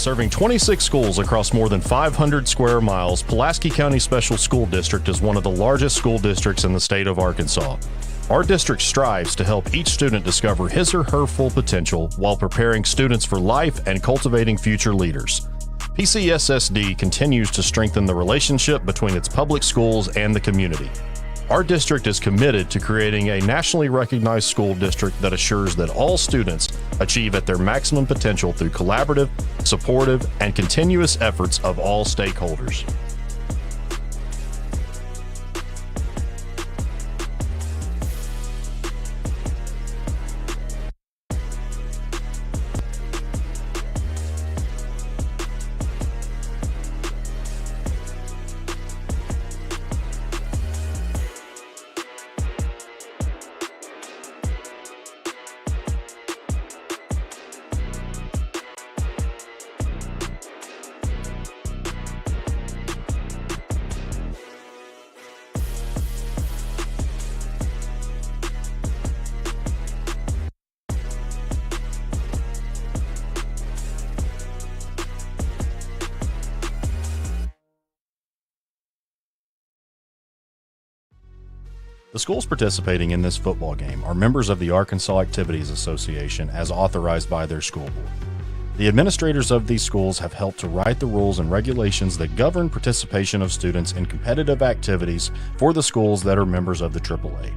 Serving 26 schools across more than 500 square miles, Pulaski County Special School District is one of the largest school districts in the state of Arkansas. Our district strives to help each student discover his or her full potential while preparing students for life and cultivating future leaders. PCSSD continues to strengthen the relationship between its public schools and the community. Our district is committed to creating a nationally recognized school district that assures that all students achieve at their maximum potential through collaborative, supportive, and continuous efforts of all stakeholders. The schools participating in this football game are members of the Arkansas Activities Association as authorized by their school board. The administrators of these schools have helped to write the rules and regulations that govern participation of students in competitive activities for the schools that are members of the AAA.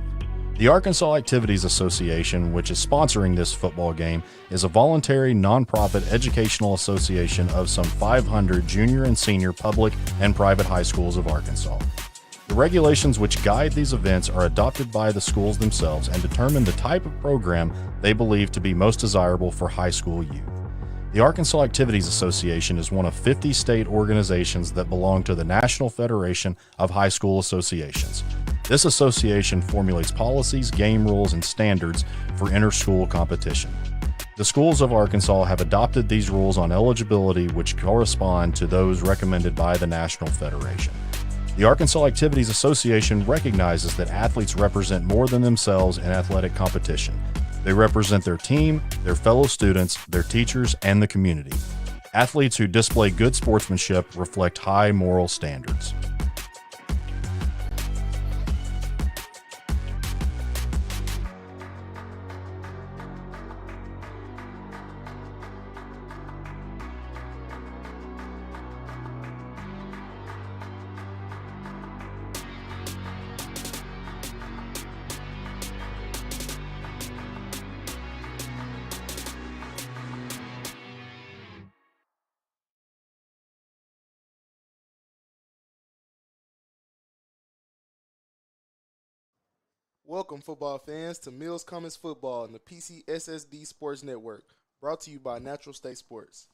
The Arkansas Activities Association, which is sponsoring this football game, is a voluntary nonprofit educational association of some 500 junior and senior public and private high schools of Arkansas. The regulations which guide these events are adopted by the schools themselves and determine the type of program they believe to be most desirable for high school youth. The Arkansas Activities Association is one of 50 state organizations that belong to the National Federation of High School Associations. This association formulates policies, game rules, and standards for inter-school competition. The schools of Arkansas have adopted these rules on eligibility which correspond to those recommended by the National Federation. The Arkansas Activities Association recognizes that athletes represent more than themselves in athletic competition. They represent their team, their fellow students, their teachers, and the community. Athletes who display good sportsmanship reflect high moral standards. Welcome, football fans, to Mills Cummins Football and the PCSSD Sports Network, brought to you by Natural State Sports.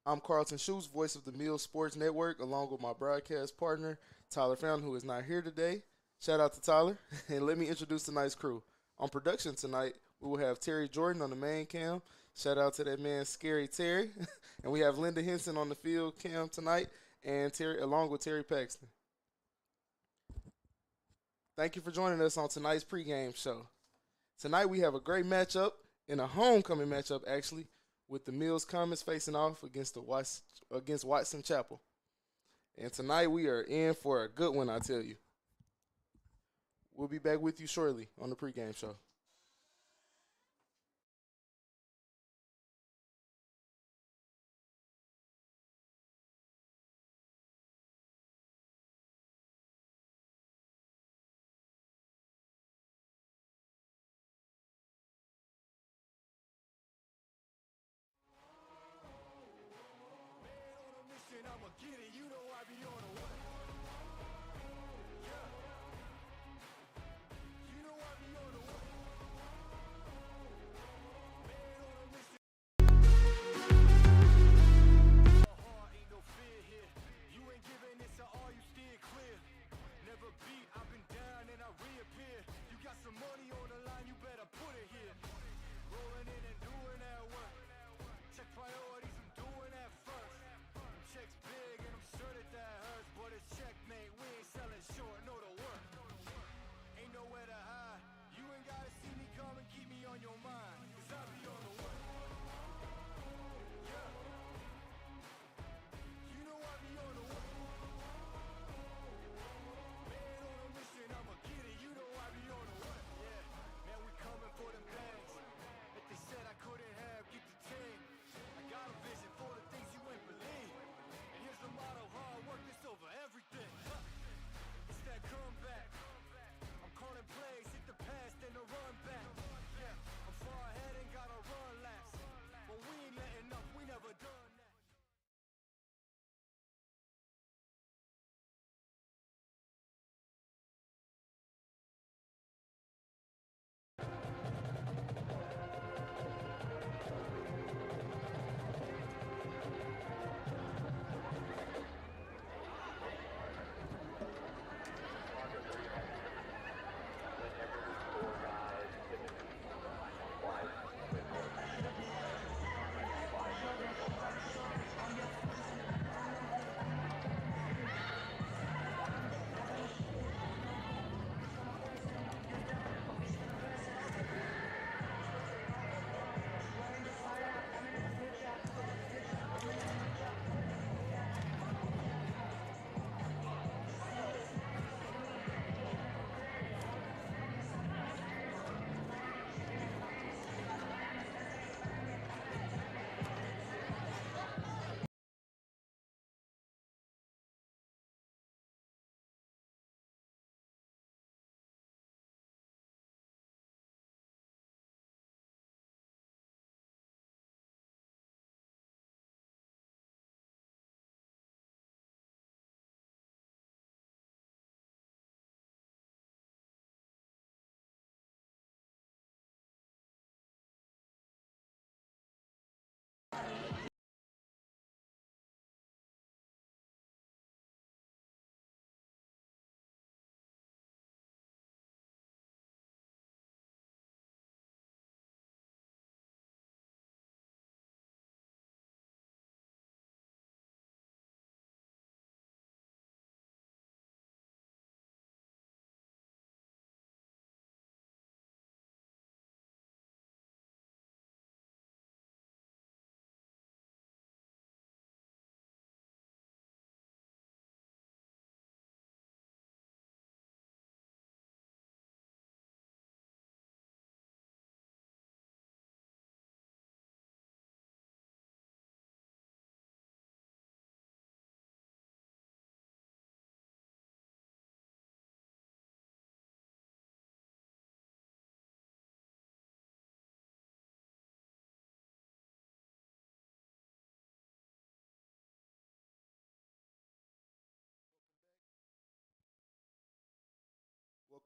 I'm Carlton Schutz, voice of the Mills Sports Network, along with my broadcast partner, Tyler Fountain, who is not here today. Shout out to Tyler, and let me introduce tonight's crew. On production tonight, we will have Terry Jordan on the main cam. Shout out to that man, Scary Terry. And we have Linda Henson on the field cam tonight, and Terry, along with Terry Paxton. Thank you for joining us on tonight's pregame show. Tonight we have a great matchup, and a homecoming matchup actually, with the Mills Cummins facing off against Watson Chapel. And tonight we are in for a good one, I tell you. We'll be back with you shortly on the pregame show.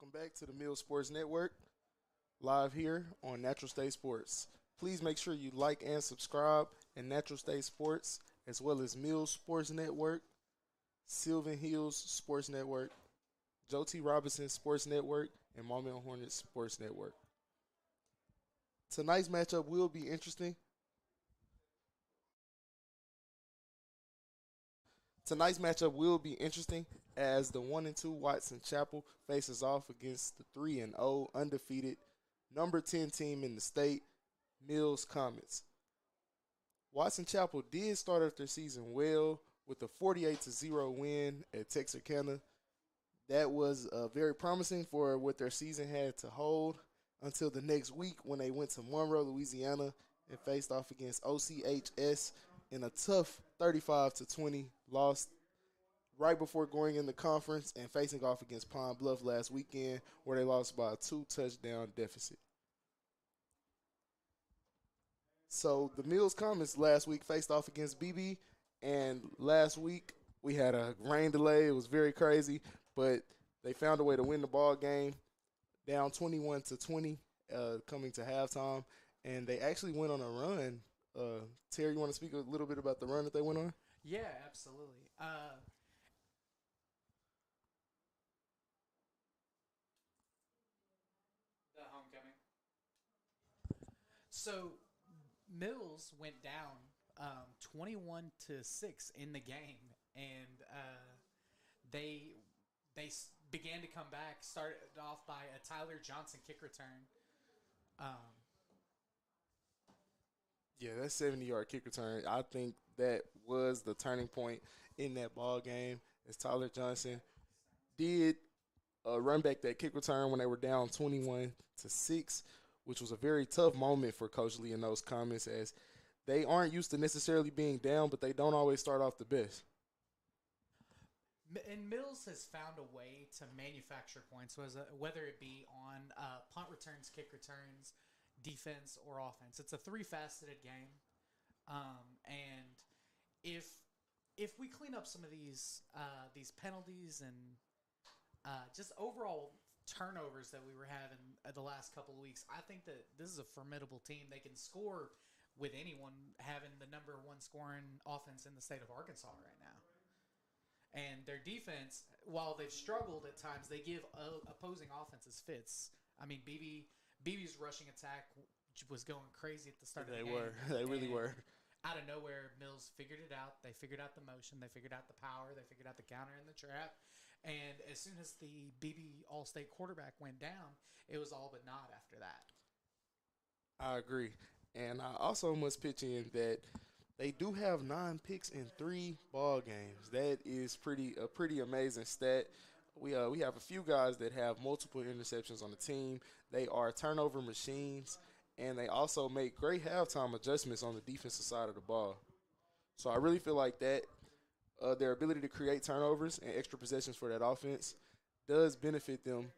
Welcome back to the Mills Sports Network, live here on Natural State Sports. Please make sure you like and subscribe in Natural State Sports, as well as Mills Sports Network, Sylvan Hills Sports Network, Joe T. Robinson Sports Network, and Maumelle Hornets Sports Network. Tonight's matchup will be interesting. As the 1-2 Watson Chapel faces off against the 3-0 undefeated number 10 team in the state, Mills Comets. Watson Chapel did start off their season well with a 48-0 win at Texarkana. That was very promising for what their season had to hold until the next week when they went to Monroe, Louisiana, and faced off against OCHS in a tough 35-20 loss right before going in the conference and facing off against Pine Bluff last weekend, where they lost by a 2-touchdown deficit. So the Mills Comets last week faced off against BB, and last week we had a rain delay. It was very crazy, but they found a way to win the ball game, down 21-20, coming to halftime, and they actually went on a run. Terry, you want to speak a little bit about the run that they went on? Yeah, absolutely. The homecoming. So Mills went down 21-6 in the game, and they began to come back. Started off by a Tyler Johnson kick return. Yeah, that 70-yard kick return, I think that was the turning point in that ball game, as Tyler Johnson did run back that kick return when they were down 21-6, which was a very tough moment for Coach Lee in those comments, as they aren't used to necessarily being down, but they don't always start off the best. And Mills has found a way to manufacture points, whether it be on punt returns, kick returns, defense, or offense. It's a three-faceted game, and if we clean up some of these penalties and just overall turnovers that we were having the last couple of weeks, I think that this is a formidable team. They can score with anyone having the number one scoring offense in the state of Arkansas right now. And their defense, while they've struggled at times, they give opposing offenses fits. I mean, BB's rushing attack was going crazy at the start of the game. They really were. Out of nowhere, Mills figured it out. They figured out the motion. They figured out the power. They figured out the counter and the trap. And as soon as the BB All-State quarterback went down, it was all but not after that. I agree. And I also must pitch in that they do have 9 picks in 3 ball games. That is a pretty amazing stat. We have a few guys that have multiple interceptions on the team. They are turnover machines, and they also make great halftime adjustments on the defensive side of the ball. So I really feel like that their ability to create turnovers and extra possessions for that offense does benefit them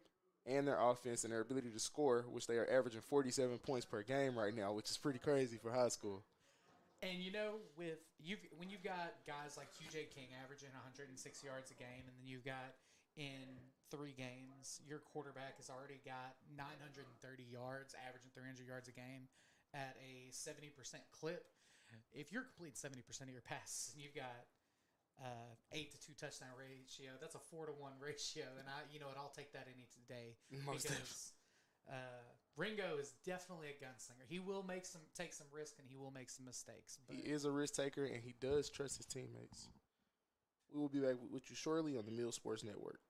and their offense and their ability to score, which they are averaging 47 points per game right now, which is pretty crazy for high school. And, when you've got guys like QJ King averaging 106 yards a game, and then you've got in 3 games, your quarterback has already got 930 yards, averaging 300 yards a game at a 70% clip. If you're completing 70% of your passes and you've got 8-2 touchdown ratio, that's a 4-1 ratio, and I'll take that any day. Because Ringo is definitely a gunslinger. He will take some risk, and he will make some mistakes. But he is a risk taker, and he does trust his teammates. We will be back with you shortly on the Mills Sports Network.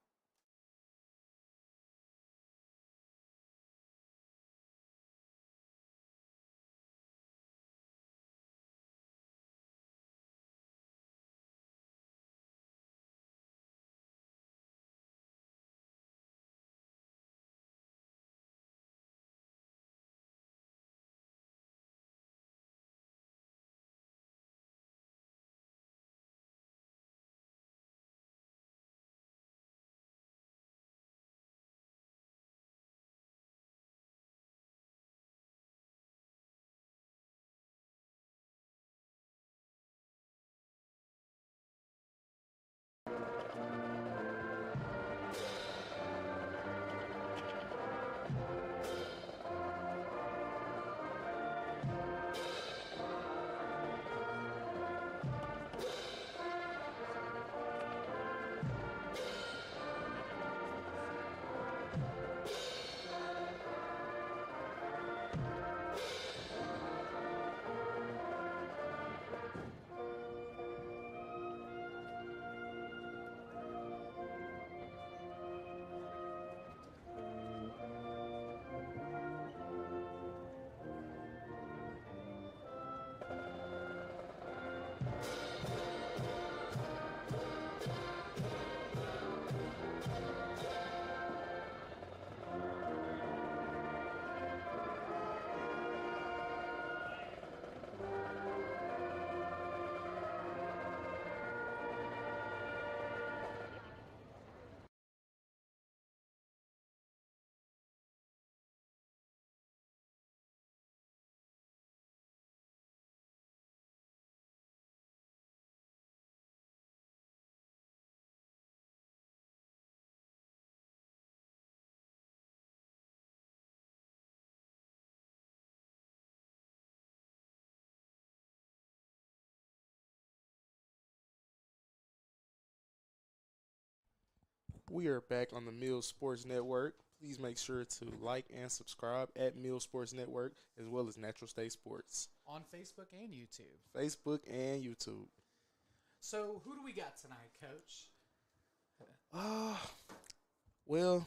We are back on the Mills Sports Network. Please make sure to like and subscribe at Mills Sports Network as well as Natural State Sports. On Facebook and YouTube. Facebook and YouTube. So, who do we got tonight, Coach? Well,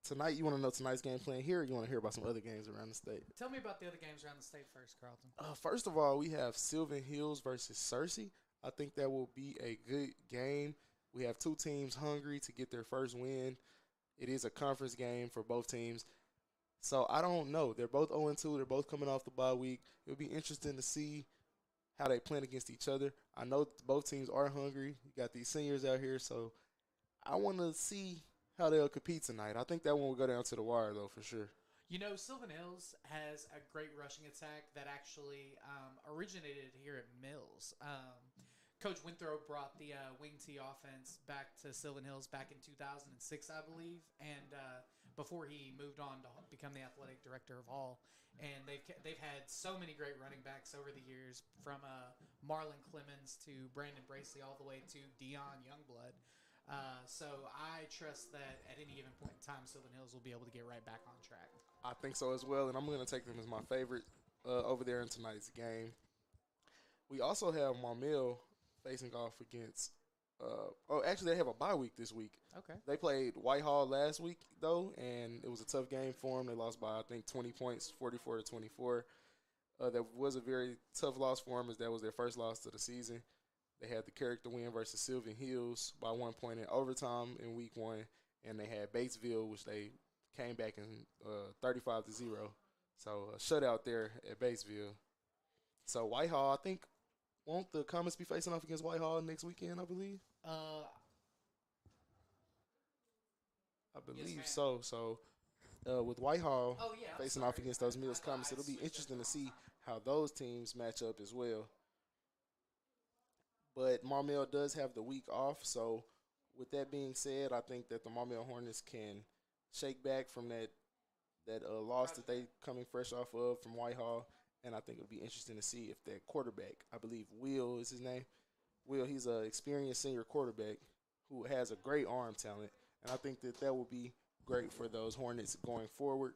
tonight you want to know tonight's game plan here, or you want to hear about some other games around the state? Tell me about the other games around the state first, Carlton. First of all, we have Sylvan Hills versus Searcy. I think that will be a good game. We have two teams hungry to get their first win. It is a conference game for both teams. So I don't know. They're both 0-2. They're both coming off the bye week. It'll be interesting to see how they plan against each other. I know both teams are hungry. You got these seniors out here, so I want to see how they'll compete tonight. I think that one will go down to the wire, though, for sure. You know, Sylvan Hills has a great rushing attack that actually originated here at Mills. Coach Winthrop brought the wing T offense back to Sylvan Hills back in 2006, I believe, and before he moved on to become the athletic director of Hall. And they've had so many great running backs over the years, from Marlon Clemens to Brandon Bracely all the way to Dion Youngblood. So I trust that at any given point in time, Sylvan Hills will be able to get right back on track. I think so as well, and I'm going to take them as my favorite over there in tonight's game. We also have Maumelle facing off against actually they have a bye week this week. Okay. They played Whitehall last week, though, and it was a tough game for them. They lost by, I think, 20 points, 44-24. That was a very tough loss for them, as that was their first loss of the season. They had the character win versus Sylvan Hills by 1 point in overtime in week 1, and they had Batesville, which they came back in 35-0. So a shutout there at Batesville. So Whitehall, I think, won't the Comets be facing off against Whitehall next weekend, I believe? I believe yes, so. So with Whitehall facing off against those Mills Comets, it'll be interesting to see how those teams match up as well. But Maumelle does have the week off, so with that being said, I think that the Maumelle Hornets can shake back from that loss that they coming fresh off of from Whitehall, and I think it'll be interesting to see if that quarterback, I believe Will is his name, Will, he's an experienced senior quarterback who has a great arm talent, and I think that will be great for those Hornets going forward.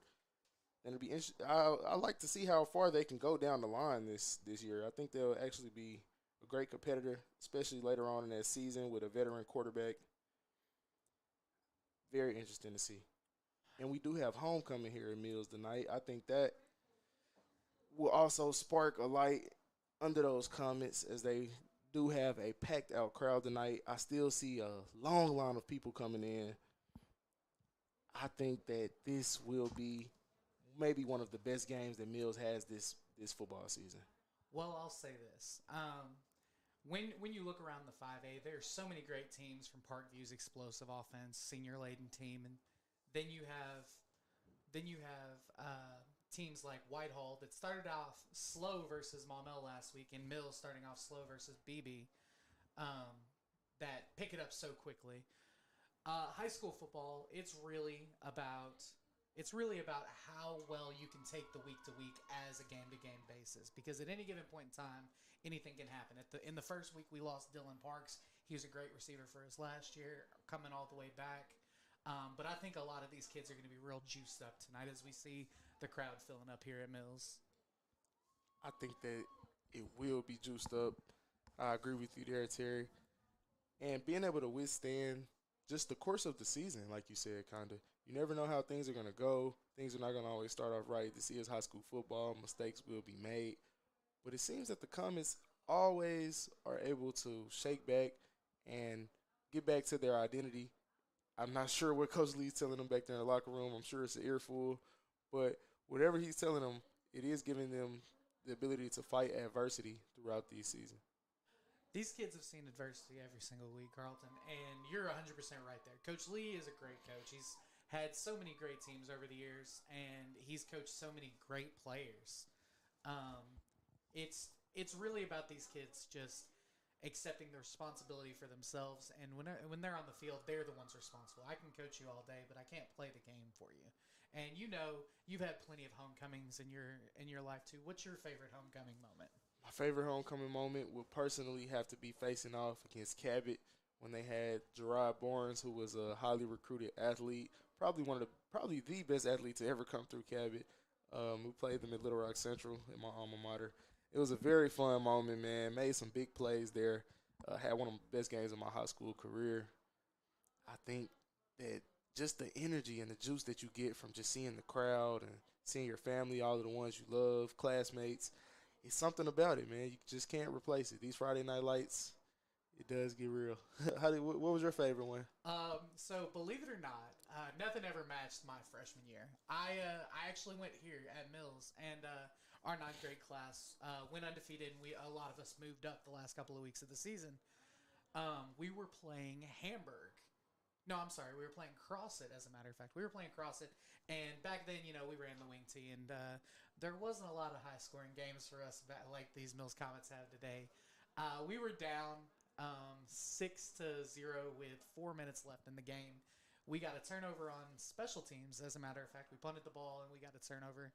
And it'll be interesting. I like to see how far they can go down the line this year. I think they'll actually be a great competitor, especially later on in that season with a veteran quarterback. Very interesting to see. And we do have homecoming here in Mills tonight. I think that will also spark a light under those Comets, as they do have a packed out crowd tonight. I still see a long line of people coming in. I think that this will be maybe one of the best games that Mills has this football season. Well, I'll say this. When you look around the 5A, there's so many great teams, from Parkview's explosive offense, senior-laden team, and then you have teams like Whitehall that started off slow versus Maumelle last week, and Mills starting off slow versus BB, that pick it up so quickly. High school football, it's really about how well you can take the week to week as a game to game basis, because at any given point in time, anything can happen. In the first week, we lost Dylan Parks. He was a great receiver for us last year, coming all the way back. But I think a lot of these kids are going to be real juiced up tonight as we see the crowd filling up here at Mills. I think that it will be juiced up. I agree with you there, Terry. And being able to withstand just the course of the season, like you said, kind of. You never know how things are going to go. Things are not going to always start off right. This is high school football. Mistakes will be made. But it seems that the Comets always are able to shake back and get back to their identity. I'm not sure what Coach Lee's telling them back there in the locker room. I'm sure it's an earful. But whatever he's telling them, it is giving them the ability to fight adversity throughout the season. These kids have seen adversity every single week, Carlton, and you're 100% right there. Coach Lee is a great coach. He's had so many great teams over the years, and he's coached so many great players. It's really about these kids just accepting the responsibility for themselves, and when they're on the field, they're the ones responsible. I can coach you all day, but I can't play the game for you. And you know, you've had plenty of homecomings in your life too. What's your favorite homecoming moment? My favorite homecoming moment would personally have to be facing off against Cabot when they had Gerard Barnes, who was a highly recruited athlete, probably the best athlete to ever come through Cabot, who played them at Little Rock Central in my alma mater. It was a very fun moment, man. Made some big plays there. Had one of the best games of my high school career. I think that just the energy and the juice that you get from just seeing the crowd and seeing your family, all of the ones you love, classmates, it's something about it, man. You just can't replace it. These Friday night lights, it does get real. What was your favorite one? So believe it or not, nothing ever matched my freshman year. I actually went here at Mills, and our ninth grade class went undefeated, and a lot of us moved up the last couple of weeks of the season. We were playing Hamburg. No, I'm sorry. We were playing CrossFit, as a matter of fact. We were playing CrossFit, and back then, we ran the wing tee, and there wasn't a lot of high-scoring games for us like these Mills Comets have today. We were down 6-0 with 4 minutes left in the game. We got a turnover on special teams, as a matter of fact. We punted the ball, and we got a turnover.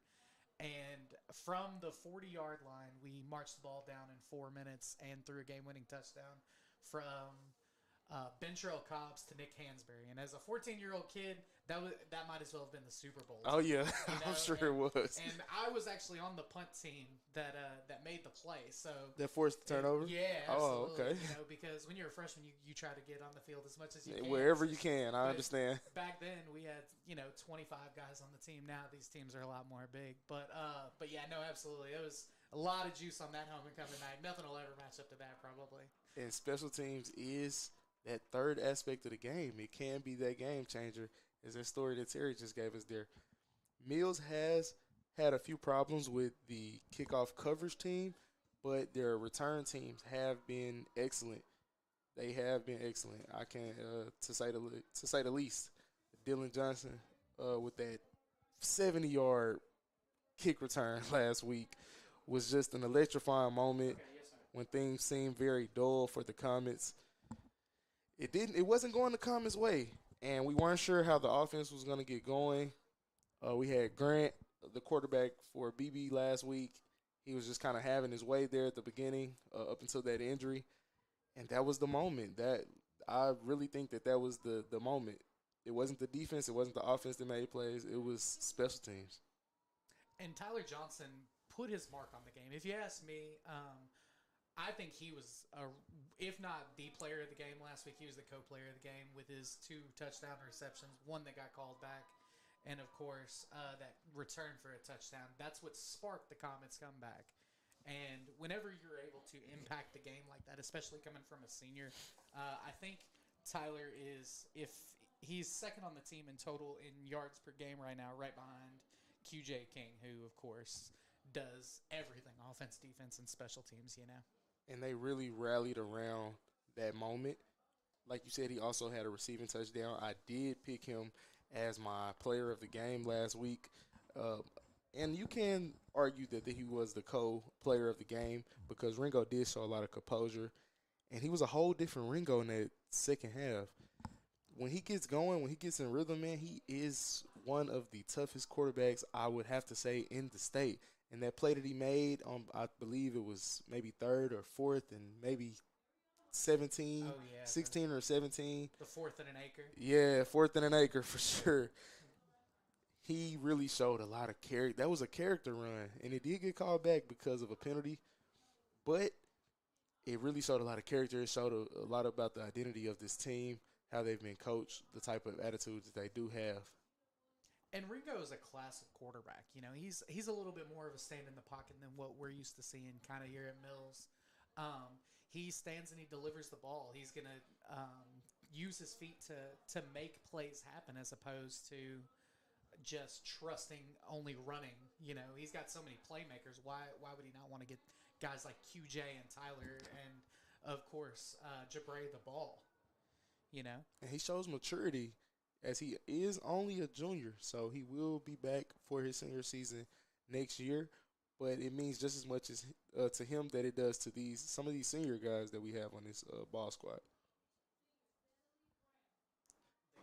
And from the 40-yard line, we marched the ball down in 4 minutes and threw a game-winning touchdown from Bentrell Cobbs to Nick Hansberry. And as a 14-year-old kid, that might as well have been the Super Bowl. Oh, yeah. I'm sure it was. And I was actually on the punt team that made the play. So that forced the turnover? Yeah, absolutely. Oh, okay. Because when you're a freshman, you try to get on the field as much as you can. Wherever you can, I understand. Back then, we had, 25 guys on the team. Now these teams are a lot more big. But yeah, no, absolutely. It was a lot of juice on that homecoming night. Nothing will ever match up to that, probably. And special teams is that third aspect of the game. It can be that game changer, as that story that Terry just gave us there. Mills has had a few problems with the kickoff coverage team, but their return teams have been excellent. They have been excellent. I can to say the least. Dylan Johnson with that 70-yard kick return last week was just an electrifying moment when things seemed very dull for the Comets. It wasn't going the Comets' way, and we weren't sure how the offense was going to get going. We had Grant, the quarterback for BB last week. He was just kind of having his way there at the beginning up until that injury, and that was the moment. That I really think that was the moment. It wasn't the defense. It wasn't the offense that made plays. It was special teams. And Tyler Johnson put his mark on the game. If you ask me, I think he was, if not the player of the game last week, he was the co-player of the game with his 2 touchdown receptions, one that got called back, and, of course, that return for a touchdown. That's what sparked the Comets' comeback. And whenever you're able to impact the game like that, especially coming from a senior, I think Tyler is, if he's second on the team in total in yards per game right now, right behind QJ King, who, of course, does everything, offense, defense, and special teams, And they really rallied around that moment. Like you said, he also had a receiving touchdown. I did pick him as my player of the game last week. And you can argue that he was the co-player of the game because Ringo did show a lot of composure. And he was a whole different Ringo in that second half. When he gets going, when he gets in rhythm, man, he is one of the toughest quarterbacks, I would have to say, in the state. And that play that he made, I believe it was maybe 3rd or 4th and maybe 16 or 17. The 4th and an acre. Yeah, 4th and an acre for sure. He really showed a lot of character. That was a character run, and it did get called back because of a penalty. But it really showed a lot of character. It showed a lot about the identity of this team, how they've been coached, the type of attitudes that they do have. And Ringo is a classic quarterback. He's a little bit more of a stand in the pocket than what we're used to seeing kind of here at Mills. He stands and he delivers the ball. He's going to use his feet to make plays happen as opposed to just trusting only running. He's got so many playmakers. Why would he not want to get guys like QJ and Tyler and, of course, Jabray the ball? And he shows maturity as he is only a junior, so he will be back for his senior season next year. But it means just as much as to him that it does to some of these senior guys that we have on this ball squad. The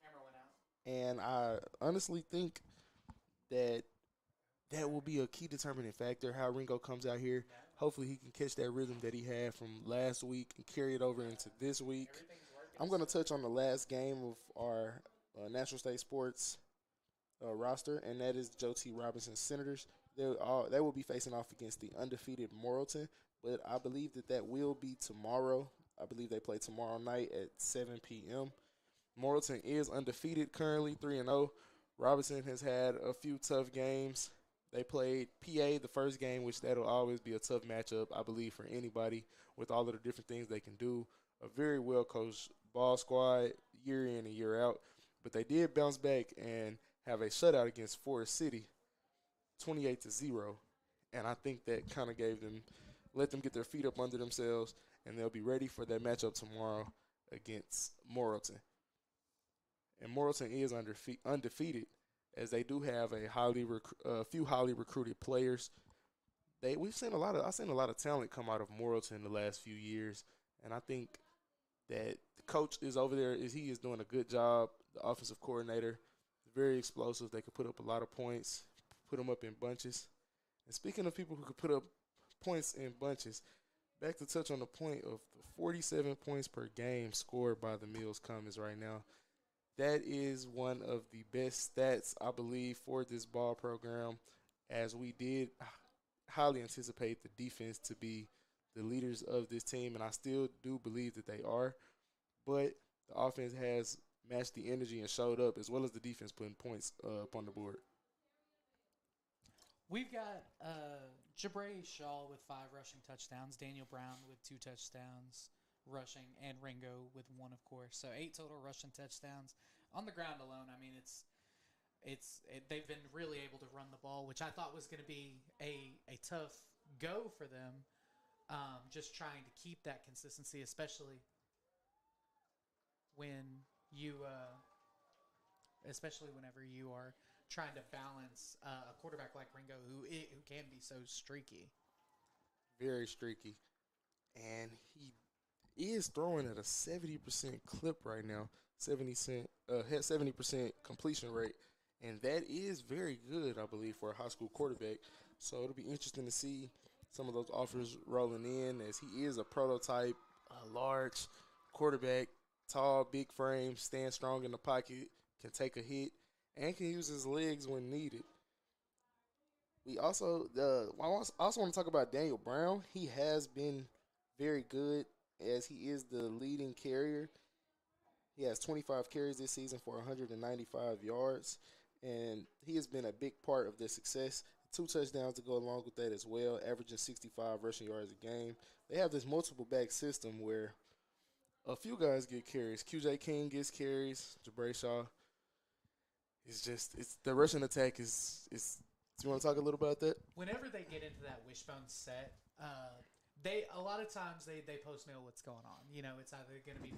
camera went out. And I honestly think that will be a key determining factor, how Ringo comes out here. hopefully he can catch that rhythm that he had from last week and carry it over into this week. I'm going to touch on the last game of our Natural State Sports roster, and that is Joe T. Robinson Senators. They will be facing off against the undefeated Morrilton, but I believe that will be tomorrow. I believe they play tomorrow night at 7 p.m. Morrilton is undefeated currently, 3-0. Robinson has had a few tough games. They played PA the first game, which that'll always be a tough matchup, I believe, for anybody with all of the different things they can do. A very well-coached ball squad year in and year out. But they did bounce back and have a shutout against Forest City, 28-0. And I think that kind of let them get their feet up under themselves, and they'll be ready for that matchup tomorrow against Morrilton. And Morrilton is undefeated, as they do have a few highly recruited players. I've seen a lot of talent come out of Morrilton in the last few years, and I think that the coach is over there. He is doing a good job. The offensive coordinator is very explosive. They could put up a lot of points, put them up in bunches. And speaking of people who could put up points in bunches, back to touch on the point of the 47 points per game scored by the Mills Comets right now. That is one of the best stats, I believe, for this ball program, as we did highly anticipate the defense to be the leaders of this team, and I still do believe that they are. But the offense has matched the energy and showed up, as well as the defense putting points up on the board. We've got Jabray Shaw with 5 rushing touchdowns, Daniel Brown with 2 touchdowns rushing, and Ringo with 1, of course. So 8 total rushing touchdowns. On the ground alone, I mean, they've been really able to run the ball, which I thought was going to be a tough go for them, just trying to keep that consistency, especially whenever you are trying to balance a quarterback like Ringo who can be so streaky. Very streaky. And he is throwing at a 70% clip right now, 70% completion rate. And that is very good, I believe, for a high school quarterback. So it'll be interesting to see some of those offers rolling in, as he is a prototype, large quarterback, tall, big frame, stand strong in the pocket, can take a hit, and can use his legs when needed. I also want to talk about Daniel Brown. He has been very good, as he is the leading carrier. He has 25 carries this season for 195 yards, and he has been a big part of their success. 2 touchdowns to go along with that as well, averaging 65 rushing yards a game. They have this multiple back system where a few guys get carries. QJ King gets carries. Jabray Shaw. The rushing attack is. Do you want to talk a little about that? Whenever they get into that wishbone set, a lot of times they post mail what's going on. You know, it's either going to be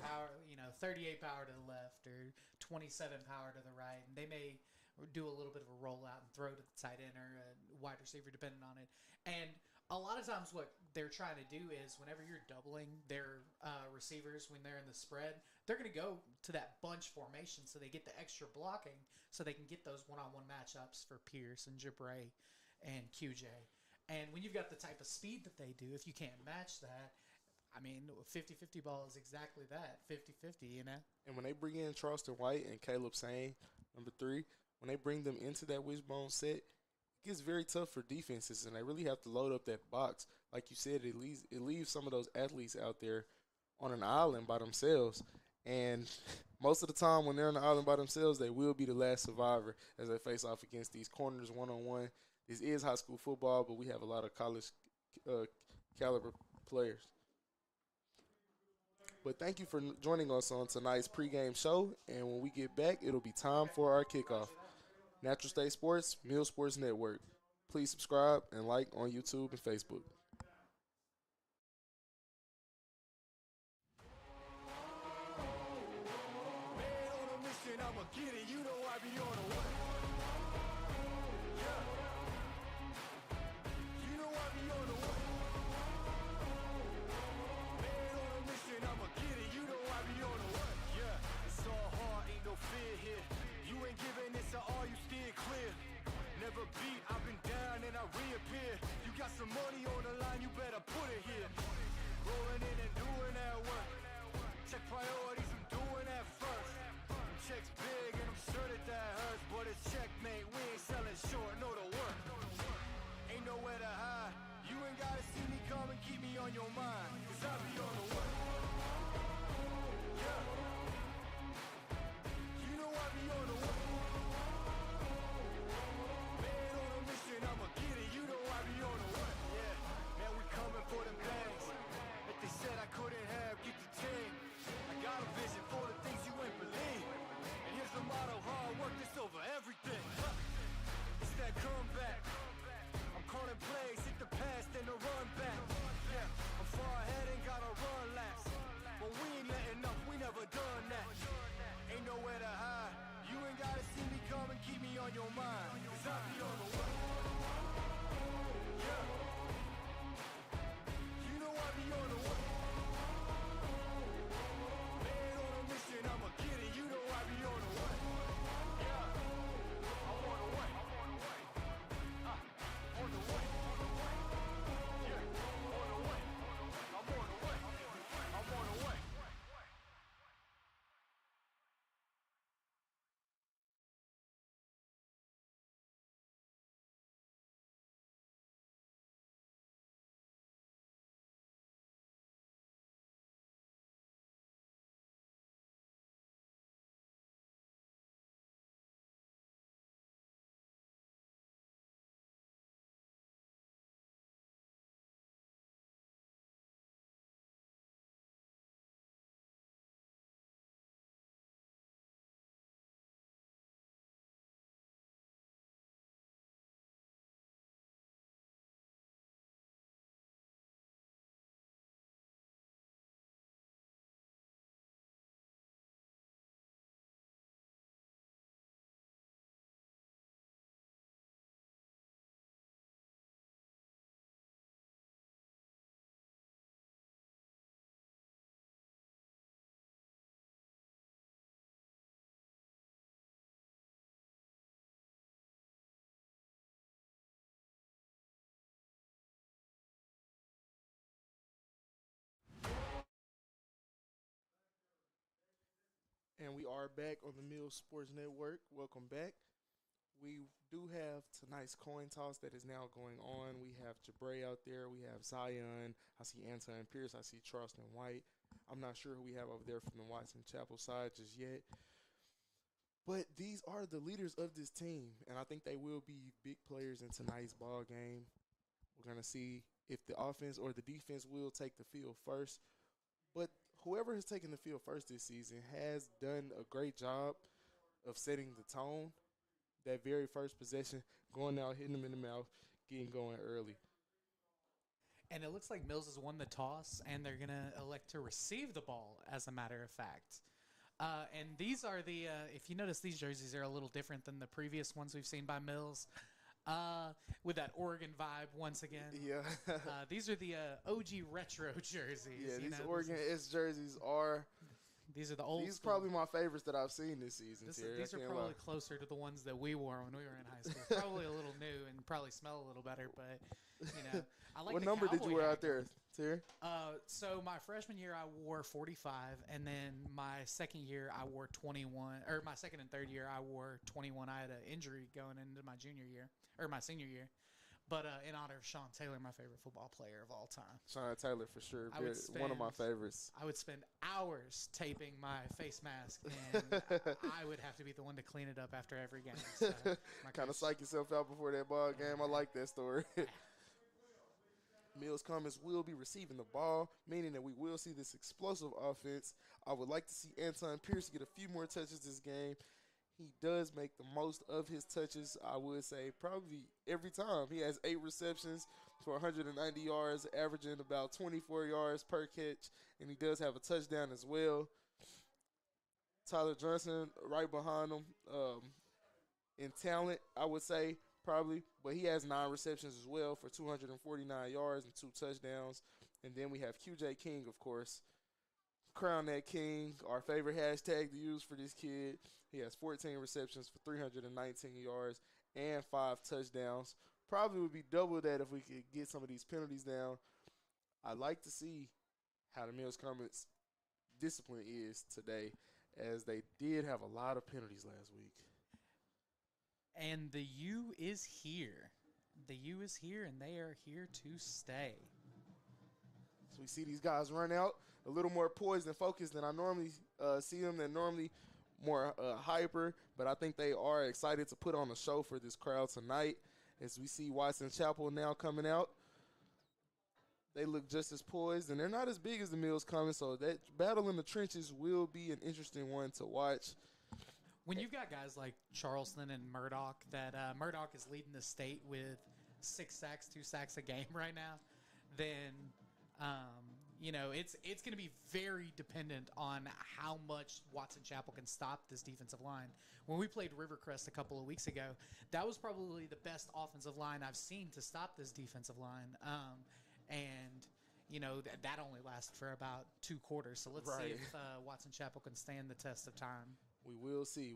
38 power to the left or 27 power to the right, and they may do a little bit of a rollout and throw to the tight end or a wide receiver, depending on it. And a lot of times what they're trying to do is, whenever you're doubling their receivers when they're in the spread, they're going to go to that bunch formation so they get the extra blocking so they can get those one-on-one matchups for Pierce and Jabray and QJ. And when you've got the type of speed that they do, if you can't match that, I mean, 50-50 ball is exactly that, 50-50, you know? And when they bring in Charleston White and Caleb Sane, number 3, when they bring them into that wishbone set, it gets very tough for defenses, and they really have to load up that box. Like you said, it leaves some of those athletes out there on an island by themselves. And most of the time when they're on the island by themselves, they will be the last survivor as they face off against these corners one-on-one. This is high school football, but we have a lot of college caliber players. But thank you for joining us on tonight's pregame show. And when we get back, it'll be time for our kickoff. Natural State Sports, Mill Sports Network. Please subscribe and like on YouTube and Facebook. I've been down and I reappear. You got some money on the line, you better come and keep me on your mind, 'cause I'll be on the way. Yeah. You know I'll be on the way. Man on a mission, I'ma get it. You know I'll be on the way. Yeah, man, we coming for them bags that they said I couldn't have. Get the team. I got a vision for the things you ain't believe. And here's the motto: hard work is over everything. It's that comeback. I'm calling plays, hit the pass, then the run back. Yeah, I'm far ahead and gotta run last. But we ain't letting up, we never done that. Ain't nowhere to hide. You ain't gotta see me come and keep me on your mind, 'cause I'll be on the way. Yeah. You know I'll be on the way. Man on a mission, I'ma get it. You know I'll be on the way. Yeah. I'm on the way. On the way. Yeah. On the way. I'm on the way. I'm on the way. And we are back on the Mills Sports Network. Welcome back. We do have tonight's coin toss that is now going on. We have Jabray out there. We have Zion. I see Anton Pierce. I see Charleston White. I'm not sure who we have over there from the Watson Chapel side just yet. But these are the leaders of this team, and I think they will be big players in tonight's ball game. We're going to see if the offense or the defense will take the field first. But whoever has taken the field first this season has done a great job of setting the tone. That very first possession, going out, hitting them in the mouth, getting going early. And it looks like Mills has won the toss, and they're going to elect to receive the ball, as a matter of fact. And these are the, if you notice, these jerseys are a little different than the previous ones we've seen by Mills. With that Oregon vibe once again. Yeah. These are the OG retro jerseys. Yeah, these Oregon S jerseys are. These are the old. These school. probably my favorites that I've seen this season. These are probably closer to the ones that we wore when we were in high school. Probably a little new and probably smell a little better, but I like. What the number did you wear out there, Terry? So my freshman year I wore 45, and then my second year I wore 21. Or my second and third year I wore 21. I had an injury going into my junior year or my senior year. But in honor of Sean Taylor, my favorite football player of all time. Sean Taylor, for sure. One of my favorites. I would spend hours taping my face mask, and I would have to be the one to clean it up after every game. So kind of psych yourself out before that ball game. I like that story. Mills Cummins will be receiving the ball, meaning that we will see this explosive offense. I would like to see Anton Pierce get a few more touches this game. He does make the most of his touches, I would say, probably every time. He has 8 receptions for 190 yards, averaging about 24 yards per catch, and he does have a touchdown as well. Tyler Johnson right behind him in talent, I would say, probably. But he has 9 receptions as well for 249 yards and 2 touchdowns. And then we have QJ King, of course. Crown that king, our favorite hashtag to use for this kid. He has 14 receptions for 319 yards and 5 touchdowns. Probably would be double that if we could get some of these penalties down. I'd like to see how the Mills Cummins discipline is today, as they did have a lot of penalties last week. And the U is here. The U is here, and they are here to stay. So we see these guys run out a little more poised and focused than I normally see them. They're normally more hyper, but I think they are excited to put on a show for this crowd tonight. As we see Watson Chapel now coming out, they look just as poised, and they're not as big as the Mills coming, so that battle in the trenches will be an interesting one to watch. When you've got guys like Charleston and Murdoch, that Murdoch is leading the state with 6 sacks, 2 sacks a game right now, then it's going to be very dependent on how much Watson Chapel can stop this defensive line. When we played Rivercrest a couple of weeks ago, that was probably the best offensive line I've seen to stop this defensive line. That only lasted for about 2 quarters. So let's see if Watson Chapel can stand the test of time. We will see.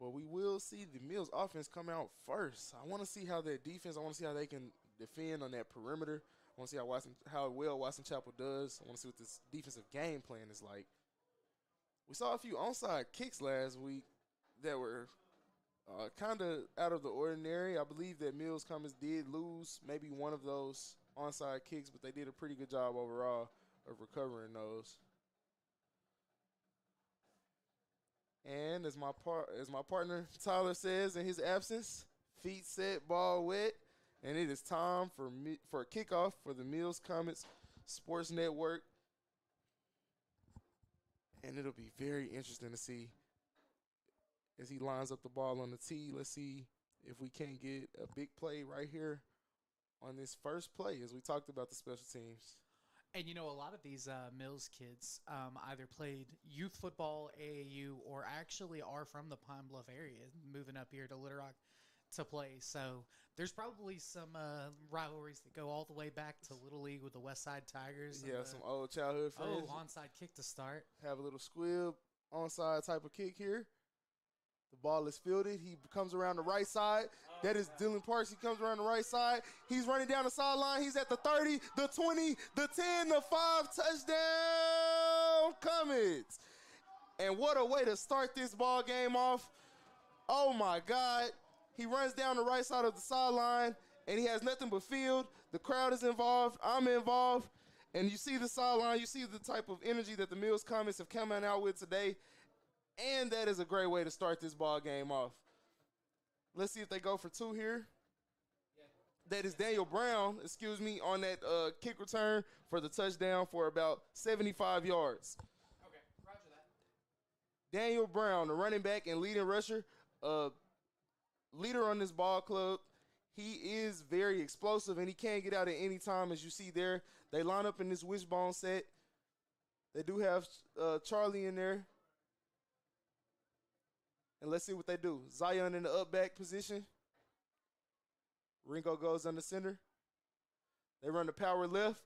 But we will see the Mills offense come out first. I want to see how their defense, I want to see how they can defend on that perimeter. I want to see how well Watson Chapel does. I want to see what this defensive game plan is like. We saw a few onside kicks last week that were kind of out of the ordinary. I believe that Mills Cummins did lose maybe one of those onside kicks, but they did a pretty good job overall of recovering those. And as my partner Tyler says in his absence, feet set, ball wet, and it is time for a kickoff for the Mills Comets Sports Network. And it'll be very interesting to see as he lines up the ball on the tee. Let's see if we can't get a big play right here on this first play as we talked about the special teams. And, a lot of these Mills kids either played youth football, AAU, or actually are from the Pine Bluff area, moving up here to Little Rock to play. So there's probably some rivalries that go all the way back to Little League with the West Side Tigers. Yeah, some old childhood friends. Oh, onside kick to start. Have a little squib, onside type of kick here. The ball is fielded. He comes around the right side. That is Dylan Parks. He comes around the right side. He's running down the sideline. He's at the 30, the 20, the 10, the 5. Touchdown, Comets. And what a way to start this ball game off. Oh, my God. He runs down the right side of the sideline, and he has nothing but field. The crowd is involved. I'm involved. And you see the sideline. You see the type of energy that the Mills Comets have come out with today. And that is a great way to start this ball game off. Let's see if they go for 2 here. Yeah. That is Daniel Brown, on that kick return for the touchdown for about 75 yards. Okay, roger that. Daniel Brown, the running back and leading rusher, leader on this ball club. He is very explosive, and he can get out at any time, as you see there. They line up in this wishbone set. They do have Charlie in there. And let's see what they do. Zion in the up back position. Ringo goes under center. They run the power left.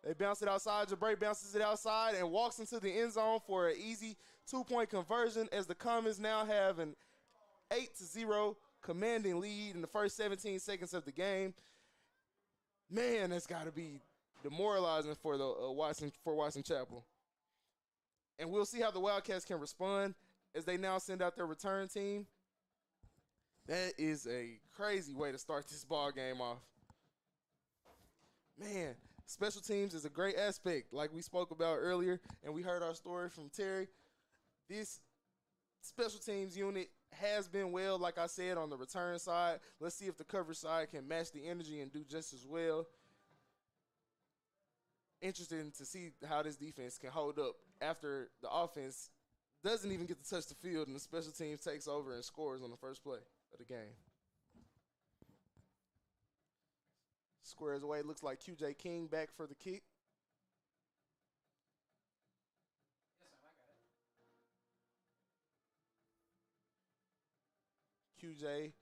They bounce it outside. Jabray bounces it outside and walks into the end zone for an easy 2-point conversion as the Comets now have an 8-0 commanding lead in the first 17 seconds of the game. Man, that's got to be demoralizing for the Watson Chapel. And we'll see how the Wildcats can respond as they now send out their return team. That is a crazy way to start this ball game off. Man, special teams is a great aspect, like we spoke about earlier, and we heard our story from Terry. This special teams unit has been well, like I said, on the return side. Let's see if the coverage side can match the energy and do just as well. Interesting to see how this defense can hold up after the offense doesn't even get to touch the field and the special teams takes over and scores on the first play of the game. Squares away. Looks like QJ King back for the kick. Yes, I got it. QJ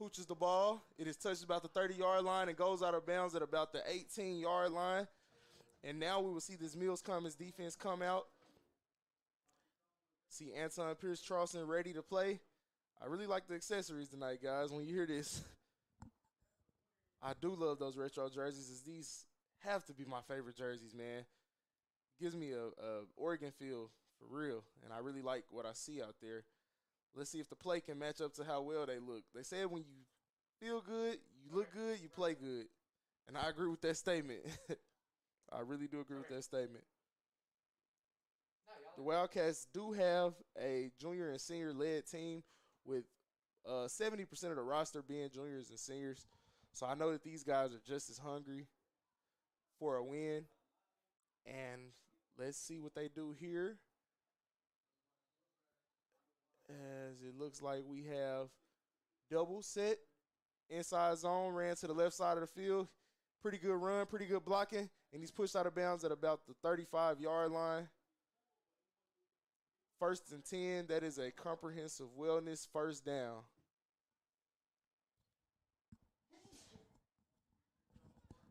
pooches the ball. It is touched about the 30-yard line and goes out of bounds at about the 18-yard line. And now we will see this Mills Comets defense come out. See Anton Pierce Charleston ready to play. I really like the accessories tonight, guys. When you hear this, I do love those retro jerseys, as these have to be my favorite jerseys, man. Gives me a Oregon feel for real, and I really like what I see out there. Let's see if the play can match up to how well they look. They said when you feel good, you look good, you play good. And I agree with that statement. I really do agree with Okay. that statement. No, y'all The are- Wildcats do have a junior and senior led team with 70% of the roster being juniors and seniors. So I know that these guys are just as hungry for a win. And let's see what they do here. As it looks like we have double set. Inside zone, ran to the left side of the field. Pretty good run, pretty good blocking. And he's pushed out of bounds at about the 35-yard line. 1st and 10, that is a comprehensive wellness first down.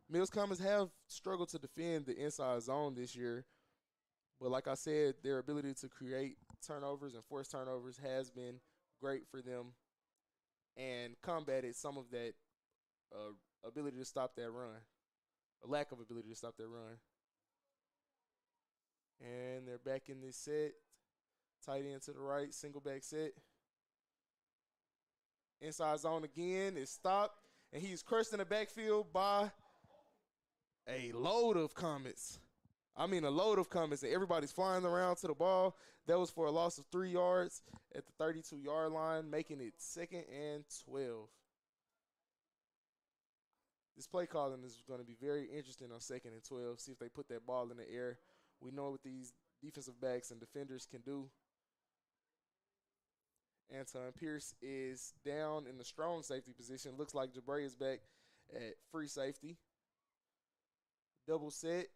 Mills Comets have struggled to defend the inside zone this year. But like I said, their ability to create turnovers and force turnovers has been great for them and combated some of that ability to stop that run, a lack of ability to stop that run. And they're back in this set. Tight end to the right, single back set. Inside zone again is stopped, and he's crushed in the backfield by a load of Comets. I mean, a load of Comets, and everybody's flying around to the ball. That was for a loss of 3 yards at the 32-yard line, making it 2nd and 12. This play calling is going to be very interesting on 2nd and 12. See if they put that ball in the air. We know what these defensive backs and defenders can do. Anton Pierce is down in the strong safety position. Looks like Jabray is back at free safety. Double set.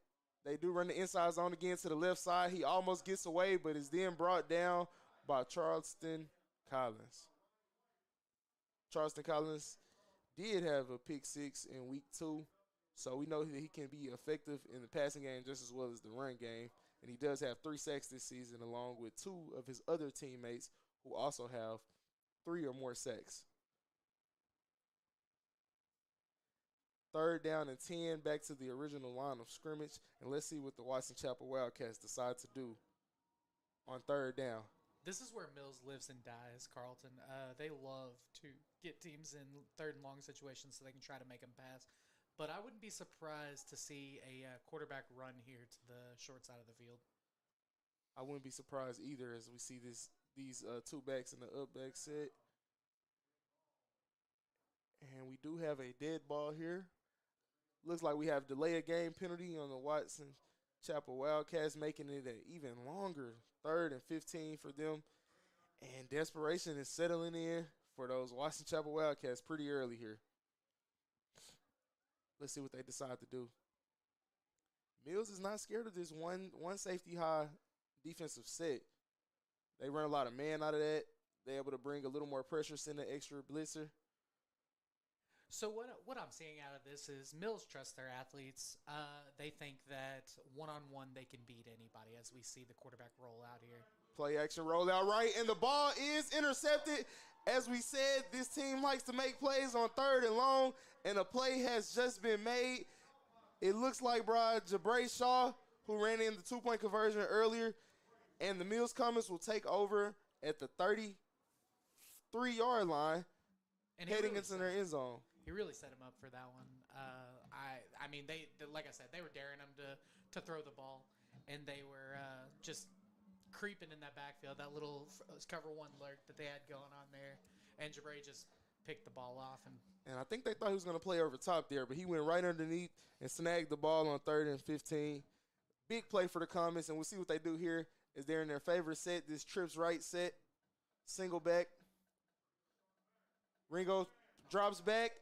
They do run the inside zone again to the left side. He almost gets away, but is then brought down by Charleston Collins. Charleston Collins did have a pick 6 in week 2, so we know that he can be effective in the passing game just as well as the run game. And he does have 3 sacks this season, along with 2 of his other teammates who also have 3 or more sacks. 3rd down and 10, back to the original line of scrimmage. And let's see what the Watson Chapel Wildcats decide to do on 3rd down. This is where Mills lives and dies, Carlton. They love to get teams in 3rd and long situations so they can try to make them pass. But I wouldn't be surprised to see a quarterback run here to the short side of the field. I wouldn't be surprised either as we see these 2 backs in the up back set. And we do have a dead ball here. Looks like we have delay of game penalty on the Watson Chapel Wildcats, making it an even longer 3rd and 15 for them. And desperation is settling in for those Watson Chapel Wildcats pretty early here. Let's see what they decide to do. Mills is not scared of this one safety high defensive set. They run a lot of man out of that. They're able to bring a little more pressure, send an extra blitzer. So what I'm seeing out of this is Mills trusts their athletes. They think that one-on-one they can beat anybody as we see the quarterback roll out here. Play action roll out right, and the ball is intercepted. As we said, this team likes to make plays on 3rd and long, and a play has just been made. It looks like Jabray Shaw, who ran in the 2-point conversion earlier, and the Mills Comets will take over at the 33-yard line, And heading into their end zone. He really set him up for that one. I mean, they like I said, they were daring him to throw the ball, and they were just creeping in that backfield, that little cover 1 lurk that they had going on there, and Jabray just picked the ball off. And I think they thought he was going to play over top there, but he went right underneath and snagged the ball on 3rd and 15. Big play for the Comets, and we'll see what they do here as they're in their favorite set, this trips right set, single back. Ringo drops back.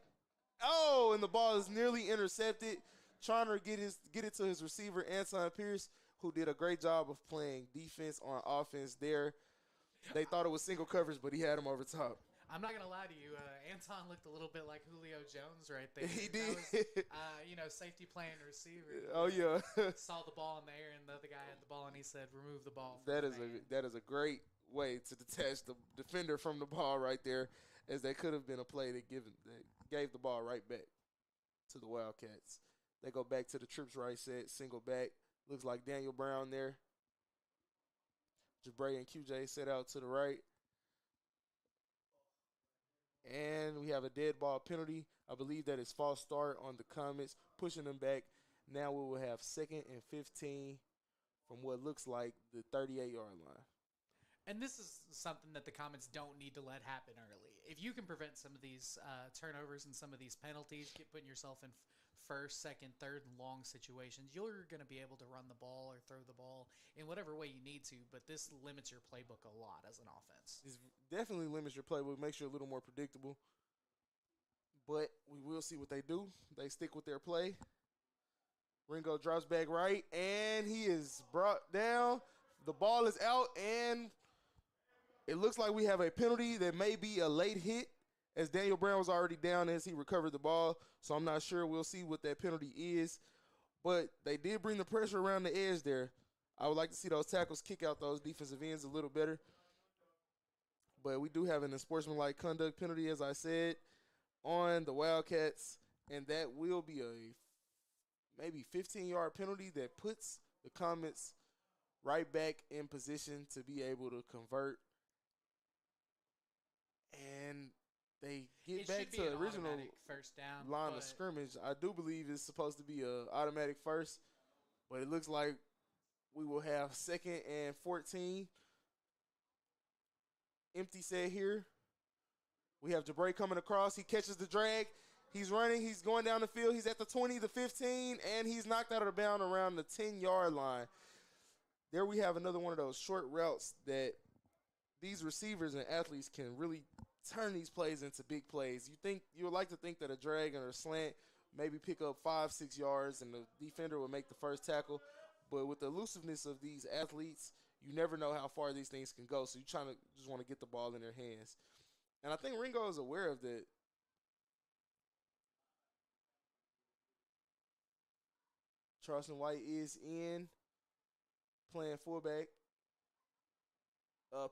Oh, and the ball is nearly intercepted. Trying to get it to his receiver, Anton Pierce, who did a great job of playing defense on offense there. They thought it was single coverage, but he had him over top. I'm not going to lie to you. Anton looked a little bit like Julio Jones right there. He did. That was, safety playing receiver. Oh, yeah. Saw the ball in the air, and the other guy had the ball, and he said, remove the ball. That is a great way to detach the defender from the ball right there, as that could have been a play that gave the ball right back to the Wildcats. They go back to the trips right set, single back. Looks like Daniel Brown there. Jabray and QJ set out to the right. And we have a dead ball penalty. I believe that is false start on the Comets, pushing them back Now we will have 2nd and 15 from what looks like the 38-yard line. And this is something that the Comets don't need to let happen early. If you can prevent some of these turnovers and some of these penalties, putting yourself in first, second, third, and long situations, you're going to be able to run the ball or throw the ball in whatever way you need to, but this limits your playbook a lot as an offense. This definitely limits your playbook, makes you a little more predictable. But we will see what they do. They stick with their play. Ringo drops back right, and he is brought down. The ball is out, and it looks like we have a penalty that may be a late hit, as Daniel Brown was already down as he recovered the ball. So I'm not sure. We'll see what that penalty is. But they did bring the pressure around the edge there. I would like to see those tackles kick out those defensive ends a little better. But we do have an unsportsmanlike conduct penalty, as I said, on the Wildcats, and that will be a maybe 15-yard penalty that puts the Comets right back in position to be able to convert. And they get back to the original first down line of scrimmage. I do believe it's supposed to be an automatic first, but it looks like we will have 2nd and 14. Empty set here. We have Jabray coming across. He catches the drag. He's running. He's going down the field. He's at the 20, the 15, and he's knocked out of the bound around the 10-yard line. There we have another one of those short routes that these receivers and athletes can really turn these plays into big plays. You would like to think that a drag or a slant maybe pick up 5-6 yards and the defender will make the first tackle. But with the elusiveness of these athletes, you never know how far these things can go. So you just want to get the ball in their hands. And I think Ringo is aware of that. Charleston White is in, playing fullback.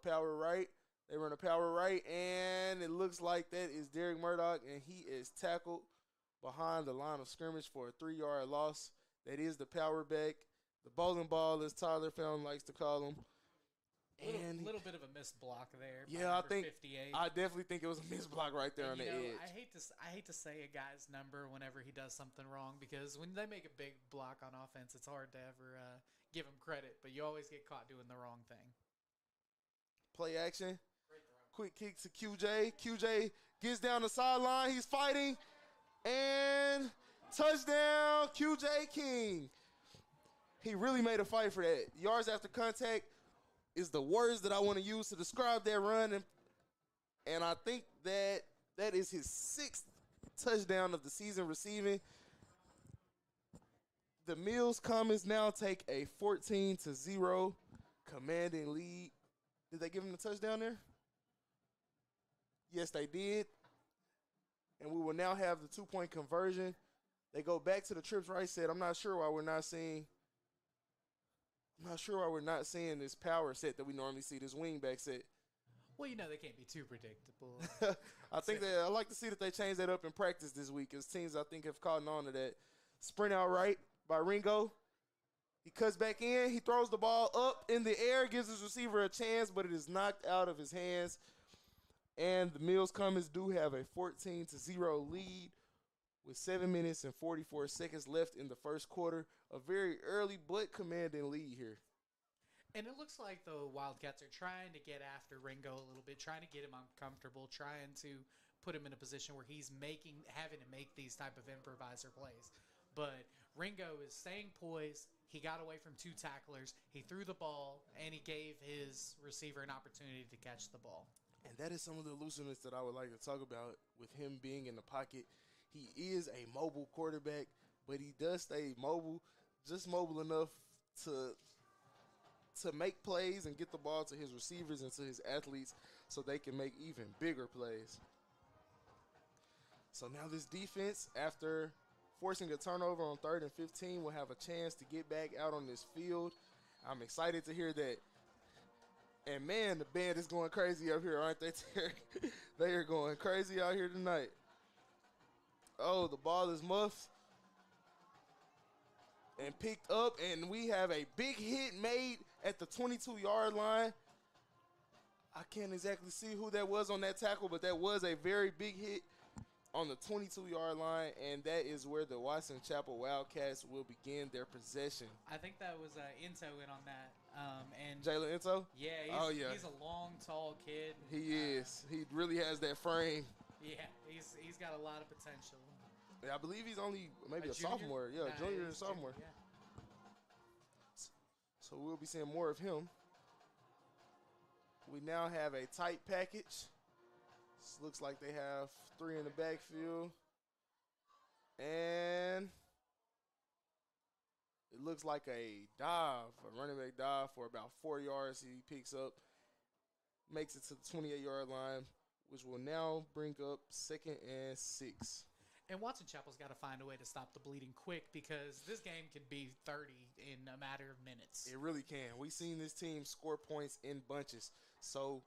Power right. They run a power right, and it looks like that is Derek Murdoch, and he is tackled behind the line of scrimmage for a 3-yard loss. That is the power back. The bowling ball, as Tyler Fountain likes to call him. And a little bit of a missed block there. Yeah, I definitely think it was a missed block right there on the edge. I hate to say a guy's number whenever he does something wrong, because when they make a big block on offense, it's hard to ever give him credit, but you always get caught doing the wrong thing. Play action. Quick kick to QJ. QJ gets down the sideline. He's fighting. And touchdown, QJ King. He really made a fight for that. Yards after contact is the words that I want to use to describe that run. And I think that is his 6th touchdown of the season receiving. The Mills Comets now take a 14-0 commanding lead. Did they give him the touchdown there? Yes, they did. And we will now have the 2-point conversion. They go back to the trips right set. I'm not sure why we're not seeing this power set that we normally see, this wingback set. Well, they can't be too predictable. I like to see that they change that up in practice this week, as teams I think have caught on to that. Sprint out right by Ringo. He cuts back in. He throws the ball up in the air, gives his receiver a chance, but it is knocked out of his hands. And the Mills Comets do have a 14-0 lead with 7 minutes and 44 seconds left in the first quarter. A very early but commanding lead here. And it looks like the Wildcats are trying to get after Ringo a little bit, trying to get him uncomfortable, trying to put him in a position where he's having to make these type of improviser plays. But Ringo is staying poised. He got away from 2 tacklers. He threw the ball, and he gave his receiver an opportunity to catch the ball. And that is some of the elusiveness that I would like to talk about with him being in the pocket. He is a mobile quarterback, but he does stay mobile, just mobile enough to make plays and get the ball to his receivers and to his athletes so they can make even bigger plays. So now this defense, after forcing a turnover on 3rd and 15, will have a chance to get back out on this field. I'm excited to hear that. And, man, the band is going crazy up here, aren't they, Terry? They are going crazy out here tonight. Oh, the ball is muffed and picked up, and we have a big hit made at the 22-yard line. I can't exactly see who that was on that tackle, but that was a very big hit on the 22-yard line, and that is where the Watson Chapel Wildcats will begin their possession. I think that was Into in on that. And Jalen Into? Yeah, he's a long, tall kid. He is. He really has that frame. Yeah, he's got a lot of potential. I believe he's only maybe a junior? sophomore. Yeah, Nah, junior and he's sophomore. junior, yeah. So we'll be seeing more of him. We now have a tight package. This looks like they have 3 in the backfield. And it looks like a dive, a running back dive for about 4 yards. He picks up, makes it to the 28-yard line, which will now bring up 2nd and 6. And Watson Chapel's got to find a way to stop the bleeding quick because this game could be 30 in a matter of minutes. It really can. We've seen this team score points in bunches. So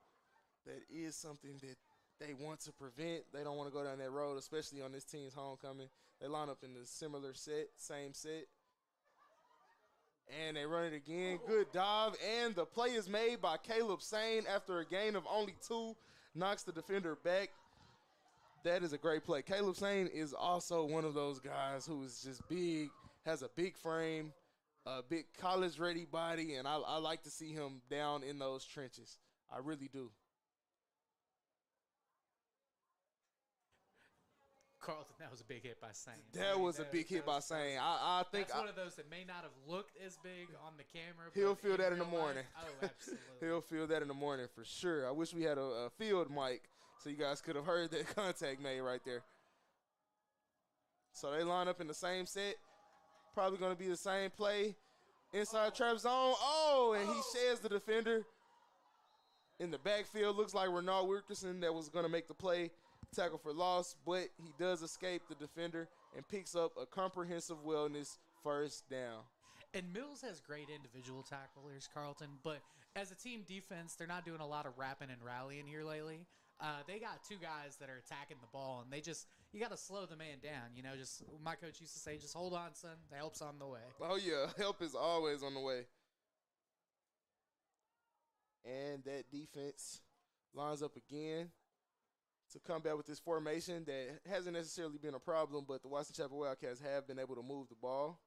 that is something that they want to prevent. They don't want to go down that road, especially on this team's homecoming. They line up in the similar set, same set. And they run it again. Good dive. And the play is made by Caleb Sane after a gain of only 2. Knocks the defender back. That is a great play. Caleb Sane is also one of those guys who is just big, has a big frame, a big college-ready body, and I like to see him down in those trenches. I really do. Carlton, that was a big hit by Sane. That was a big hit by Sane. I think that's one of those that may not have looked as big on the camera. He'll but feel that in the real morning. life, oh, absolutely. He'll feel that in the morning for sure. I wish we had a field mic so you guys could have heard that contact made right there. So they line up in the same set. Probably going to be the same play. Inside trap zone. Oh, and he sheds the defender. In the backfield, looks like Renard Wilkerson that was going to make the play. Tackle for loss, but he does escape the defender and picks up a comprehensive wellness first down. And Mills has great individual tacklers, Carlton, but as a team defense, they're not doing a lot of rapping and rallying here lately. They got 2 guys that are attacking the ball, and you got to slow the man down. You know, just my coach used to say, just hold on, son. The help's on the way. Oh, yeah. Help is always on the way. And that defense lines up again to combat with this formation that hasn't necessarily been a problem, but the Watson Chapel Wildcats have been able to move the ball.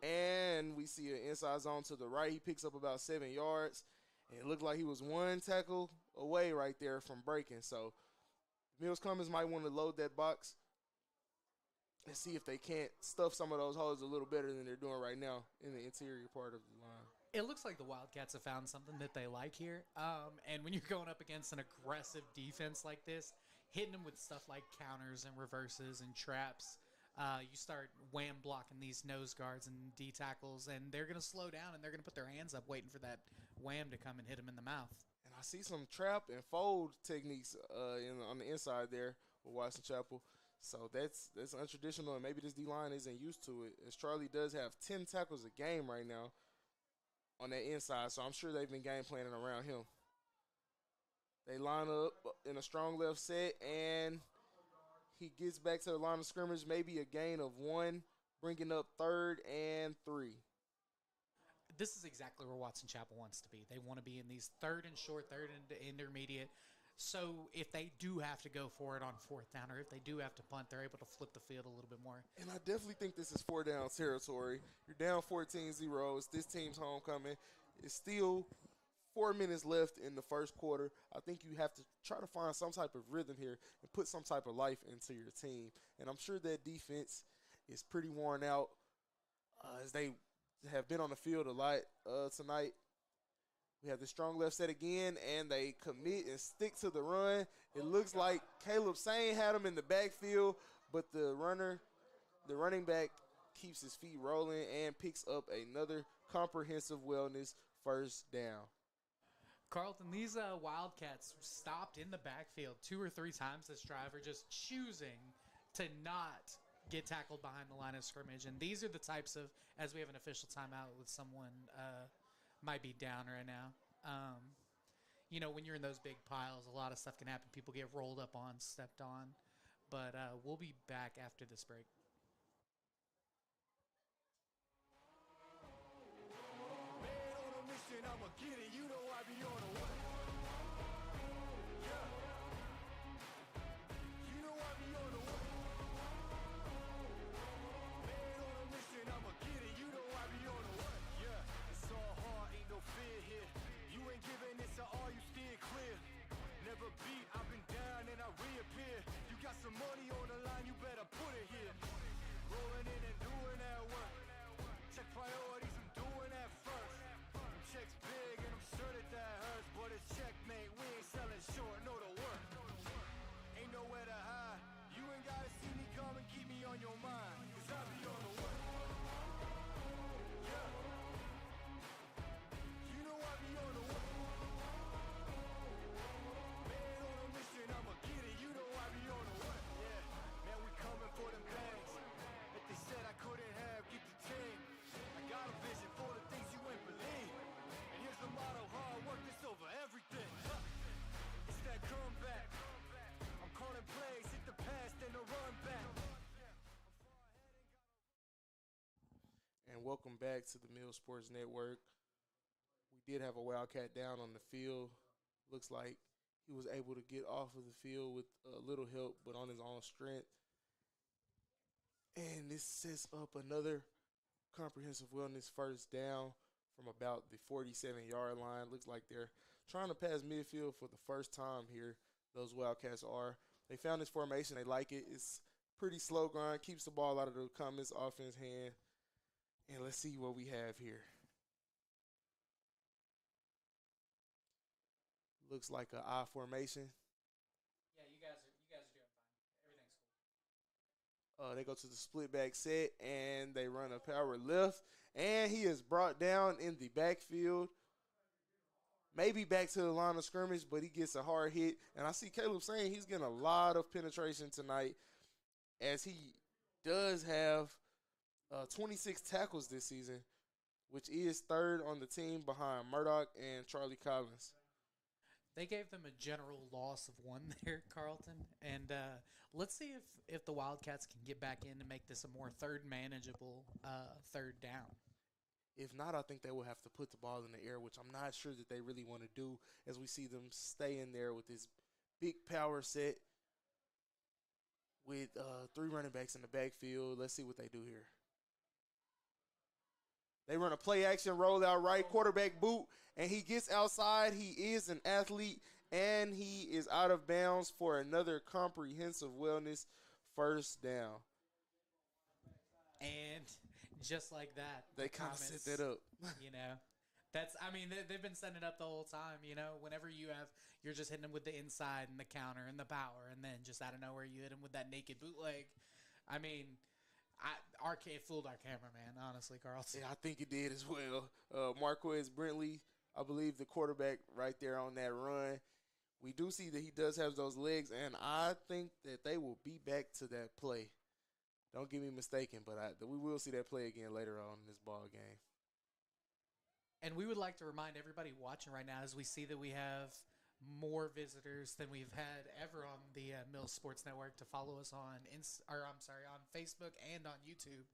And we see an inside zone to the right. He picks up about 7 yards. And it looked like he was 1 tackle away right there from breaking. So Mills Cummins might want to load that box and see if they can't stuff some of those holes a little better than they're doing right now in the interior part of the line. It looks like the Wildcats have found something that they like here. And when you're going up against an aggressive defense like this, hitting them with stuff like counters and reverses and traps, you start wham blocking these nose guards and D tackles, and they're going to slow down and they're going to put their hands up waiting for that wham to come and hit them in the mouth. And I see some trap and fold techniques on the inside there with Watson Chapel. So that's untraditional, and maybe this D-line isn't used to it, as Charlie does have 10 tackles a game right now on that inside, so I'm sure they've been game planning around him. They line up in a strong left set, and he gets back to the line of scrimmage, maybe a gain of 1, bringing up 3rd and 3. This is exactly where Watson Chapel wants to be. They want to be in these 3rd and short, 3rd and intermediate. So if they do have to go for it on 4th down, or if they do have to punt, they're able to flip the field a little bit more. And I definitely think this is 4 down territory. You're down 14-0. It's this team's homecoming. It's still 4 minutes left in the first quarter. I think you have to try to find some type of rhythm here and put some type of life into your team. And I'm sure that defense is pretty worn out as they have been on the field a lot tonight. We have the strong left set again, and they commit and stick to the run. It looks like Caleb Sane had him in the backfield, but the running back keeps his feet rolling and picks up another comprehensive wellness first down. Carlton, these Wildcats stopped in the backfield 2 or 3 times this drive, are just choosing to not get tackled behind the line of scrimmage. And these are the types of, as we have an official timeout with someone might be down right now. You know, when you're in those big piles, a lot of stuff can happen. People get rolled up on, stepped on. But we'll be back after this break. Man on a mission, I'ma get it. You know I be on a what? Yeah. some money on the line, you better put it here. Rolling in and doing that work. Check priorities, I'm doing that first. Checks big and I'm sure that hurts, but it's checkmate. We ain't selling short, no the work. Ain't nowhere to hide. You ain't gotta see me come and keep me on your mind, cause I be on the way. Yeah. You know I be on the way. Man on a mission, I'ma get it. You know I be on the way. Yeah, man, we coming for them bangs. If they said I couldn't have, get the team. I got a vision for the things you ain't believe. And here's the motto, hard work is over everything. It's that comeback. I'm calling plays, hit the pass, then the run back. And welcome back to the Mills Sports Network. We did have a Wildcat down on the field. Looks like he was able to get off of the field with a little help, but on his own strength. And this sets up another comprehensive wellness first down from about the 47-yard line. Looks like they're trying to pass midfield for the first time here. Those Wildcats are. They found this formation. They like it. It's pretty slow grind. Keeps the ball out of the Comets offense hand. And let's see what we have here. Looks like an I formation. Yeah, you guys are doing fine. Everything's cool. They go to the split back set, and they run a power left. And he is brought down in the backfield. Maybe back to the line of scrimmage, but he gets a hard hit. And I see Caleb saying he's getting a lot of penetration tonight, as he does have 26 tackles this season, which is third on the team behind Murdoch and Charlie Collins. They gave them a general loss of 1 there, Carlton. And let's see if the Wildcats can get back in and make this a more manageable third down. If not, I think they will have to put the ball in the air, which I'm not sure that they really want to do, as we see them stay in there with this big power set with 3 running backs in the backfield. Let's see what they do here. They run a play-action rollout right, quarterback boot, and he gets outside. He is an athlete, and he is out of bounds for another comprehensive wellness first down. And just like that, They kind of set that up. You know, they've been setting it up the whole time. You know, whenever you're just hitting them with the inside and the counter and the power, and then just out of nowhere you hit them with that naked bootleg. I mean, it fooled our cameraman, honestly, Carlton. Yeah, I think it did as well. Marquez Brentley, I believe the quarterback right there on that run. We do see that he does have those legs, and I think that they will be back to that play. Don't get me mistaken, but we will see that play again later on in this ball game. And we would like to remind everybody watching right now, as we see that we have more visitors than we've had ever on the Mills Sports Network, to follow us on Facebook and on YouTube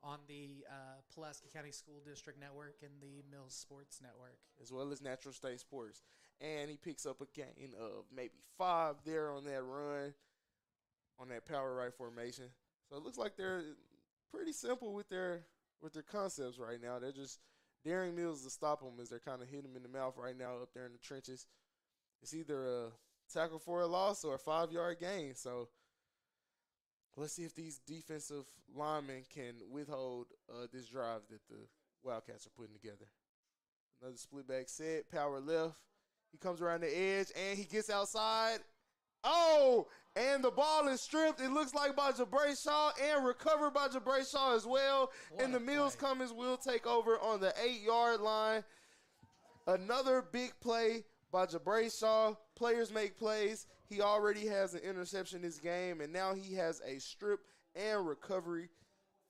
on the Pulaski County School District Network and the Mills Sports Network, as well as Natural State Sports. And he picks up a gain of maybe 5 there on that run, on that power right formation. So it looks like they're pretty simple with their concepts right now. They're just daring Mills to stop them, as they're kind of hitting him in the mouth right now up there in the trenches. It's either a tackle for a loss or a 5-yard gain. So let's see if these defensive linemen can withhold this drive that the Wildcats are putting together. Another split back set, power left. He comes around the edge, and he gets outside. Oh, and the ball is stripped. It looks like by Jabray Shaw, and recovered by Jabray Shaw as well. And the Mills Cummins will take over on the 8-yard line. Another big play by Jabray Shaw. Players make plays. He already has an interception this game, and now he has a strip and recovery.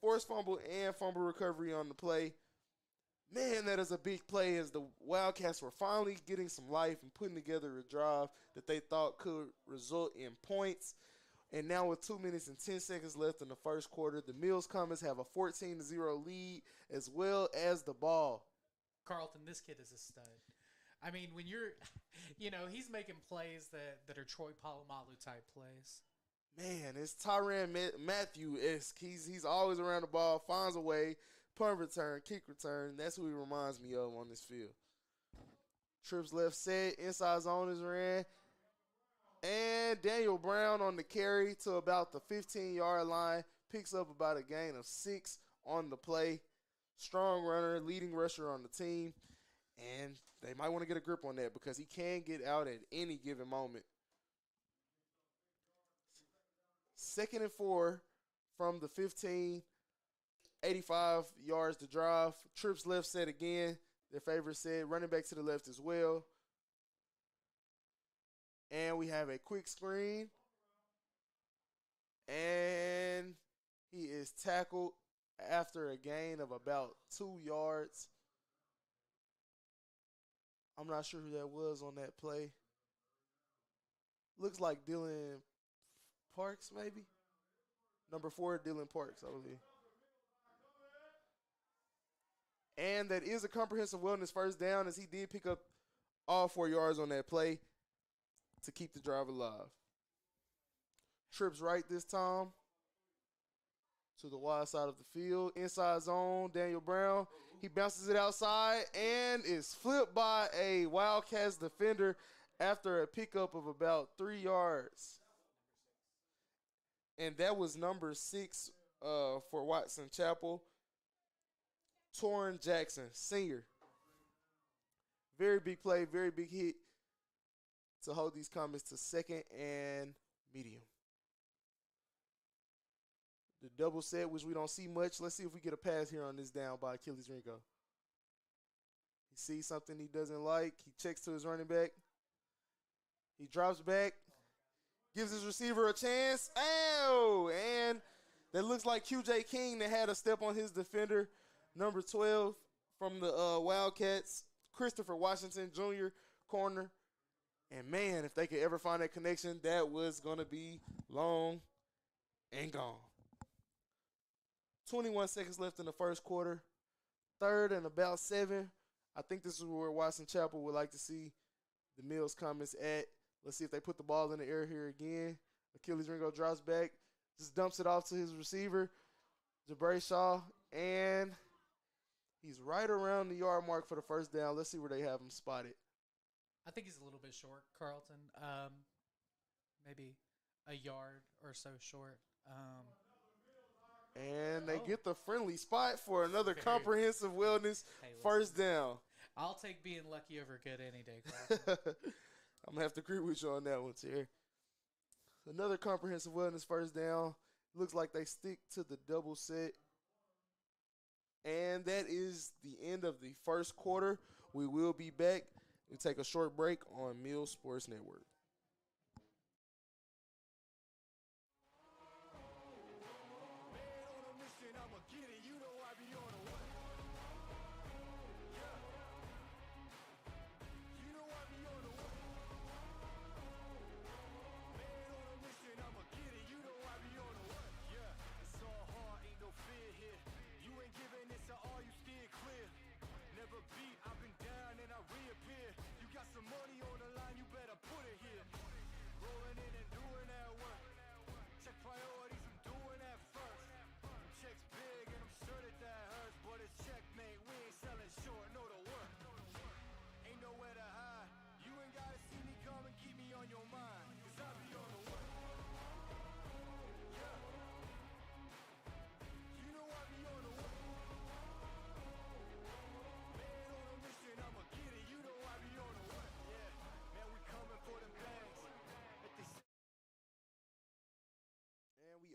Forced fumble and fumble recovery on the play. Man, that is a big play, as the Wildcats were finally getting some life and putting together a drive that they thought could result in points. And now with 2 minutes and 10 seconds left in the first quarter, the Mills Comets have a 14-0 lead, as well as the ball. Carlton, this kid is a stud. I mean, when he's making plays that are Troy Polamalu type plays. Man, it's Tyrann Matthew-esque. He's always around the ball, finds a way, punt return, kick return. That's who he reminds me of on this field. Trips left set, inside zone is ran. And And Daniel Brown on the carry to about the 15-yard line. Picks up about a gain of 6 on the play. Strong runner, leading rusher on the team. And they might want to get a grip on that because he can get out at any given moment. 2nd and 4 from the 15. 85 yards to drive. Trips left set again. Their favorite set. Running back to the left as well. And we have a quick screen. And he is tackled after a gain of about 2 yards. I'm not sure who that was on that play. Looks like Dylan Parks, maybe? Number 4, Dylan Parks, I believe. And that is a comprehensive wellness first down as he did pick up all 4 yards on that play to keep the drive alive. Trips right this time to the wide side of the field. Inside zone, Daniel Brown. He bounces it outside and is flipped by a Wildcats defender after a pickup of about 3 yards. And that was number 6 for Watson Chapel. Torrin Jackson, senior. Very big play, very big hit to hold these Comets to 2nd and medium. The double set, which we don't see much. Let's see if we get a pass here on this down by Achilles Ringo. He sees something he doesn't like. He checks to his running back. He drops back. Gives his receiver a chance. Oh, and that looks like QJ King that had a step on his defender. Number 12 from the Wildcats, Christopher Washington Jr., corner. And, man, if they could ever find that connection, that was going to be long and gone. 21 seconds left in the first quarter. 3rd and about 7. I think this is where Watson Chapel would like to see the Mills Comets at. Let's see if they put the ball in the air here again. Achilles Ringo drops back, just dumps it off to his receiver, Jabari Shaw, and he's right around the yard mark for the first down. Let's see where they have him spotted. I think he's a little bit short, Carlton. Maybe a yard or so short. And they get the friendly spot for another comprehensive wellness first down. I'll take being lucky over good any day, Carlton. I'm going to have to agree with you on that one, Terry. Another comprehensive wellness first down. Looks like they stick to the double set. And that is the end of the first quarter. We will be back. We'll take a short break on Mills Sports Network.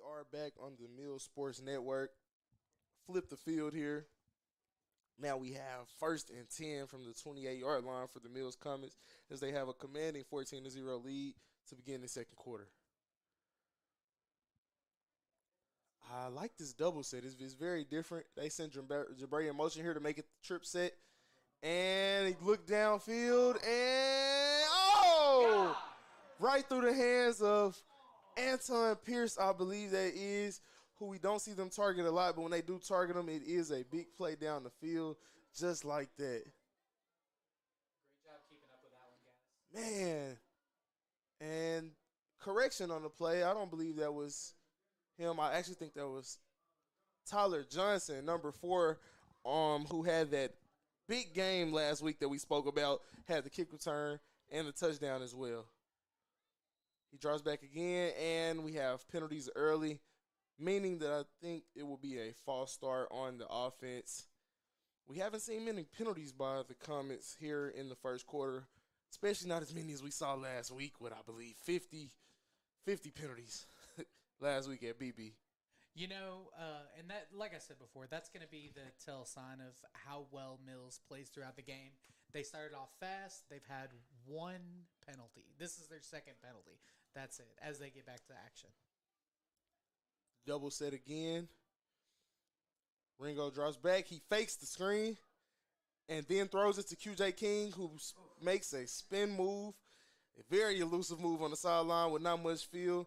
Are back on the Mills Sports Network. Flip the field here. Now we have 1st and 10 from the 28-yard line for the Mills Comets as they have a commanding 14-0 lead to begin the second quarter. I like this double set. It's very different. They send Jabari in motion here to make it the trip set. And he looked downfield and, oh! Right through the hands of Anton Pierce, I believe that is, who we don't see them target a lot, but when they do target them, it is a big play down the field, just like that. Great job keeping up with that one, guys. Man. And correction on the play, I don't believe that was him. I actually think that was Tyler Johnson, number 4, who had that big game last week that we spoke about, had the kick return and the touchdown as well. He draws back again, and we have penalties early, meaning that I think it will be a false start on the offense. We haven't seen many penalties by the Comets here in the first quarter, especially not as many as we saw last week with, I believe, 50 penalties last week at BB. You know, and that, like I said before, that's going to be the tell sign of how well Mills plays throughout the game. They started off fast. They've had one penalty. This is their second penalty. That's it, as they get back to action. Double set again. Ringo draws back. He fakes the screen and then throws it to QJ King, who makes a spin move, a very elusive move on the sideline with not much field.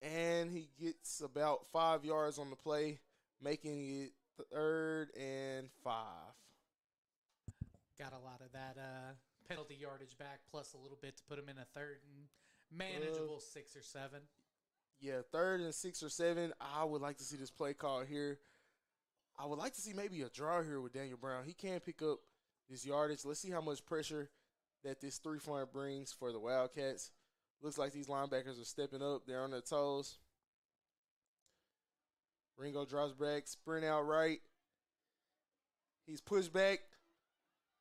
And he gets about 5 yards on the play, making it 3rd and 5. Got a lot of that penalty yardage back, plus a little bit to put him in a 3rd and manageable 6 or 7. Yeah, 3rd and 6 or 7. I would like to see this play call here. I would like to see maybe a draw here with Daniel Brown. He can pick up this yardage. Let's see how much pressure that this 3-front brings for the Wildcats. Looks like these linebackers are stepping up. They're on their toes. Ringo draws back, sprint out right. He's pushed back.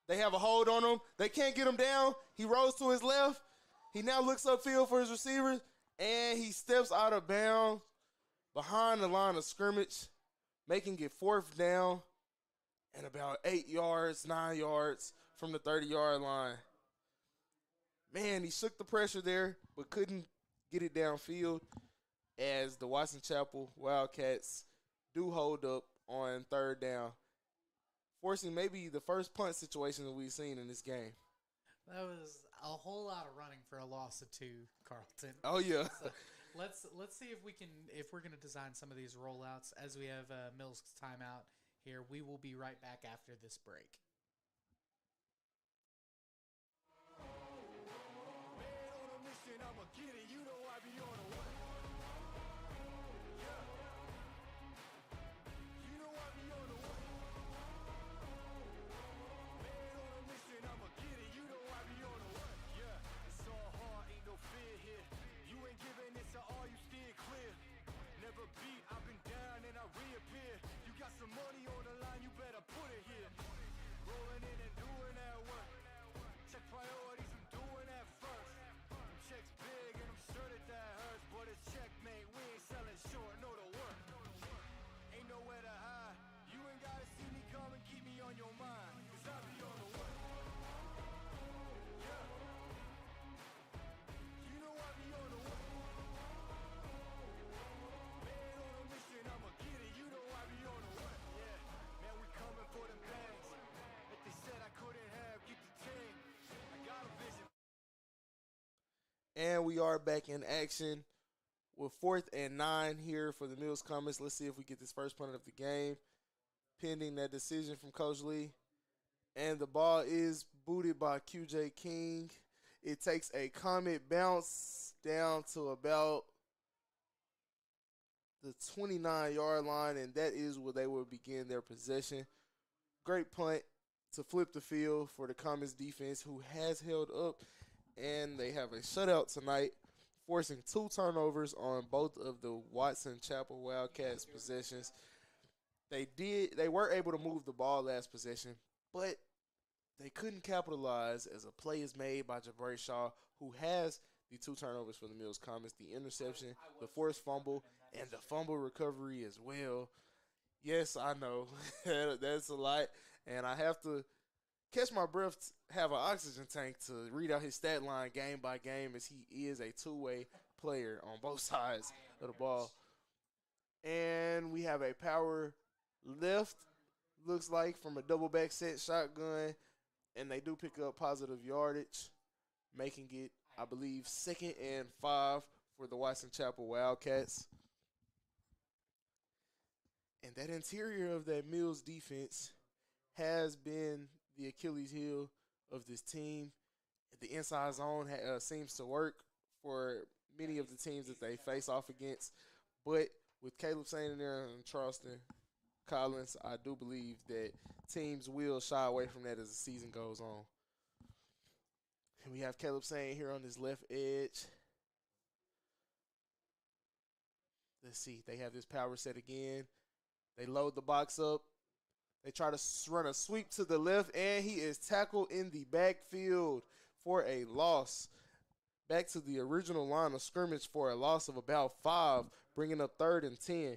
They have a hold on him. They can't get him down. He rolls to his left. He now looks upfield for his receivers, and he steps out of bounds behind the line of scrimmage, making it 4th down and about 8 yards, 9 yards from the 30-yard line. Man, he shook the pressure there, but couldn't get it downfield as the Watson Chapel Wildcats do hold up on 3rd down, forcing maybe the first punt situation that we've seen in this game. That was a whole lot of running for a loss of 2, Carlton. Oh, yeah. So let's see if we're gonna design some of these rollouts as we have Mills timeout here. We will be right back after this break. I'ma get it, you know I be on the way. Yeah. You know I be on the way. Man on a mission, I'ma get it, you know I be on the way. Yeah, it's all hard, ain't no fear here. You ain't giving it to all, you steer clear. Never beat, I've been down and I reappear. You got some money on the line, you better put it here. Rolling in and doing that work. Check priorities, I'm doing that first. Checks big and I'm sure that hurts, but it's checkmate. We ain't selling short, know the work. Ain't nowhere to hide. You ain't gotta see me come and keep me on your mind, cause I be on the way. Yeah. You know I be on the way. Man on a mission, I'ma get it. You know I be on the way. Yeah, man, we coming for them bags that they said I couldn't have. Get the team. I got a vision. And we are back in action with 4th and 9 here for the Mills Comets. Let's see if we get this first punt of the game, pending that decision from Coach Lee. And the ball is booted by QJ King. It takes a Comet bounce down to about the 29-yard line, and that is where they will begin their possession. Great punt to flip the field for the Comets defense, who has held up. And they have a shutout tonight, forcing 2 turnovers on both of the Watson Chapel Wildcats possessions. They were able to move the ball last possession, but they couldn't capitalize as a play is made by Jabari Shaw, who has the 2 turnovers for the Mills Comets, the interception, the forced fumble, and the fumble recovery as well. Yes, I know. That's a lot, and I have to catch my breath, have an oxygen tank to read out his stat line game by game, as he is a 2-way player on both sides of the ball. And we have a power left, looks like, from a double back set shotgun, and they do pick up positive yardage, making it, I believe, 2nd and 5 for the Watson Chapel Wildcats. And that interior of that Mills defense has been the Achilles heel of this team. The inside zone seems to work for many of the teams that they face off against. But with Caleb Saint in there and Charleston Collins, I do believe that teams will shy away from that as the season goes on. And we have Caleb Saint here on his left edge. Let's see. They have this power set again. They load the box up. They try to run a sweep to the left, and he is tackled in the backfield for a loss. Back to the original line of scrimmage for a loss of about 5, bringing up 3rd and 10.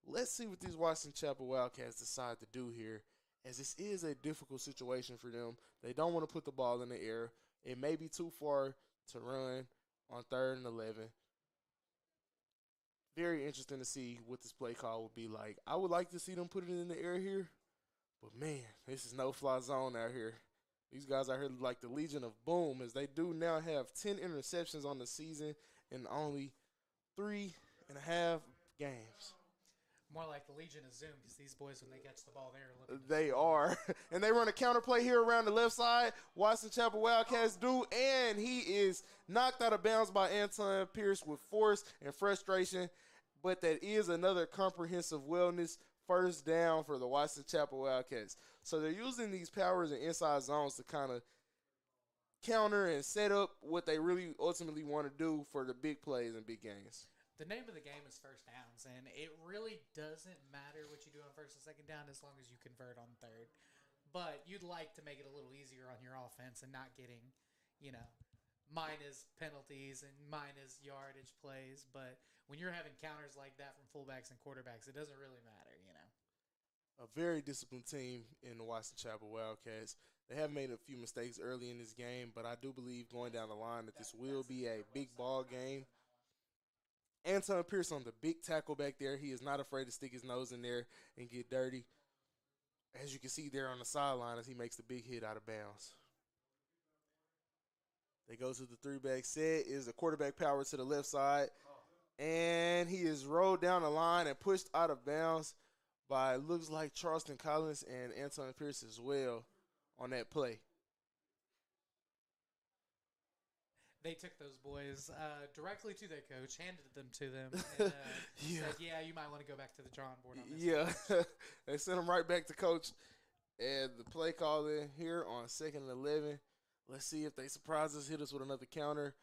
Let's see what these Washington Chapel Wildcats decide to do here, as this is a difficult situation for them. They don't want to put the ball in the air. It may be too far to run on 3rd and 11. Very interesting to see what this play call would be like. I would like to see them put it in the air here, but man, this is no-fly zone out here. These guys out here like the Legion of Boom, as they do now have 10 interceptions on the season in only 3.5 games. More like the Legion of Zoom, because these boys, when they catch the ball, they're looking. They are. And they run a counterplay here around the left side. Washington Chapel Wildcats do, and he is knocked out of bounds by Anton Pierce with force and frustration. But that is another comprehensive wellness first down for the Washington Chapel Wildcats. So they're using these powers and inside zones to kind of counter and set up what they really ultimately want to do for the big plays and big games. The name of the game is first downs, and it really doesn't matter what you do on first and second down as long as you convert on 3rd. But you'd like to make it a little easier on your offense and not getting, minus penalties and minus yardage plays. But when you're having counters like that from fullbacks and quarterbacks, it doesn't really matter, A very disciplined team in the Washington Chapel Wildcats. They have made a few mistakes early in this game, but I do believe going down the line that this will be a big ball game. Anton Pierce on the big tackle back there. He is not afraid to stick his nose in there and get dirty. As you can see there on the sideline as he makes the big hit out of bounds. They go to the 3-back set. Is a quarterback power to the left side. And he is rolled down the line and pushed out of bounds by, looks like, Charleston Collins and Anton Pierce as well on that play. They took those boys directly to their coach, handed them to them, and said, you might want to go back to the drawing board on this. Yeah, they sent him right back to coach. And the play call in here on 2nd and 11. Let's see if they surprise us, hit us with another counter,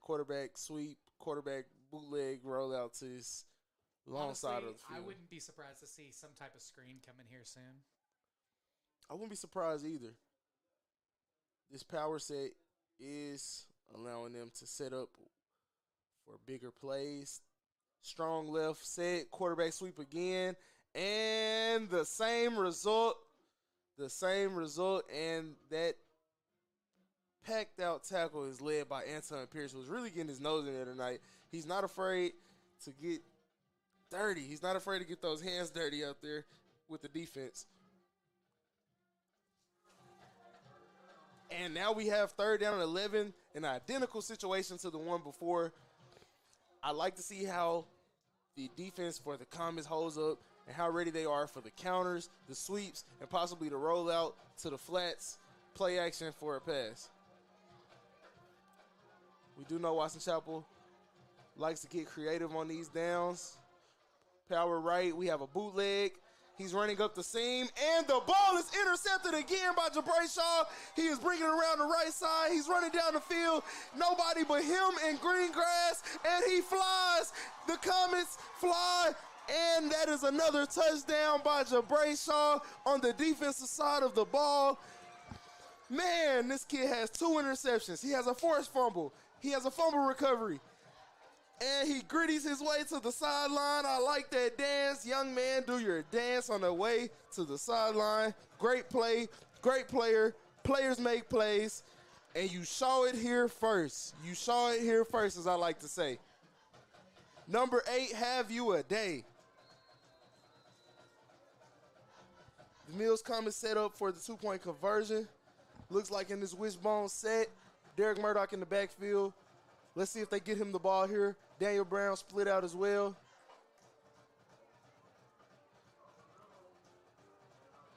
quarterback sweep, quarterback bootleg rollout to his long side of the field. I wouldn't be surprised to see some type of screen coming here soon. I wouldn't be surprised either. This power set is allowing them to set up for bigger plays. Strong left set, quarterback sweep again, and the same result, and that packed out tackle is led by Anton Pierce, who's really getting his nose in there tonight. He's not afraid to get dirty. He's not afraid to get those hands dirty out there with the defense. And now we have 3rd down and 11, an identical situation to the one before. I like to see how the defense for the Comets holds up and how ready they are for the counters, the sweeps, and possibly the rollout to the flats, play action for a pass. We do know Washington Chapel likes to get creative on these downs. Power right, we have a bootleg. He's running up the seam, and the ball is intercepted again by Jabray Shaw. He is bringing it around the right side. He's running down the field. Nobody but him and green grass, and he flies. The Comets fly, and that is another touchdown by Jabray Shaw on the defensive side of the ball. Man, this kid has 2 interceptions. He has a forced fumble. He has a fumble recovery. And he gritties his way to the sideline. I like that dance. Young man, do your dance on the way to the sideline. Great play, great player. Players make plays. And you saw it here first. You saw it here first, as I like to say. Number 8, have you a day. The Mills Comets set up for the 2-point conversion. Looks like in this wishbone set, Derek Murdoch in the backfield. Let's see if they get him the ball here. Daniel Brown split out as well.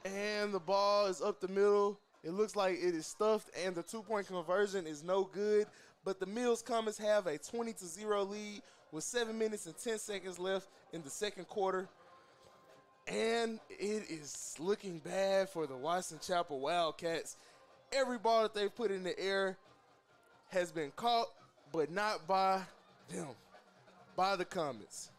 And the ball is up the middle. It looks like it is stuffed, and the 2-point conversion is no good. But the Mills Comets have a 20-0 lead with 7 minutes and 10 seconds left in the second quarter. And it is looking bad for the Washington Chapel Wildcats. Every ball that they've put in the air has been caught, but not by them. by the Comets.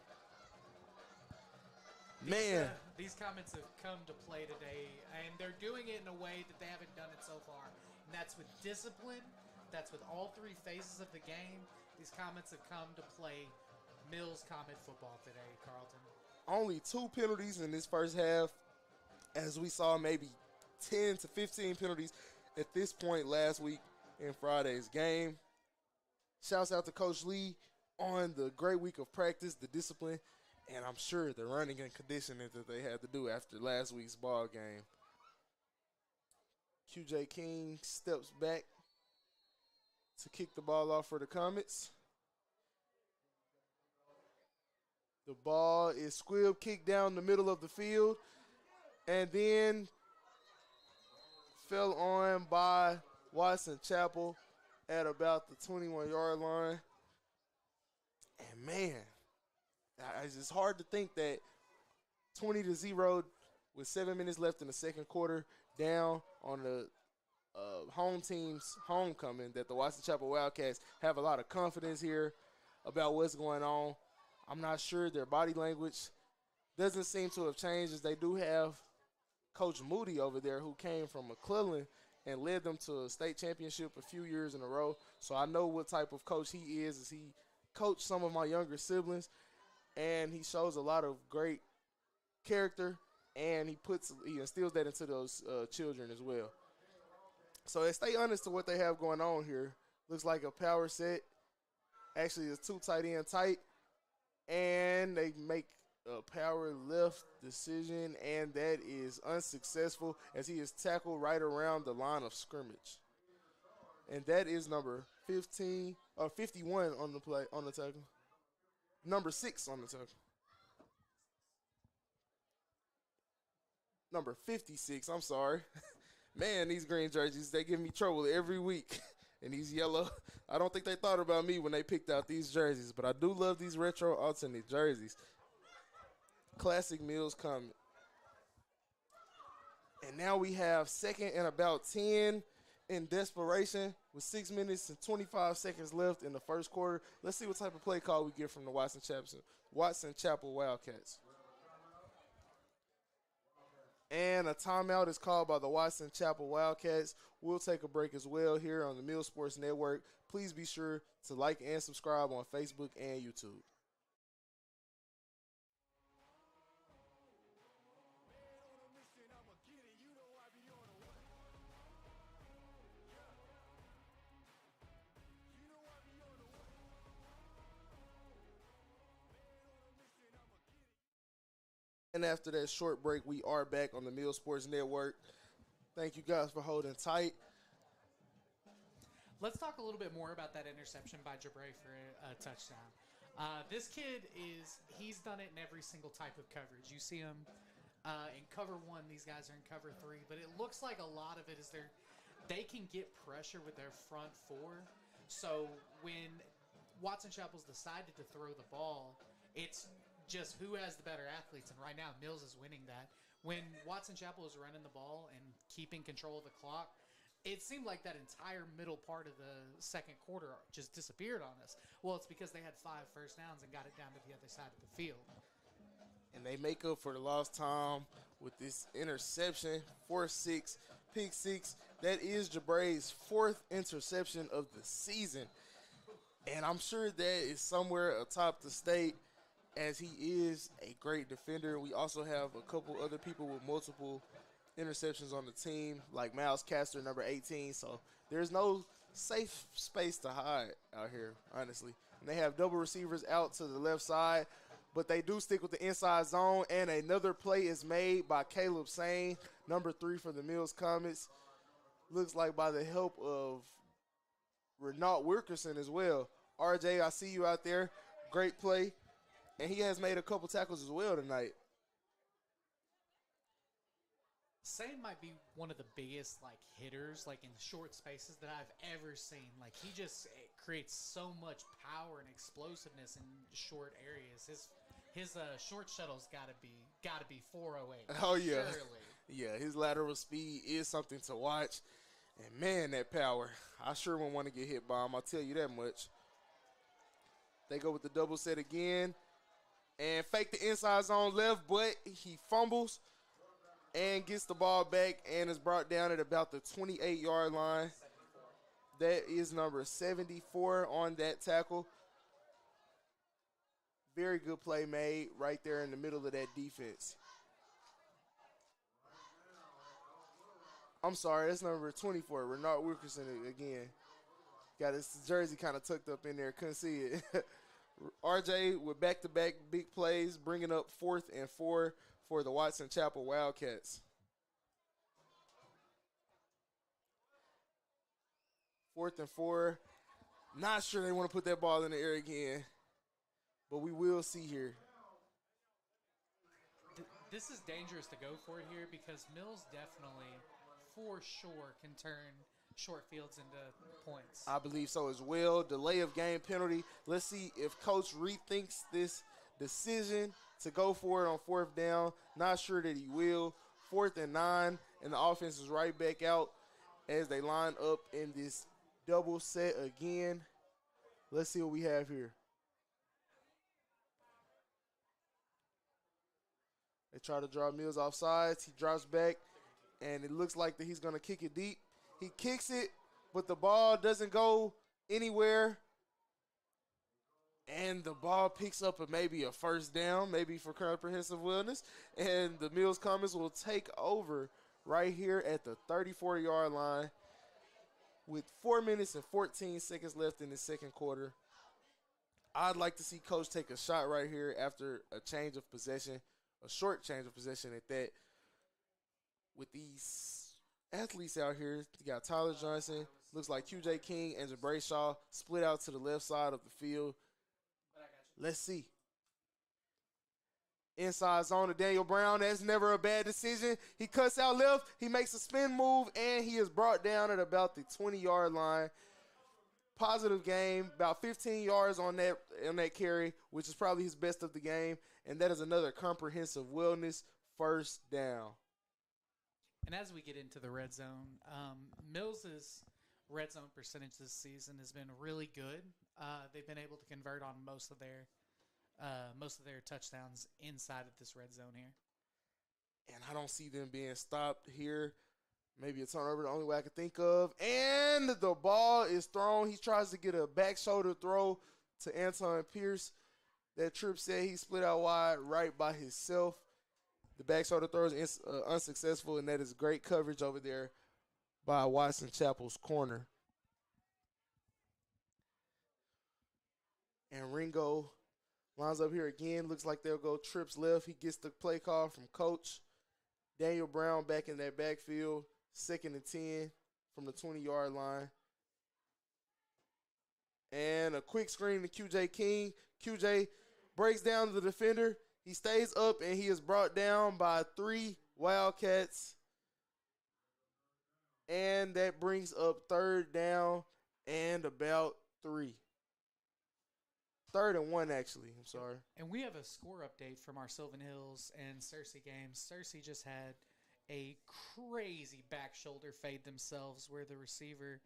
Man. These comments have come to play today, and they're doing it in a way that they haven't done it so far. And that's with discipline. That's with all three phases of the game. These comments have come to play Mills Comet football today, Carlton. Only 2 penalties in this first half, as we saw maybe 10 to 15 penalties at this point last week in Friday's game. Shouts out to Coach Lee on the great week of practice, the discipline, and I'm sure the running and conditioning that they had to do after last week's ball game. QJ King steps back to kick the ball off for the Comets. The ball is squib kicked down the middle of the field and then fell on by Watson Chapel at about the 21-yard line. And, man, it's just hard to think that 20-0 with 7 minutes left in the second quarter down on the home team's homecoming that the Watson Chapel Wildcats have a lot of confidence here about what's going on. I'm not sure their body language doesn't seem to have changed, as they do have Coach Moody over there who came from McClellan and led them to a state championship a few years in a row. So I know what type of coach he is, as he coached some of my younger siblings, and he shows a lot of great character, and he instills that into those children as well. So they stay honest to what they have going on here. Looks like a power set. Actually, it's 2 tight end tight, and they make a power left decision, and that is unsuccessful as he is tackled right around the line of scrimmage. And that is number 15 or 51 on the play on the tackle. Number 6 on the tackle. Number 56, I'm sorry. Man, these green jerseys, they give me trouble every week. And these yellow, I don't think they thought about me when they picked out these jerseys, but I do love these retro alternate jerseys. Classic Mills Comet. And now we have 2nd and about 10 in desperation with 6 minutes and 25 seconds left in the first quarter. Let's see what type of play call we get from the Watson Chapel Wildcats. And a timeout is called by the Watson Chapel Wildcats. We'll take a break as well here on the Mill Sports Network. Please be sure to like and subscribe on Facebook and YouTube. And after that short break, we are back on the Mill Sports Network. Thank you guys for holding tight. Let's talk a little bit more about that interception by Jabray for a touchdown. This kid he's done it in every single type of coverage. You see him in cover 1, these guys are in cover 3, but it looks like a lot of it is they can get pressure with their front 4. So when Watson Chapel's decided to throw the ball, it's just who has the better athletes, and right now Mills is winning that. When Watson Chapel was running the ball and keeping control of the clock, it seemed like that entire middle part of the second quarter just disappeared on us. Well, it's because they had 5 first downs and got it down to the other side of the field. And they make up for the lost time with this interception, 4-6, pick 6. That is Jabray's 4th interception of the season. And I'm sure that is somewhere atop the state, as he is a great defender. We also have a couple other people with multiple interceptions on the team, like Miles Castor, number 18. So there's no safe space to hide out here, honestly. And they have double receivers out to the left side, but they do stick with the inside zone. And another play is made by Caleb Sane, number 3 for the Mills Comets. Looks like by the help of Renault Wilkerson as well. RJ, I see you out there. Great play. And he has made a couple tackles as well tonight. Sane might be one of the biggest hitters in short spaces that I've ever seen. He just creates so much power and explosiveness in short areas. His short shuttle's got to be 408. Oh yeah, surely. Yeah. His lateral speed is something to watch, and man, that power! I sure wouldn't want to get hit by him. I'll tell you that much. They go with the double set again. And fake the inside zone left, but he fumbles and gets the ball back and is brought down at about the 28-yard line. That is number 74 on that tackle. Very good play made right there in the middle of that defense. I'm sorry, that's number 24, Renard Wilkerson again. Got his jersey kind of tucked up in there, couldn't see it. RJ with back-to-back big plays, bringing up 4th and 4 for the Watson Chapel Wildcats. 4th and 4. Not sure they want to put that ball in the air again, but we will see here. This is dangerous to go for it here because Mills definitely, for sure, can turn short fields into points. I believe so as well. Delay of game penalty. Let's see if Coach rethinks this decision to go for it on 4th down. Not sure that he will. 4th and 9, and the offense is right back out as they line up in this double set again. Let's see what we have here. They try to draw Mills off sides. He drops back, and it looks like that he's going to kick it deep. He kicks it, but the ball doesn't go anywhere. And the ball picks up maybe a 1st down, maybe for comprehensive wellness. And the Mills Comets will take over right here at the 34-yard line with 4 minutes and 14 seconds left in the second quarter. I'd like to see Coach take a shot right here after a change of possession, a short change of possession at that. With these athletes out here, you got Tyler Johnson, looks like QJ King and Jabray Shaw split out to the left side of the field. Let's see. Inside zone to Daniel Brown. That's never a bad decision. He cuts out left. He makes a spin move, and he is brought down at about the 20-yard line. Positive game, about 15 yards on that carry, which is probably his best of the game. And that is another comprehensive wellness 1st down. And as we get into the red zone, Mills's red zone percentage this season has been really good. They've been able to convert on most of their touchdowns inside of this red zone here. And I don't see them being stopped here. Maybe a turnover, the only way I can think of. And the ball is thrown. He tries to get a back shoulder throw to Anton Pierce. That trip said he split out wide right by himself. The back shoulder throw is unsuccessful, and that is great coverage over there by Watson Chapel's corner. And Ringo lines up here again. Looks like they'll go trips left. He gets the play call from Coach. Daniel Brown back in that backfield. 2nd and 10 from the 20-yard line. And a quick screen to QJ King. QJ breaks down the defender. He stays up, and he is brought down by 3 Wildcats. And that brings up 3rd down and about 3. 3rd and 1, actually. I'm sorry. And we have a score update from our Sylvan Hills and Searcy games. Searcy just had a crazy back shoulder fade themselves where the receiver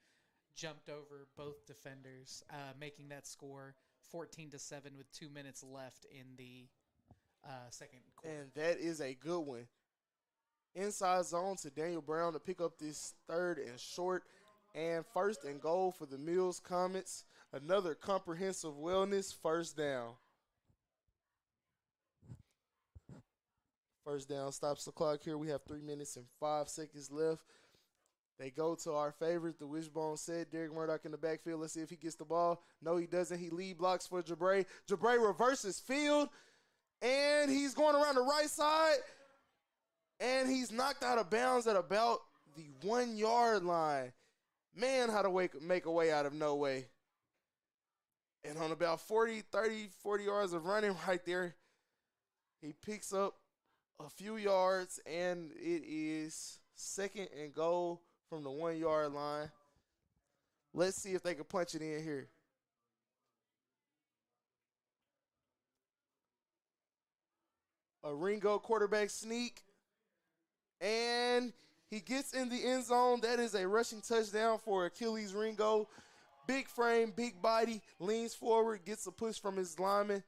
jumped over both defenders, making that score 14-7 with 2 minutes left in the second quarter. And that is a good one. Inside zone to Daniel Brown to pick up this 3rd and short. And 1st and goal for the Mills Comets. Another comprehensive wellness 1st down. 1st down stops the clock here. We have 3 minutes and 5 seconds left. They go to our favorite, the wishbone set. Derek Murdoch in the backfield. Let's see if he gets the ball. No, he doesn't. He lead blocks for Jabray. Jabray reverses field, and he's going around the right side, and he's knocked out of bounds at about the 1-yard line. Man, how to make a way out of no way. And on about 40 yards of running right there, he picks up a few yards, and it is 2nd and goal from the 1-yard line. Let's see if they can punch it in here. A Ringo quarterback sneak, and he gets in the end zone. That is a rushing touchdown for Achilles Ringo. Big frame, big body, leans forward, gets a push from his lineman.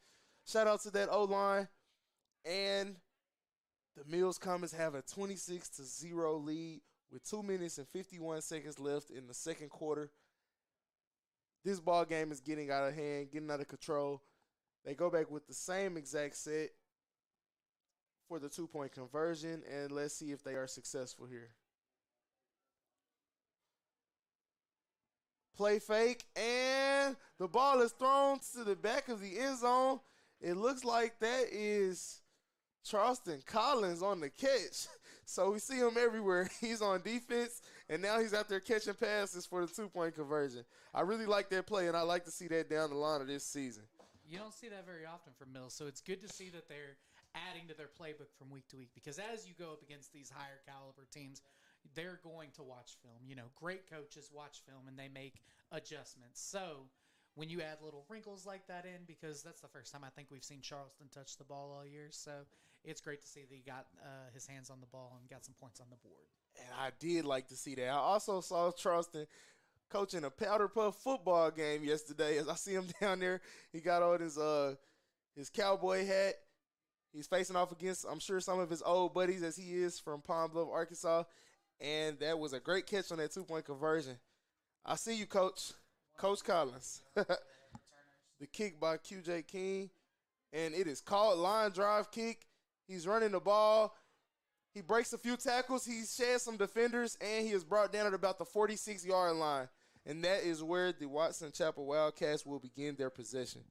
Shout out to that O-line. And the Mills Comets have a 26-0 lead with 2 minutes and 51 seconds left in the second quarter. This ball game is getting out of hand, getting out of control. They go back with the same exact set for the 2-point conversion, and let's see if they are successful here. Play fake, and the ball is thrown to the back of the end zone. It looks like that is Charleston Collins on the catch. So we see him everywhere. He's on defense, and now he's out there catching passes for the 2-point conversion. I really like that play, and I like to see that down the line of this season. You don't see that very often from Mills, so it's good to see that they're adding to their playbook from week to week, because as you go up against these higher caliber teams, they're going to watch film. You know, great coaches watch film, and they make adjustments. So when you add little wrinkles like that in, because that's the first time I think we've seen Charleston touch the ball all year, so it's great to see that he got his hands on the ball and got some points on the board. And I did like to see that. I also saw Charleston coaching a powder puff football game yesterday. As I see him down there, he got on his cowboy hat. He's facing off against, I'm sure, some of his old buddies, as he is from Pine Bluff, Arkansas. And that was a great catch on that 2-point conversion. I see you, Coach. Coach Collins. The kick by QJ King. And it is called line drive kick. He's running the ball. He breaks a few tackles. He sheds some defenders. And he is brought down at about the 46-yard line. And that is where the Watson Chapel Wildcats will begin their possession.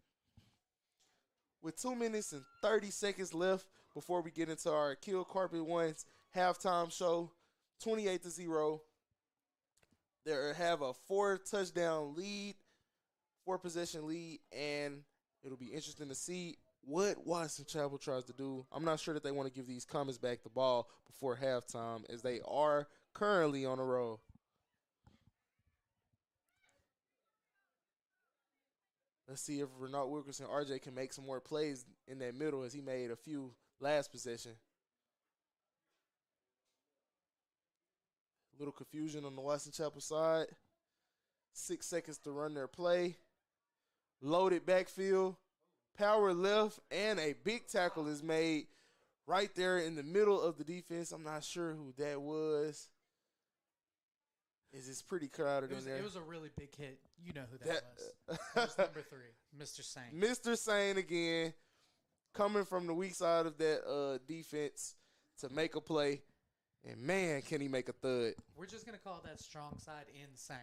With 2 minutes and 30 seconds left before we get into our Kill Carpet Ones halftime show, 28-0. They have a 4-touchdown lead, 4-possession lead, and it'll be interesting to see what Watson Chapel tries to do. I'm not sure that they want to give these Comets back the ball before halftime, as they are currently on a roll. Let's see if Renault Wilkerson, RJ, can make some more plays in that middle, as he made a few last possession. A little confusion on the Watson Chapel side. 6 seconds to run their play. Loaded backfield. Power left, and a big tackle is made right there in the middle of the defense. I'm not sure who that was. It's pretty crowded in there. It was a really big hit. You know who that was. It was number 3, Mr. Sain. Mr. Sain again, coming from the weak side of that defense to make a play. And, man, can he make a thud. We're just going to call that strong side insane.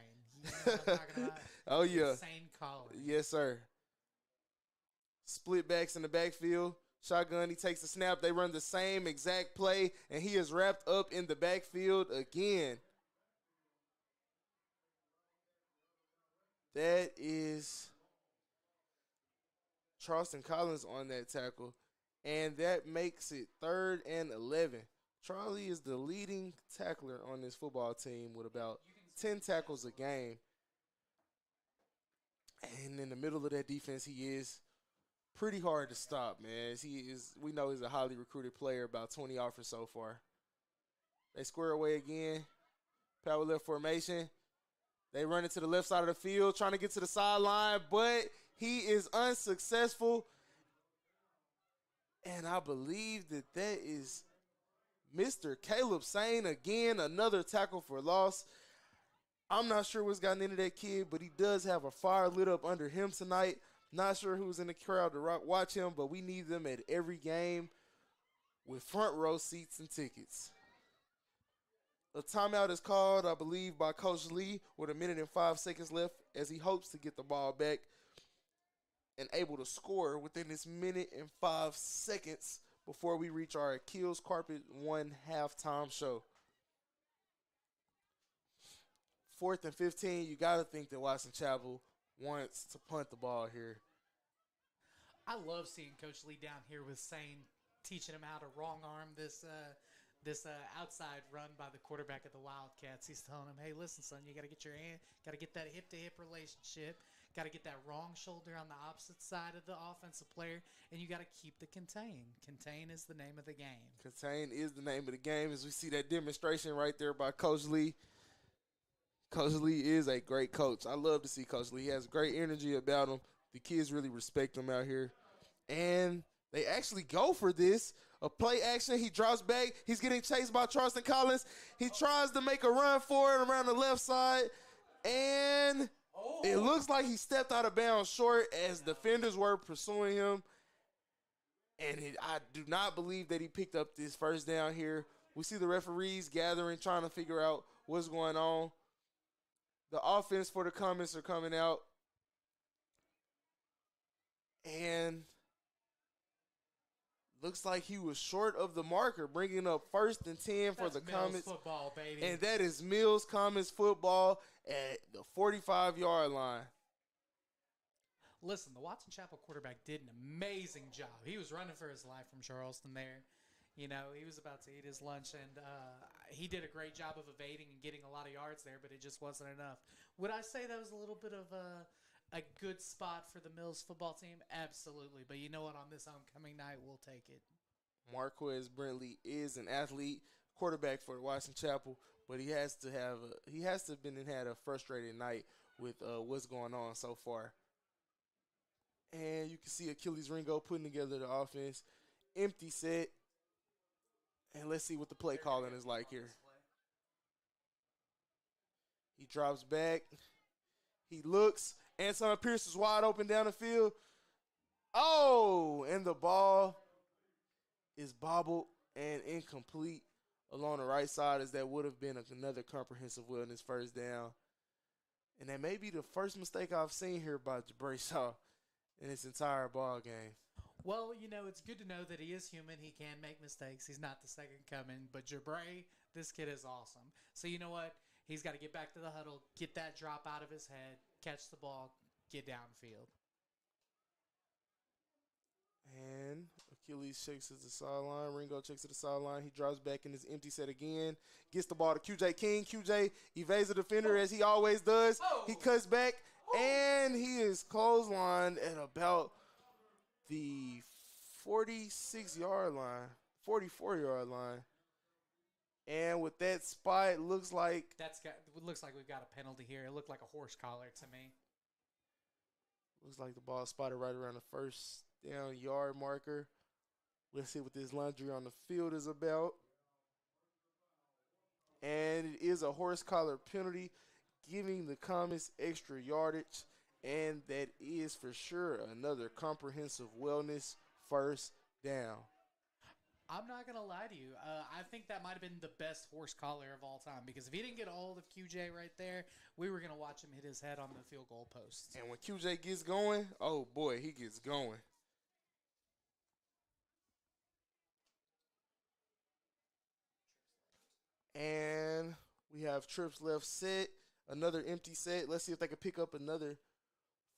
You know what I'm talking about? Oh, yeah. Insane calling. Yes, sir. Split backs in the backfield. Shotgun, he takes the snap. They run the same exact play, and he is wrapped up in the backfield again. That is Charleston Collins on that tackle, and that makes it 3rd and 11. Charlie is the leading tackler on this football team with about 10 tackles a game. And in the middle of that defense, he is pretty hard to stop, man. We know he's a highly recruited player, about 20 offers so far. They square away again. Power left formation. They run it to the left side of the field, trying to get to the sideline, but he is unsuccessful. And I believe that is Mr. Caleb Sain again, another tackle for loss. I'm not sure what's gotten into that kid, but he does have a fire lit up under him tonight. Not sure who's in the crowd to watch him, but we need them at every game with front row seats and tickets. A timeout is called, I believe, by Coach Lee with 1 minute and 5 seconds left, as he hopes to get the ball back and able to score within this 1 minute and 5 seconds before we reach our Kills Carpet 1 halftime show. 4th and 15, you got to think that Watson Chapel wants to punt the ball here. I love seeing Coach Lee down here with Sain, teaching him how to wrong arm this outside run by the quarterback of the Wildcats. He's telling him, hey, listen, son, you got to get your hand, got to get that hip-to-hip relationship, got to get that wrong shoulder on the opposite side of the offensive player, and you got to keep the contain. Contain is the name of the game. Contain is the name of the game, as we see that demonstration right there by Coach Lee. Coach Lee is a great coach. I love to see Coach Lee. He has great energy about him. The kids really respect him out here. And they actually go for this. A play action. He drops back. He's getting chased by Charleston Collins. He tries to make a run for it around the left side. And it looks like he stepped out of bounds short as defenders were pursuing him. And I do not believe that he picked up this first down here. We see the referees gathering, trying to figure out what's going on. The offense for the Comets are coming out. And looks like he was short of the marker, bringing up 1st and 10 for the Comets. Football, baby. And that is Mills Comets football at the 45-yard line. Listen, the Watson Chapel quarterback did an amazing job. He was running for his life from Charleston there. You know, he was about to eat his lunch, and he did a great job of evading and getting a lot of yards there, but it just wasn't enough. Would I say that was a little bit of a good spot for the Mills football team? Absolutely. But you know what? On this homecoming night, we'll take it. Marquez Brentley is an athlete, quarterback for Watson Chapel, but he has to have had a frustrated night with what's going on so far. And you can see Achilles Ringo putting together the offense. Empty set. And let's see what the play calling is like here. He drops back. He looks. Anton Pierce is wide open down the field. Oh, and the ball is bobbled and incomplete along the right side, as that would have been another comprehensive wellness first down. And that may be the first mistake I've seen here by Jabray Shaw in this entire ball game. Well, you know, it's good to know that he is human. He can make mistakes. He's not the second coming. But Jabray, this kid is awesome. So you know what? He's got to get back to the huddle, get that drop out of his head, catch the ball, get downfield. And Achilles checks to the sideline. Ringo checks to the sideline. He drives back in his empty set again. Gets the ball to QJ King. QJ evades the defender as he always does. He cuts back, and he is clotheslined at about the 46-yard line, 44-yard line. And with that spot, looks like we've got a penalty here. It looked like a horse collar to me. Looks like the ball spotted right around the first down yard marker. Let's see what this laundry on the field is about. And it is a horse collar penalty, giving the Comets extra yardage. And that is for sure another comprehensive wellness first down. I'm not going to lie to you. I think that might have been the best horse collar of all time, because if he didn't get a hold of QJ right there, we were going to watch him hit his head on the field goal post. And when QJ gets going, oh boy, he gets going. And we have trips left set, another empty set. Let's see if they can pick up another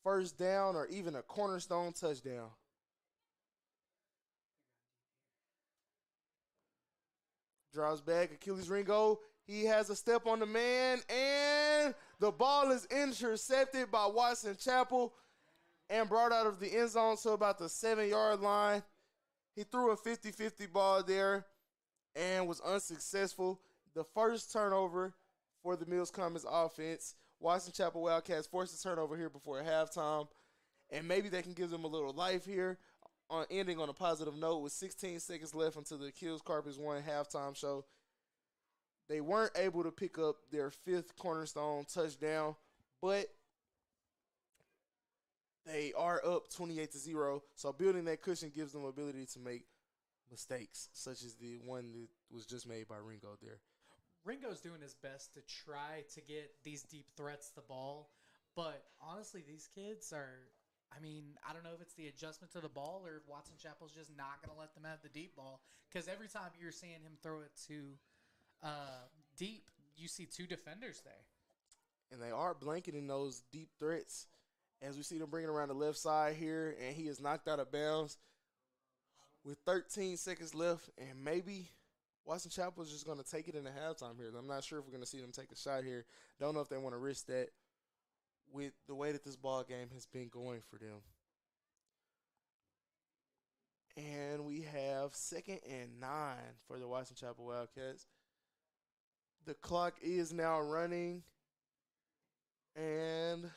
first down or even a cornerstone touchdown. Draws back, Achilles Ringo. He has a step on the man, and the ball is intercepted by Watson Chapel and brought out of the end zone to about the 7-yard line. He threw a 50-50 ball there and was unsuccessful. The first turnover for the Mills Comets offense. Watson Chapel Wildcats forced a turnover here before halftime, and maybe they can give them a little life here, ending on a positive note with 16 seconds left until the Kills Carpets won halftime show. They weren't able to pick up their 5th cornerstone touchdown, but they are up 28-0. So building that cushion gives them ability to make mistakes, such as the one that was just made by Ringo there. Ringo's doing his best to try to get these deep threats the ball, but honestly, these kids are, I don't know if it's the adjustment to the ball or if Watson Chapel's just not going to let them have the deep ball, because every time you're seeing him throw it to deep, you see 2 defenders there. And they are blanketing those deep threats as we see them bringing around the left side here, and he is knocked out of bounds with 13 seconds left, and maybe Watson Chapel is just going to take it in the halftime here. I'm not sure if we're going to see them take a shot here. Don't know if they want to risk that with the way that this ball game has been going for them. And we have 2nd and 9 for the Watson Chapel Wildcats. The clock is now running. And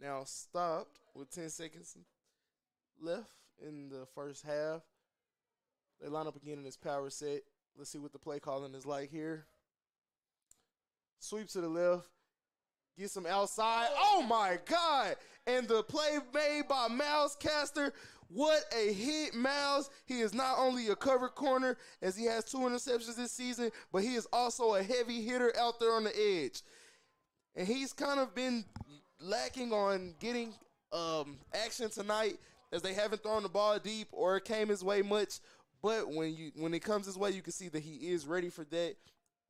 now stopped with 10 seconds left in the first half. They line up again in this power set. Let's see what the play calling is like here. Sweep to the left. Get some outside. Oh, my God. And the play made by Miles Caster. What a hit, Miles. He is not only a cover corner, as he has 2 interceptions this season, but he is also a heavy hitter out there on the edge. And he's kind of been lacking on getting action tonight, as they haven't thrown the ball deep or it came his way much. But when it comes his way, you can see that he is ready for that.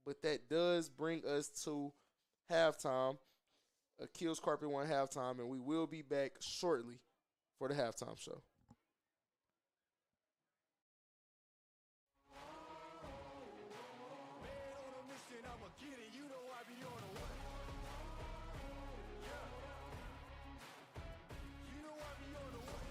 But that does bring us to halftime. Akil's Carpet won halftime, and we will be back shortly for the halftime show. Man on a mission, I'ma get it. You know I be on a what? Yeah. You know I be on a what?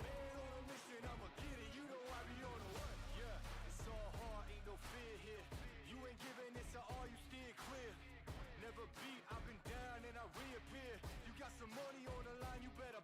Man on a mission, I'ma get it. You know I be on a what? Yeah. It's all hard, ain't no fear here. You ain't giving this to all, you steer clear. Never beat, I've been down and I reappear. You got some money on the line, you better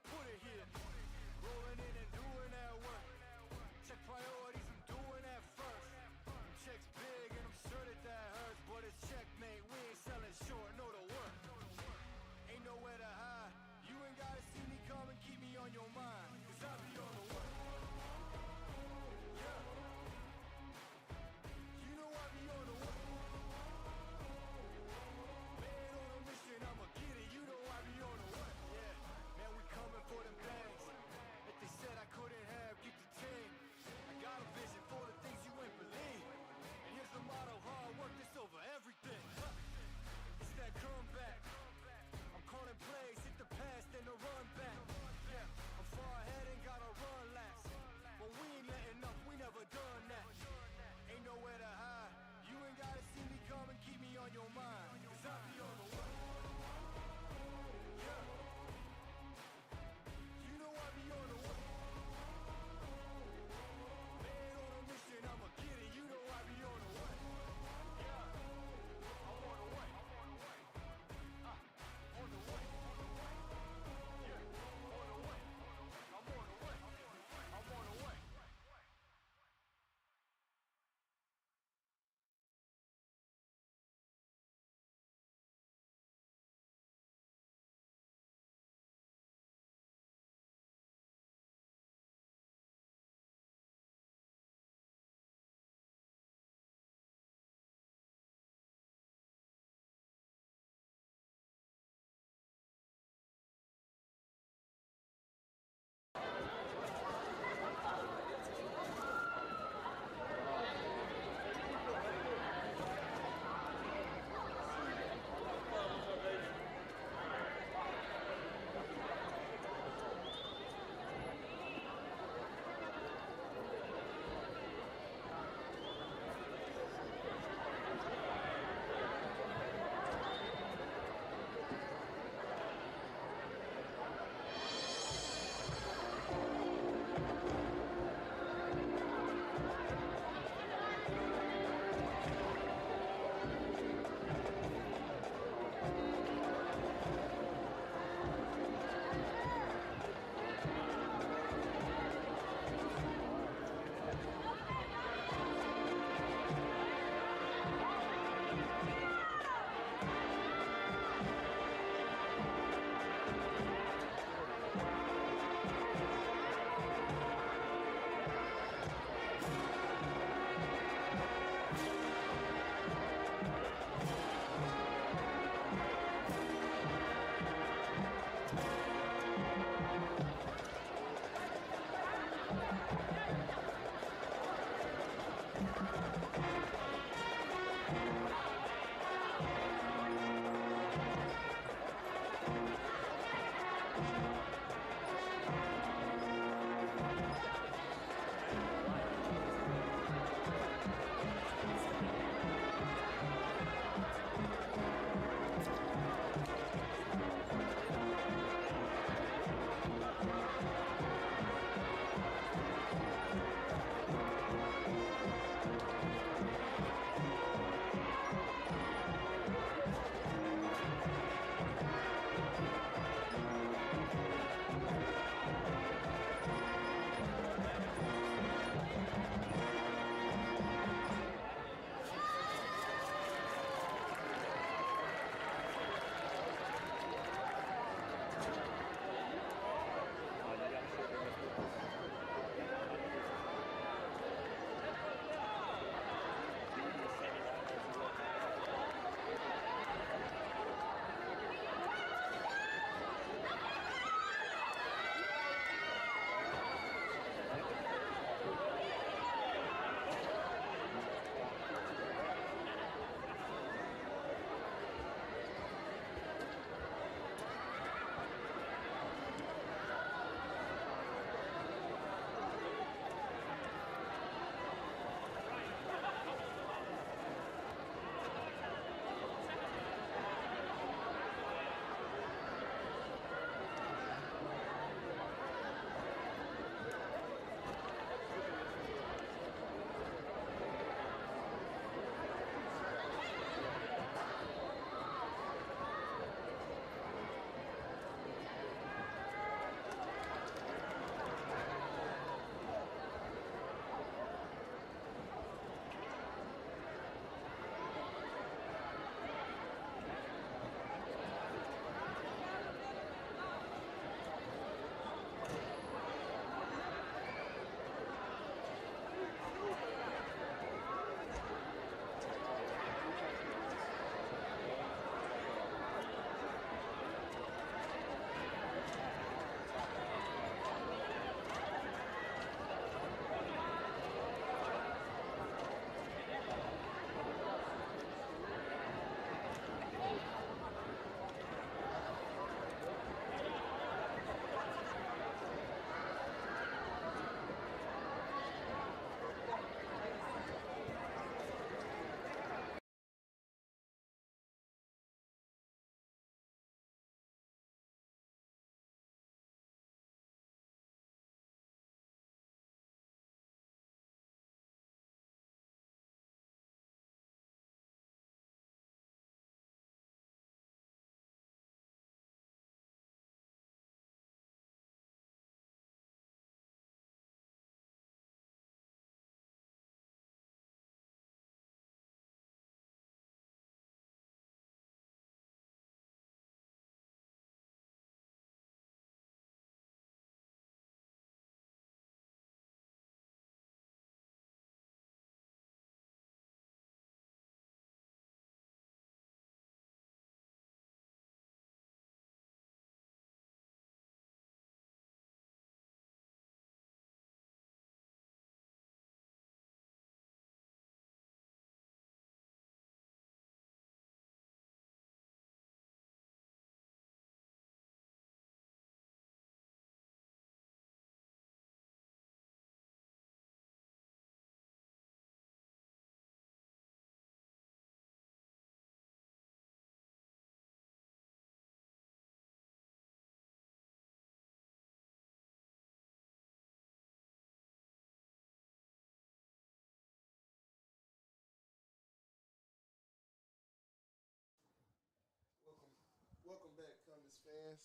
fans,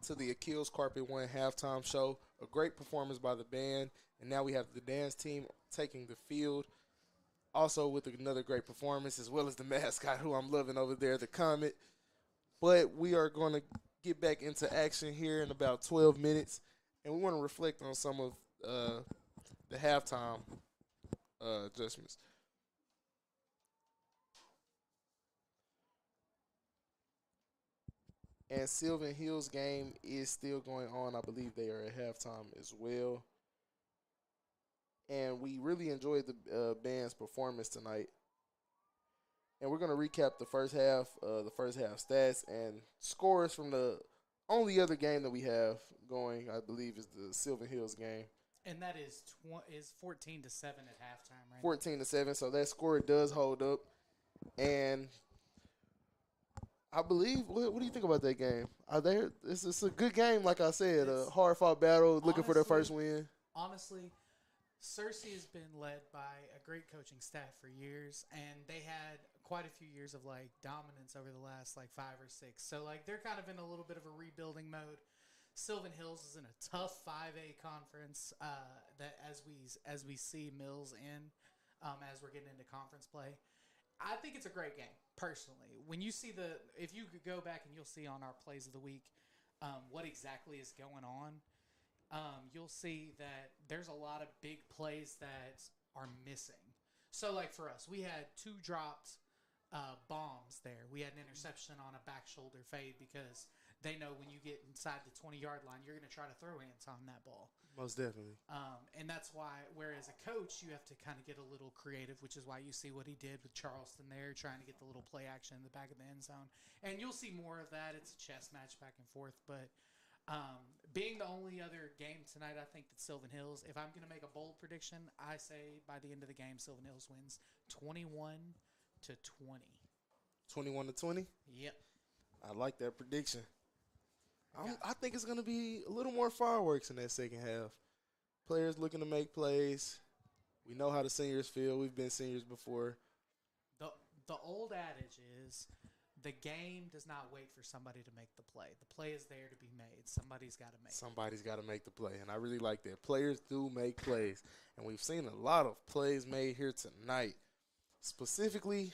to the Achilles Carpet One halftime show. A great performance by the band, and now we have the dance team taking the field. Also with another great performance, as well as the mascot, who I'm loving over there, the Comet. But we are going to get back into action here in about 12 minutes, and we want to reflect on some of the halftime adjustments. And Sylvan Hill's game is still going on. I believe they are at halftime as well. And we really enjoyed the band's performance tonight. And we're going to recap the first half stats and scores from the only other game that we have going, I believe, is the Sylvan Hills game. And that is 14-7 at halftime, right? 14-7, so that score does hold up. And I believe, what do you think about that game? It's a good game, like I said, a hard-fought battle, looking for their first win. Honestly, Cersei has been led by a great coaching staff for years, and they had quite a few years of like dominance over the last like 5 or 6. So like they're kind of in a little bit of a rebuilding mode. Sylvan Hills is in a tough 5A conference that as we see Mills in as we're getting into conference play. I think it's a great game personally. When you see if you could go back and you'll see on our plays of the week what exactly is going on. You'll see that there's a lot of big plays that are missing. So, like for us, we had 2 dropped bombs there. We had an interception on a back shoulder fade because they know when you get inside the 20-yard line, you're going to try to throw hands on that ball. Most definitely. And that's why, whereas a coach, you have to kind of get a little creative, which is why you see what he did with Charleston there, trying to get the little play action in the back of the end zone. And you'll see more of that. It's a chess match back and forth, but being the only other game tonight, I think that Sylvan Hills, if I'm going to make a bold prediction, I say by the end of the game, Sylvan Hills wins 21-20. 21-20? Yep. I like that prediction. I think it's going to be a little more fireworks in that second half. Players looking to make plays. We know how the seniors feel. We've been seniors before. The old adage is the game does not wait for somebody to make the play. The play is there to be made. Somebody's got to make it. Somebody's got to make the play, and I really like that. Players do make plays, and we've seen a lot of plays made here tonight. Specifically,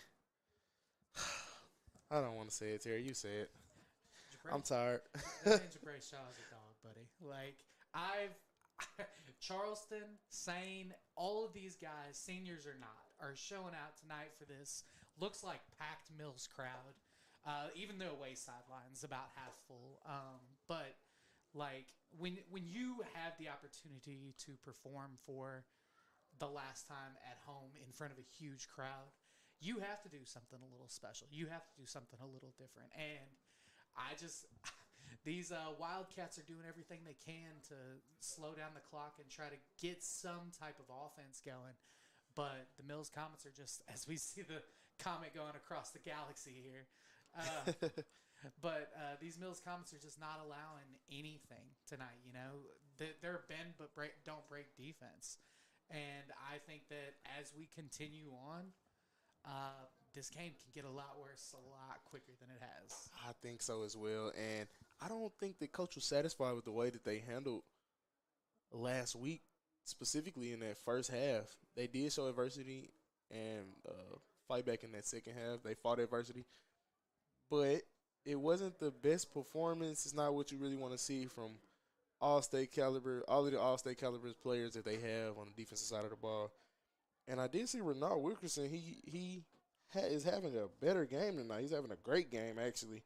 I don't want to say it, Terry. You say it. I'm tired. Jabray Shaw is a dog, buddy. Like, Charleston, Sane, all of these guys, seniors or not, are showing out tonight for this. Looks like packed Mills crowd. Even the away sideline's about half full. But, like, when you have the opportunity to perform for the last time at home in front of a huge crowd, you have to do something a little special. You have to do something a little different. And these Wildcats are doing everything they can to slow down the clock and try to get some type of offense going. But the Mills Comets are just, as we see the comet going across the galaxy here, but these Mills Comets are just not allowing anything tonight. You know, they're bend but don't break defense. And I think that as we continue on, this game can get a lot worse a lot quicker than it has. I think so as well. And I don't think the coach was satisfied with the way that they handled last week, specifically in that first half. They did show adversity and fight back in that second half. They fought adversity. But it wasn't the best performance. It's not what you really want to see from all-state caliber, all of the all-state caliber players that they have on the defensive side of the ball. And I did see Renard Wilkerson. He is having a better game tonight. He's having a great game, actually.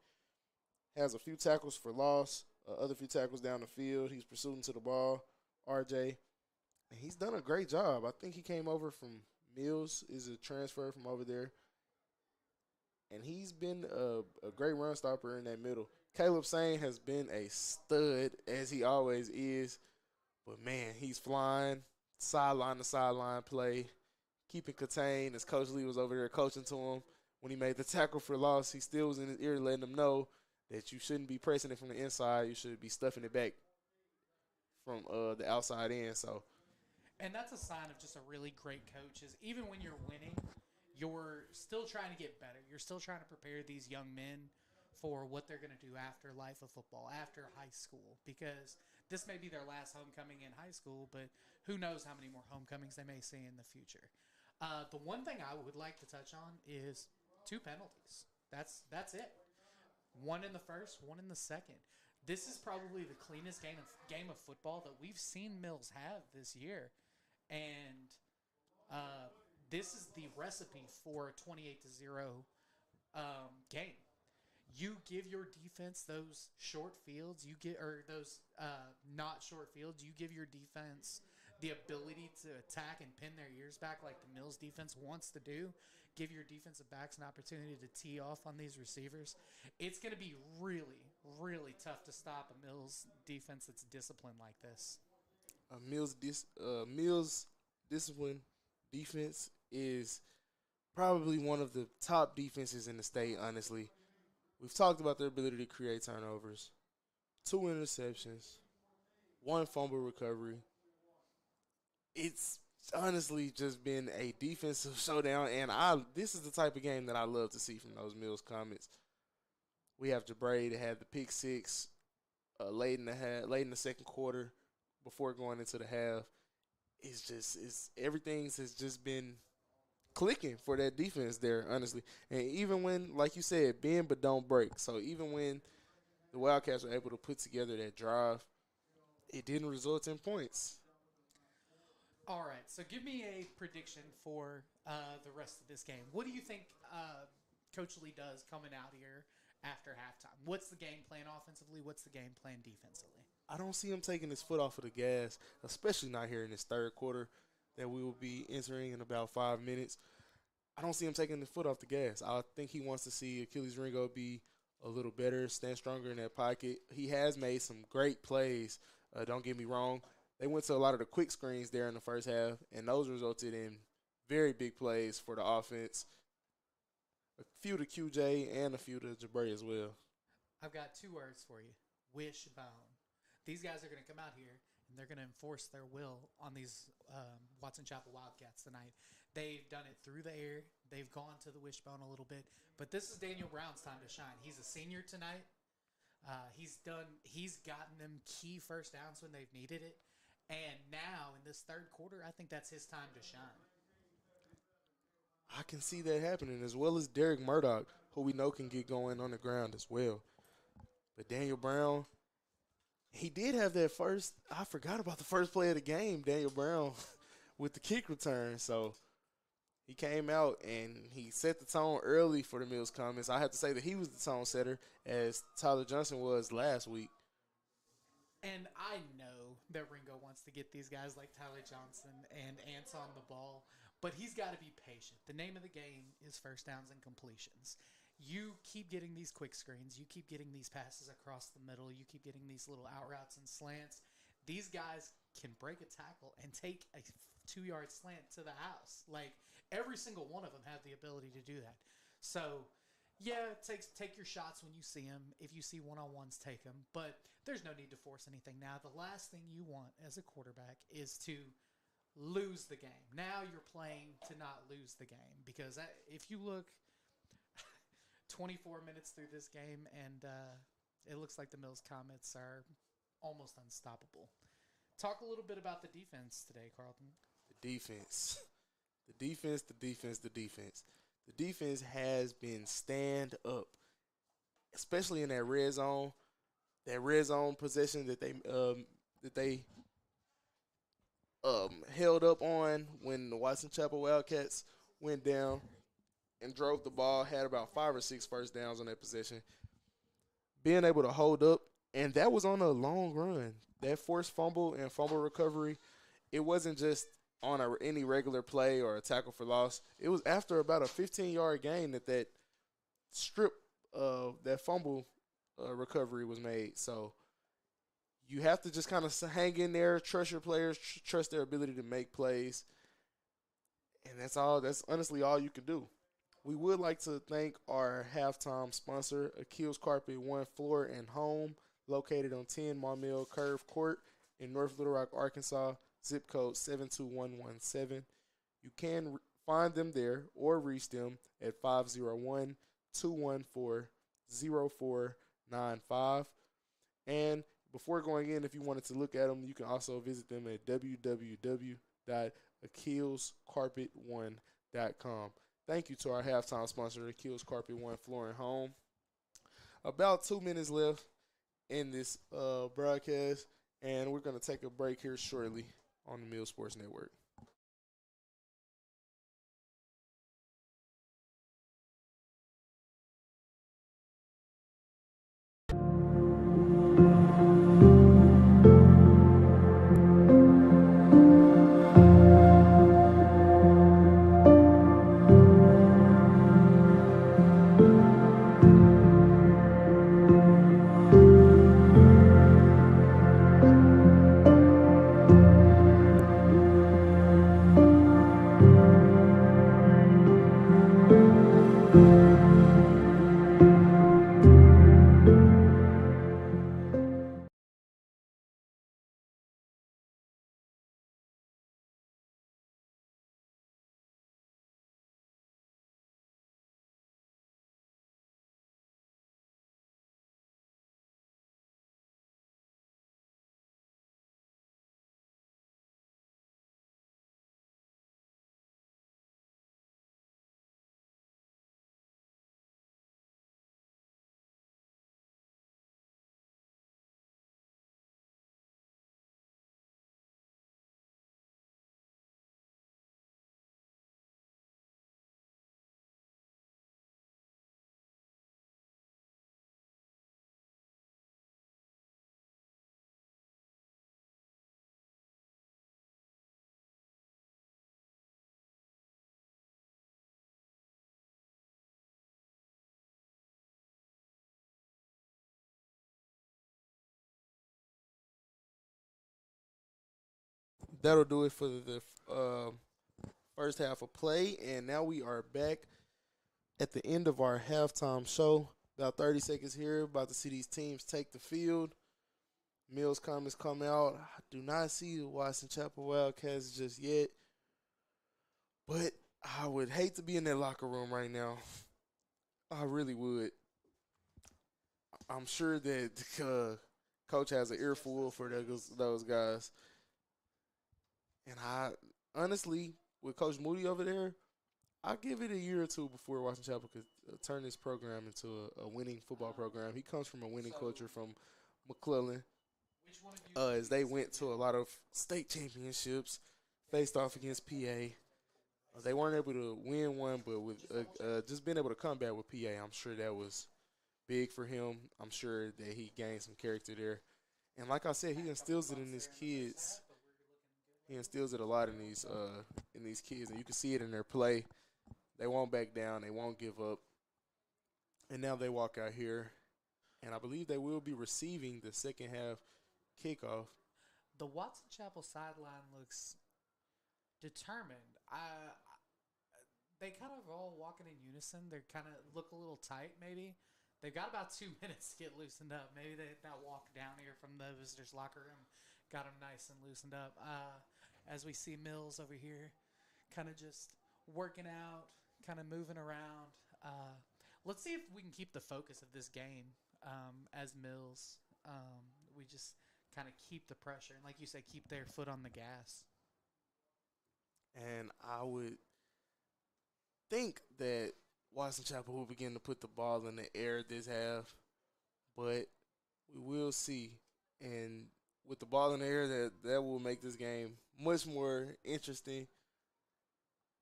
Has a few tackles for loss, other few tackles down the field. He's pursuing to the ball, RJ. And he's done a great job. I think he came over from Mills, is a transfer from over there. And he's been a great run stopper in that middle. Caleb Sane has been a stud, as he always is. But, man, he's flying, sideline to sideline play, keeping contained as Coach Lee was over there coaching to him. When he made the tackle for loss, he still was in his ear letting him know that you shouldn't be pressing it from the inside. You should be stuffing it back from the outside in. And that's a sign of just a really great coach is even when you're winning, you're still trying to get better. You're still trying to prepare these young men for what they're going to do after life of football, after high school, because this may be their last homecoming in high school, but who knows how many more homecomings they may see in the future. The one thing I would like to touch on is 2 penalties. That's it. One in the first, one in the second. This is probably the cleanest game of football that we've seen Mills have this year, and this is the recipe for a 28-0 game. You give your defense those short fields, those not short fields. You give your defense the ability to attack and pin their ears back like the Mills defense wants to do. Give your defensive backs an opportunity to tee off on these receivers. It's going to be really, really tough to stop a Mills defense that's disciplined like this. Mills discipline defense is probably one of the top defenses in the state, honestly. We've talked about their ability to create turnovers, 2 interceptions, 1 fumble recovery. It's honestly just been a defensive showdown, and this is the type of game that I love to see from those Mills Comets. We have Jabray that had the pick 6 late in the second quarter before going into the half. Everything has just been clicking for that defense there, honestly. And even when, like you said, bend but don't break. So even when the Wildcats were able to put together that drive, it didn't result in points. All right, so give me a prediction for the rest of this game. What do you think Coach Lee does coming out here after halftime? What's the game plan offensively? What's the game plan defensively? I don't see him taking his foot off of the gas, especially not here in this third quarter that we will be entering in about 5 minutes. I don't see him taking the foot off the gas. I think he wants to see Achilles Ringo be a little better, stand stronger in that pocket. He has made some great plays. Don't get me wrong. They went to a lot of the quick screens there in the first half, and those resulted in very big plays for the offense. A few to QJ and a few to Jabray as well. I've got 2 words for you. Wishbone. These guys are going to come out here, and they're going to enforce their will on these Watson Chapel Wildcats tonight. They've done it through the air. They've gone to the wishbone a little bit. But this is Daniel Brown's time to shine. He's a senior tonight. He's gotten them key first downs when they've needed it. And now, in this third quarter, I think that's his time to shine. I can see that happening, as well as Derek Murdoch, who we know can get going on the ground as well. But Daniel Brown, he did have that first – I forgot about the first play of the game, Daniel Brown, with the kick return. So he came out and he set the tone early for the Mills Comets. I have to say that he was the tone setter, as Tyler Johnson was last week. And I know that Ringo wants to get these guys like Tyler Johnson and Ants on the ball, but he's got to be patient. The name of the game is first downs and completions. You keep getting these quick screens. You keep getting these passes across the middle. You keep getting these little out routes and slants. These guys can break a tackle and take a 2-yard slant to the house. Like, every single one of them have the ability to do that. So, yeah, take your shots when you see them. If you see one-on-ones, take them. But there's no need to force anything now. The last thing you want as a quarterback is to lose the game. Now you're playing to not lose the game. Because if you look 24 minutes through this game, and it looks like the Mills Comets are almost unstoppable. Talk a little bit about the defense today, Carlton. The defense. The defense has been stand up, especially in that red zone possession that they held up on when the Watson Chapel Wildcats went down and drove the ball, had about 5 or 6 first downs on that possession. Being able to hold up, and that was on a long run. That forced fumble and fumble recovery, it wasn't just on any regular play or a tackle for loss. It was after about a 15-yard gain that strip of that fumble recovery was made. So you have to just kind of hang in there, trust your players, trust their ability to make plays. And that's all. That's honestly all you can do. We would like to thank our halftime sponsor, Achilles Carpet One Floor and Home, located on 10 Maumelle Curve Court in North Little Rock, Arkansas, zip code 72117. You can find them there or reach them at 501-214-0666. 0495. And before going in, if you wanted to look at them, you can also visit them at www.achillescarpet1.com. Thank you to our halftime sponsor, Achilles Carpet One Floor and Home. About 2 minutes left in this broadcast, and we're going to take a break here shortly on the Mill Sports Network. That'll do it for the first half of play, and now we are back at the end of our halftime show. About 30 seconds here, about to see these teams take the field. Mills comments come out. I do not see the Watson Chapel Wildcats just yet, but I would hate to be in that locker room right now. I really would. I'm sure that coach has an earful for those guys. And I honestly, with Coach Moody over there, I'll give it a year or two before Watson Chapel could turn this program into a winning football program. He comes from a winning culture from McClellan. As they went to a lot of state championships, faced off against PA. They weren't able to win one, but with just being able to come back with PA, I'm sure that was big for him. I'm sure that he gained some character there. And like I said, he instills it in his kids. He instills it a lot in these kids, and you can see it in their play. They won't back down. They won't give up. And now they walk out here, and I believe they will be receiving the second half kickoff. The Watson Chapel sideline looks determined. They kind of all walking in unison. They kind of look a little tight, maybe. They've got about 2 minutes to get loosened up. Maybe that walk down here from the visitors' locker room got them nice and loosened up. As we see Mills over here kind of just working out, kind of moving around. Let's see if we can keep the focus of this game as Mills. We just kind of keep the pressure. And like you said, keep their foot on the gas. And I would think that Watson Chapel will begin to put the ball in the air this half. But we will see. And with the ball in the air, that will make this game much more interesting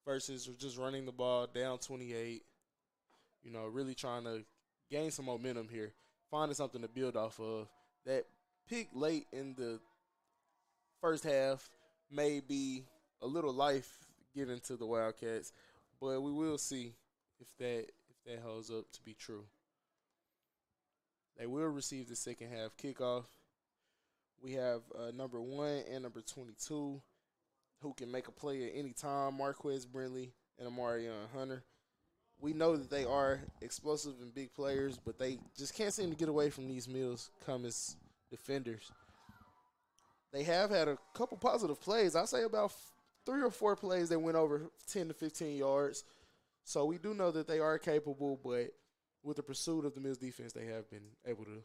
versus just running the ball down 28, really trying to gain some momentum here, finding something to build off of. That pick late in the first half may be a little life given to the Wildcats, but we will see if that holds up to be true. They will receive the second half kickoff. We have number 1 and number 22 who can make a play at any time, Marquez Brindley and Amarion Hunter. We know that they are explosive and big players, but they just can't seem to get away from these Mills Cummins defenders. They have had a couple positive plays. I say about 3 or 4 plays that went over 10 to 15 yards. So we do know that they are capable, but with the pursuit of the Mills defense, they have been able to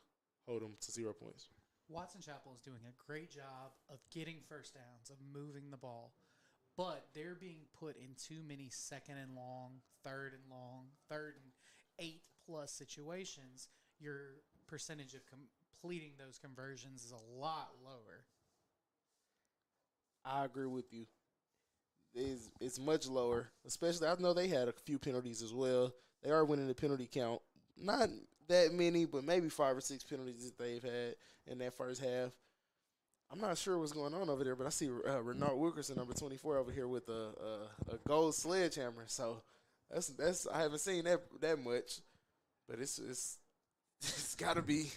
hold them to 0 points. Watson Chapel is doing a great job of getting first downs, of moving the ball, but they're being put in too many second and long, third and 8+ situations. Your percentage of completing those conversions is a lot lower. I agree with you. It's much lower, especially I know they had a few penalties as well. They are winning the penalty count. Not that many, but maybe 5 or 6 penalties that they've had in that first half. I'm not sure what's going on over there, but I see Renard Wilkerson, number 24, over here with a gold sledgehammer. So that's I haven't seen that much, but it's it's got to be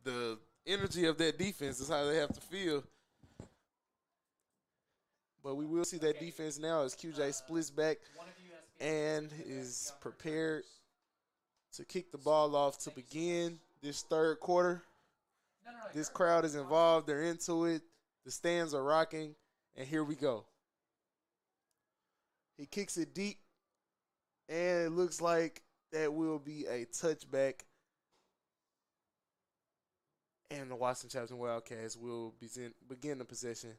the energy of that defense is how they have to feel. But we will see that defense now as QJ splits back and is prepared to kick the ball off to begin this third quarter. This crowd is involved. They're into it. The stands are rocking. And here we go. He kicks it deep. And it looks like that will be a touchback. And the Washington Chapter Wildcats will begin the possession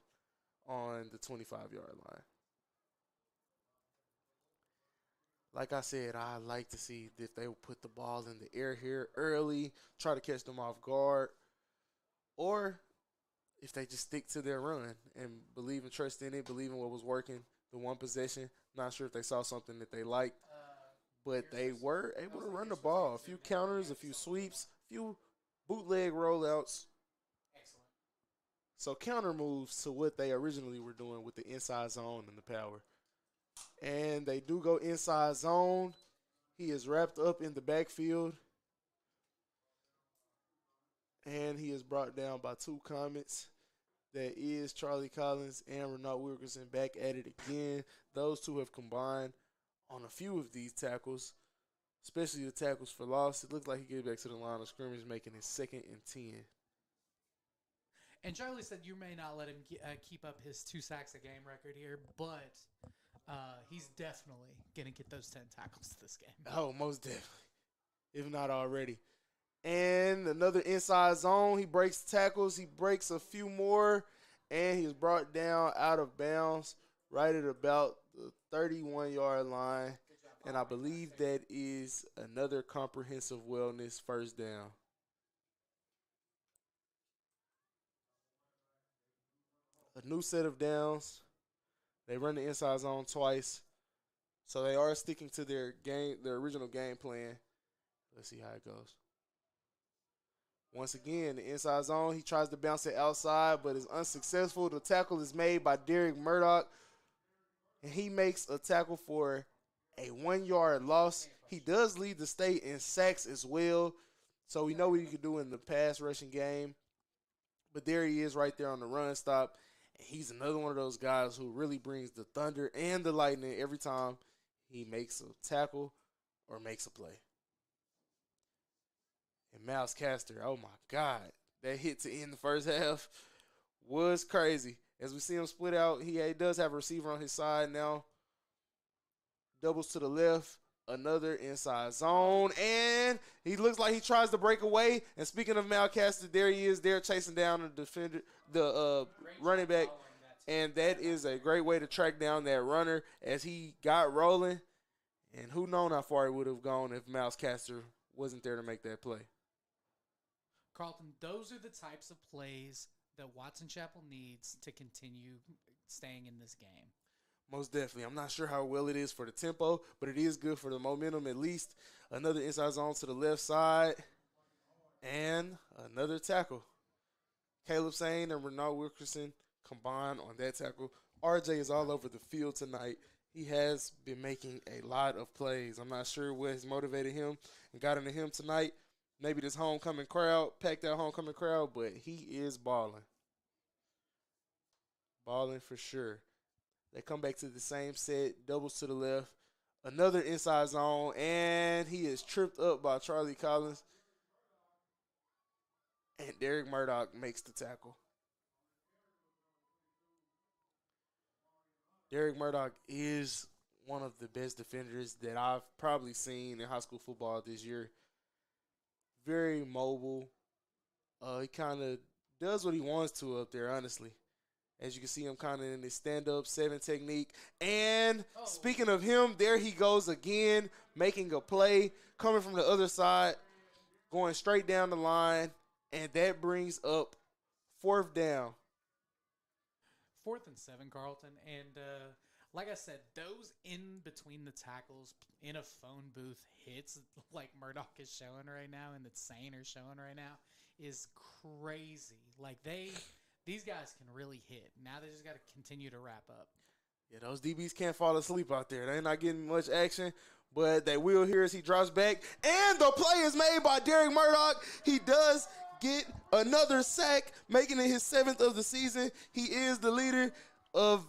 on the 25-yard line. Like I said, I like to see if they will put the ball in the air here early, try to catch them off guard, or if they just stick to their run and believe and trust in it, believe in what was working, the one possession. Not sure if they saw something that they liked, but they were able to run the ball. A few counters, a few sweeps, a few bootleg rollouts. So counter moves to what they originally were doing with the inside zone and the power. And they do go inside zone. He is wrapped up in the backfield. And he is brought down by 2 Comets. That is Charlie Collins and Renard Wilkerson back at it again. Those two have combined on a few of these tackles, especially the tackles for loss. It looks like he gets back to the line of scrimmage, making it 2nd and 10. And Charlie said you may not let him keep up his 2 sacks a game record here, but he's definitely going to get those 10 tackles this game. Oh, most definitely, if not already. And another inside zone. He breaks tackles. He breaks a few more, and he is brought down out of bounds right at about the 31-yard line. And I believe that is another comprehensive wellness first down. A new set of downs. They run the inside zone twice. So they are sticking to their original game plan. Let's see how it goes. Once again, the inside zone, he tries to bounce it outside, but is unsuccessful. The tackle is made by Derek Murdoch, and he makes a tackle for a 1-yard loss. He does lead the state in sacks as well, so we know what he can do in the pass rushing game. But there he is right there on the run stop. And he's another one of those guys who really brings the thunder and the lightning every time he makes a tackle or makes a play. And Miles Castor, oh my God, that hit to end the first half was crazy. As we see him split out, he does have a receiver on his side now. Doubles to the left, another inside zone, and he looks like he tries to break away. And speaking of Mal Castor, there he is there chasing down the defender, the running back. And that is a great way to track down that runner as he got rolling. And who knows how far he would have gone if Miles Castor wasn't there to make that play. Carlton, those are the types of plays that Watson Chapel needs to continue staying in this game. Most definitely. I'm not sure how well it is for the tempo, but it is good for the momentum at least. Another inside zone to the left side. And another tackle. Caleb Sane and Renard Wilkerson combined on that tackle. RJ is all over the field tonight. He has been making a lot of plays. I'm not sure what has motivated him and got into him tonight. Maybe this homecoming crowd, packed out homecoming crowd, but he is balling. Balling for sure. They come back to the same set, doubles to the left. Another inside zone, and he is tripped up by Charlie Collins. And Derek Murdoch makes the tackle. Derek Murdoch is one of the best defenders that I've probably seen in high school football this year. very mobile. He kind of does what he wants to up there, honestly. As you can see him kind of in his stand-up 7 technique. And speaking of him, there he goes again, making a play, coming from the other side, going straight down the line, and that brings up 4th down. 4th and 7, Carlton. And like I said, those in between the tackles in a phone booth hits like Murdoch is showing right now and that Sane are showing right now is crazy. Like these guys can really hit. Now they just got to continue to wrap up. Yeah, those DBs can't fall asleep out there. They're not getting much action, but they will here as he drops back. And the play is made by Derek Murdoch. He does get another sack, making it his 7th of the season. He is the leader in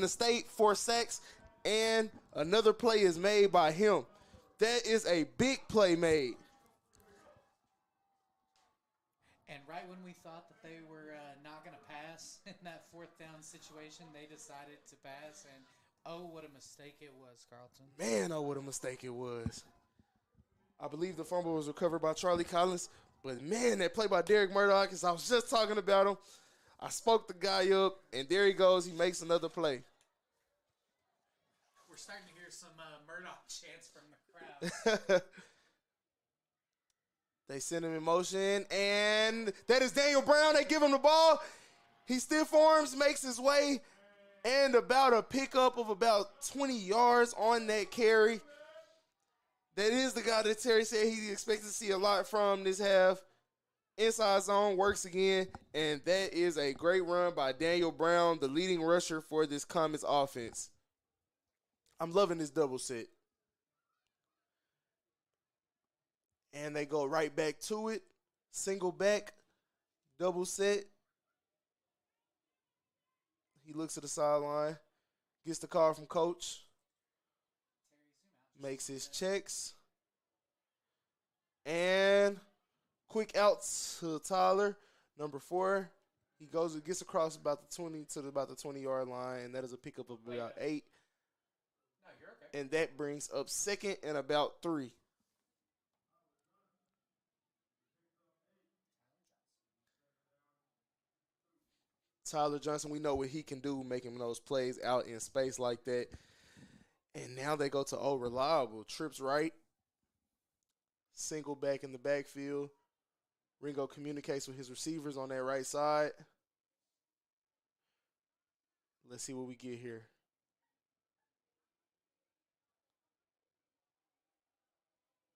the state for sacks, and another play is made by him. That is a big play made. And right when we thought that they were not going to pass in that 4th down situation, they decided to pass, and oh, what a mistake it was, Carlton. Man, oh, what a mistake it was. I believe the fumble was recovered by Charlie Collins, but man, that play by Derek Murdoch, as I was just talking about him, I spoke the guy up, and there he goes. He makes another play. We're starting to hear some Murdoch chants from the crowd. They send him in motion, and that is Daniel Brown. They give him the ball. He stiff arms, makes his way, and about a pickup of about 20 yards on that carry. That is the guy that Terry said he expects to see a lot from this half. Inside zone works again, and that is a great run by Daniel Brown, the leading rusher for this Comets offense. I'm loving this double set. And they go right back to it. Single back, double set. He looks at the sideline, gets the call from coach, makes his checks, and quick out to Tyler, number 4. He gets across about the 20 to about the 20-yard line, and that is a pickup of about 8. No, you're okay. And that brings up 2nd and about 3. Tyler Johnson, we know what he can do, making those plays out in space like that. And now they go to reliable. Trips right. Single back in the backfield. Ringo communicates with his receivers on that right side. Let's see what we get here.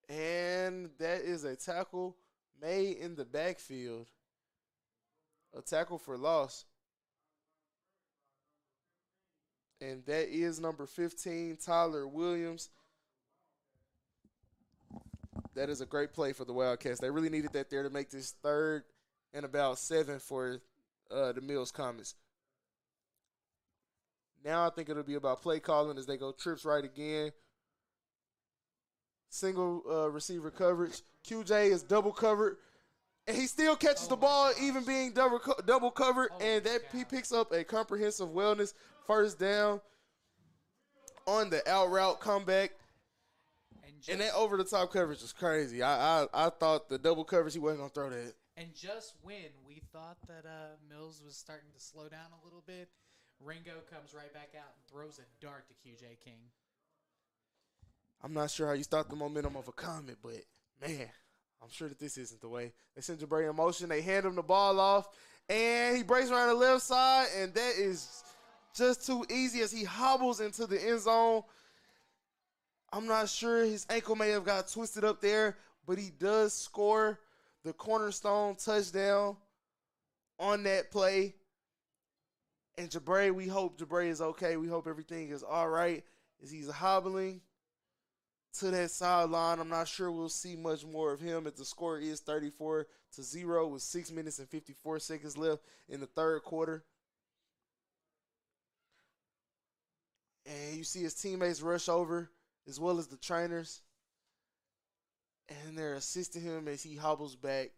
And that is a tackle made in the backfield. A tackle for loss. And that is number 15, Tyler Williams. That is a great play for the Wildcats. They really needed that there to make this 3rd and about 7 for the Mills Comets. Now I think it'll be about play calling as they go trips right again. Single receiver coverage. QJ is double covered. And he still catches the ball, even being double covered. And that he picks up a comprehensive wellness 1st down on the out route comeback. And that over-the-top coverage is crazy. I thought the double coverage, he wasn't going to throw that. And just when we thought that Mills was starting to slow down a little bit, Ringo comes right back out and throws a dart to QJ King. I'm not sure how you start the momentum of a Comet, but, man, I'm sure that this isn't the way. They send Jabari in motion. They hand him the ball off, and he breaks around the left side, and that is just too easy as he hobbles into the end zone. I'm not sure. His ankle may have got twisted up there, but he does score the cornerstone touchdown on that play. And Jabari, we hope Jabari is okay. We hope everything is all right as he's hobbling to that sideline. I'm not sure we'll see much more of him as the score is 34-0 with 6 minutes and 54 seconds left in the 3rd quarter. And you see his teammates rush over as well as the trainers. And they're assisting him as he hobbles back.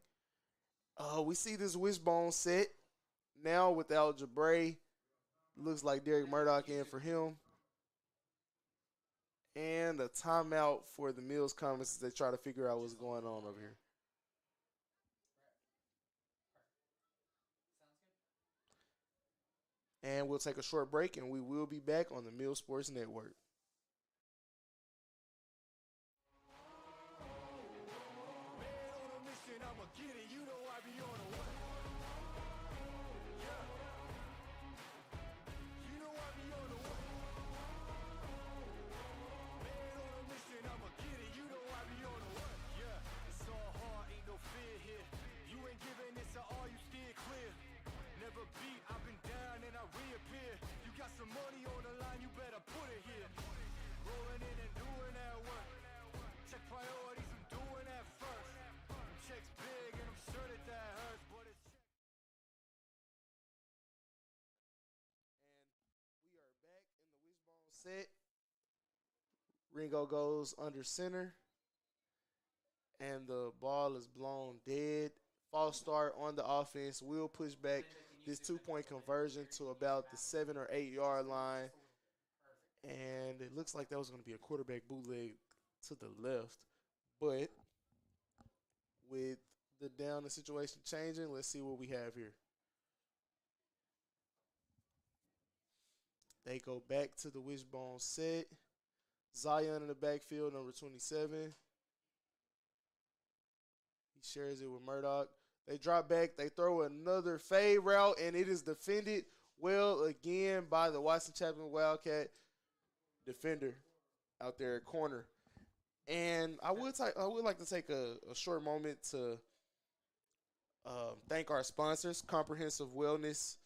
We see this wishbone set now without Jabray. Looks like Derek Murdoch in for him. And a timeout for the Mills Comets as they try to figure out what's going on over here. And we'll take a short break, and we will be back on the Mills Sports Network. Man on a mission, I'ma get it. You know I be on a what? Yeah. You know I be on a what? Man on a mission, I'ma get it. You know I be on a what? Yeah. It's all hard, ain't no fear here. You ain't giving it to all, you steer clear. Never beat, I've been down and I reappear. You got some money on the line, you better put it here. Rolling in and doing that work. Check priorities, I'm doing that first. Checks big and I'm sure that hurts, but it's And we are back in the wishbone set. Ringo goes under center. And the ball is blown dead. False start on the offense. Will push back this 2-point conversion to about the 7 or 8 yard line. And it looks like that was going to be a quarterback bootleg to the left. But with the down and situation changing, let's see what we have here. They go back to the wishbone set. Zion in the backfield, number 27. He shares it with Murdoch. They drop back. They throw another fade route, and it is defended well again by the Watson Chapman Wildcat defender out there at corner. And I would like to take a short moment to thank our sponsors, Comprehensive Wellness,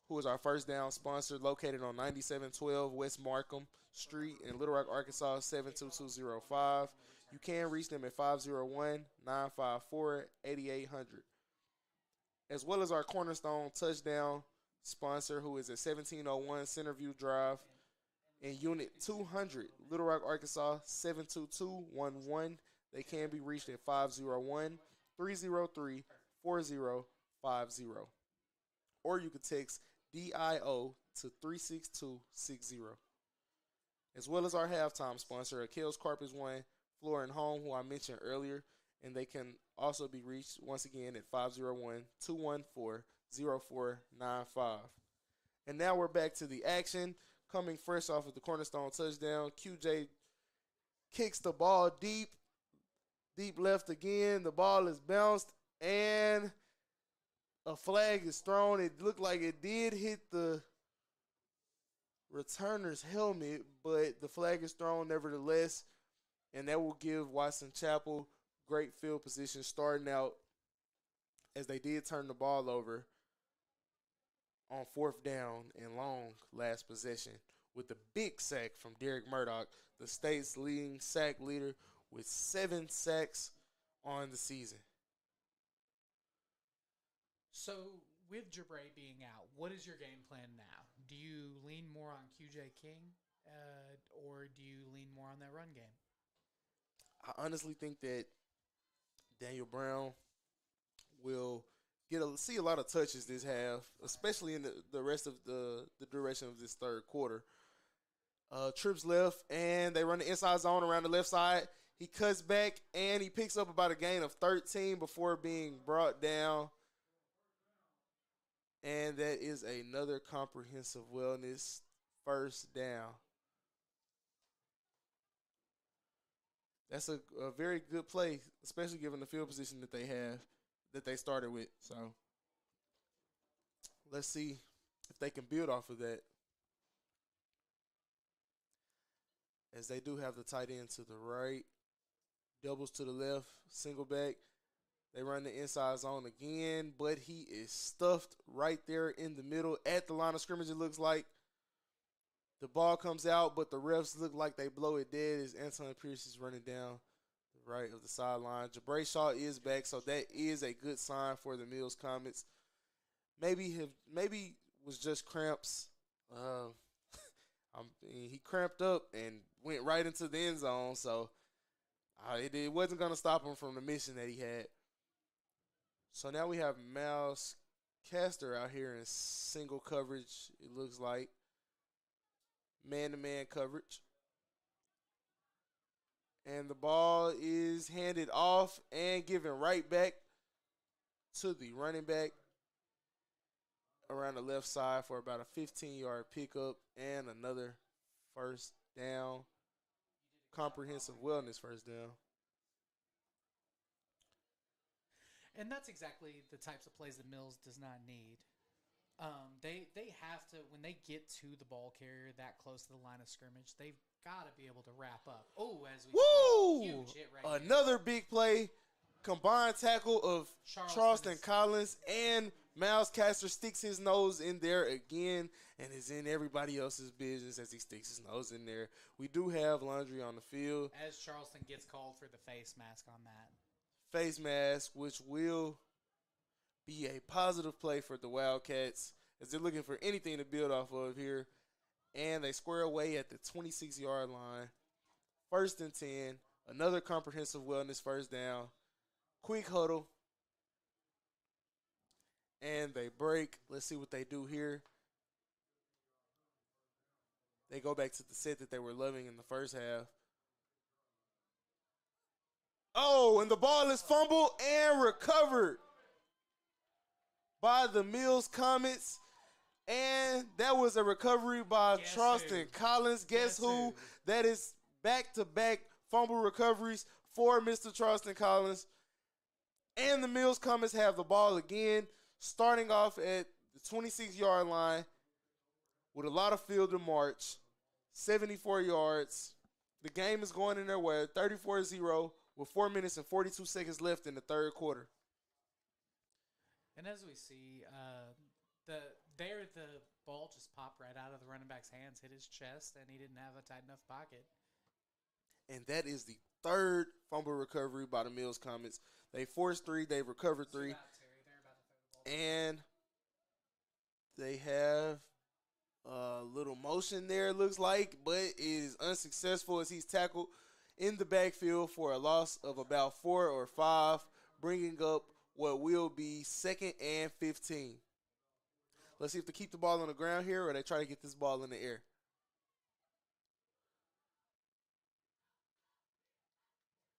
who is our first down sponsor, located on 9712 West Markham Street in Little Rock, Arkansas, 72205. You can reach them at 501-954-8800. As well as our Cornerstone Touchdown sponsor, who is at 1701 Centerview Drive in Unit 200, Little Rock, Arkansas, 72211. They can be reached at 501-303-4050. Or you can text DIO to 36260. As well as our halftime sponsor, Akel's Carpets One Floor and Home, who I mentioned earlier, and they can also be reached once again at 501-214-0495. And now we're back to the action. Coming fresh off of the Cornerstone touchdown, QJ kicks the ball deep left again. The ball is bounced, and a flag is thrown. It looked like it did hit the returner's helmet, but the flag is thrown nevertheless, and that will give Watson Chapel great field position starting out, as they did turn the ball over on 4th down and long last possession with a big sack from Derek Murdoch, the state's leading sack leader, with 7 sacks on the season. So, with Jabre being out, what is your game plan now? Do you lean more on QJ King, or do you lean more on that run game? I honestly think that Daniel Brown will see a lot of touches this half, especially in the rest of the duration of this third quarter. Trips left, and they run the inside zone around the left side. He cuts back, and he picks up about a gain of 13 before being brought down. And that is another Comprehensive Wellness first down. That's a very good play, especially given the field position that they started with. So let's see if they can build off of that. As they do have the tight end to the right, doubles to the left, single back. They run the inside zone again, but he is stuffed right there in the middle at the line of scrimmage, it looks like. The ball comes out, but the refs look like they blow it dead as Anton Pierce is running down the right of the sideline. Jabre Shaw is back, so that is a good sign for the Mills Comets. Maybe was just cramps. He cramped up and went right into the end zone, so it wasn't going to stop him from the mission that he had. So now we have Miles Castor out here in single coverage, it looks like. Man-to-man coverage. And the ball is handed off and given right back to the running back around the left side for about a 15-yard pickup and another first down. Comprehensive wellness first down. And that's exactly the types of plays that Mills does not need. They have to, when they get to the ball carrier that close to the line of scrimmage, they've got to be able to wrap up. Oh, as we Woo! see, huge hit right Another big play. Combined tackle of Charleston Collins, and Miles Castor sticks his nose in there again and is in everybody else's business as he sticks his nose in there. We do have laundry on the field. As Charleston gets called for the face mask on that. Face mask, which will be a positive play for the Wildcats as they're looking for anything to build off of here. And they square away at the 26-yard line. 1st and 10. Another comprehensive wellness first down. Quick huddle. And they break. Let's see what they do here. They go back to the set that they were loving in the first half. Oh, and the ball is fumbled and recovered by the Mills Comets. And that was a recovery by Charleston Collins. Guess who? That is back-to-back fumble recoveries for Mr. Charleston Collins. And the Mills Comets have the ball again, starting off at the 26-yard line with a lot of field to march, 74 yards. The game is going in their way, 34-0, with 4 minutes and 42 seconds left in the third quarter. And as we see, the ball just popped right out of the running back's hands, hit his chest, and he didn't have a tight enough pocket. And that is the third fumble recovery by the Mills Comets. They forced 3, they recovered 3, and they have a little motion there, it looks like, but it is unsuccessful as he's tackled in the backfield for a loss of about 4 or 5, bringing up what will be 2nd and 15. Let's see if they keep the ball on the ground here or they try to get this ball in the air.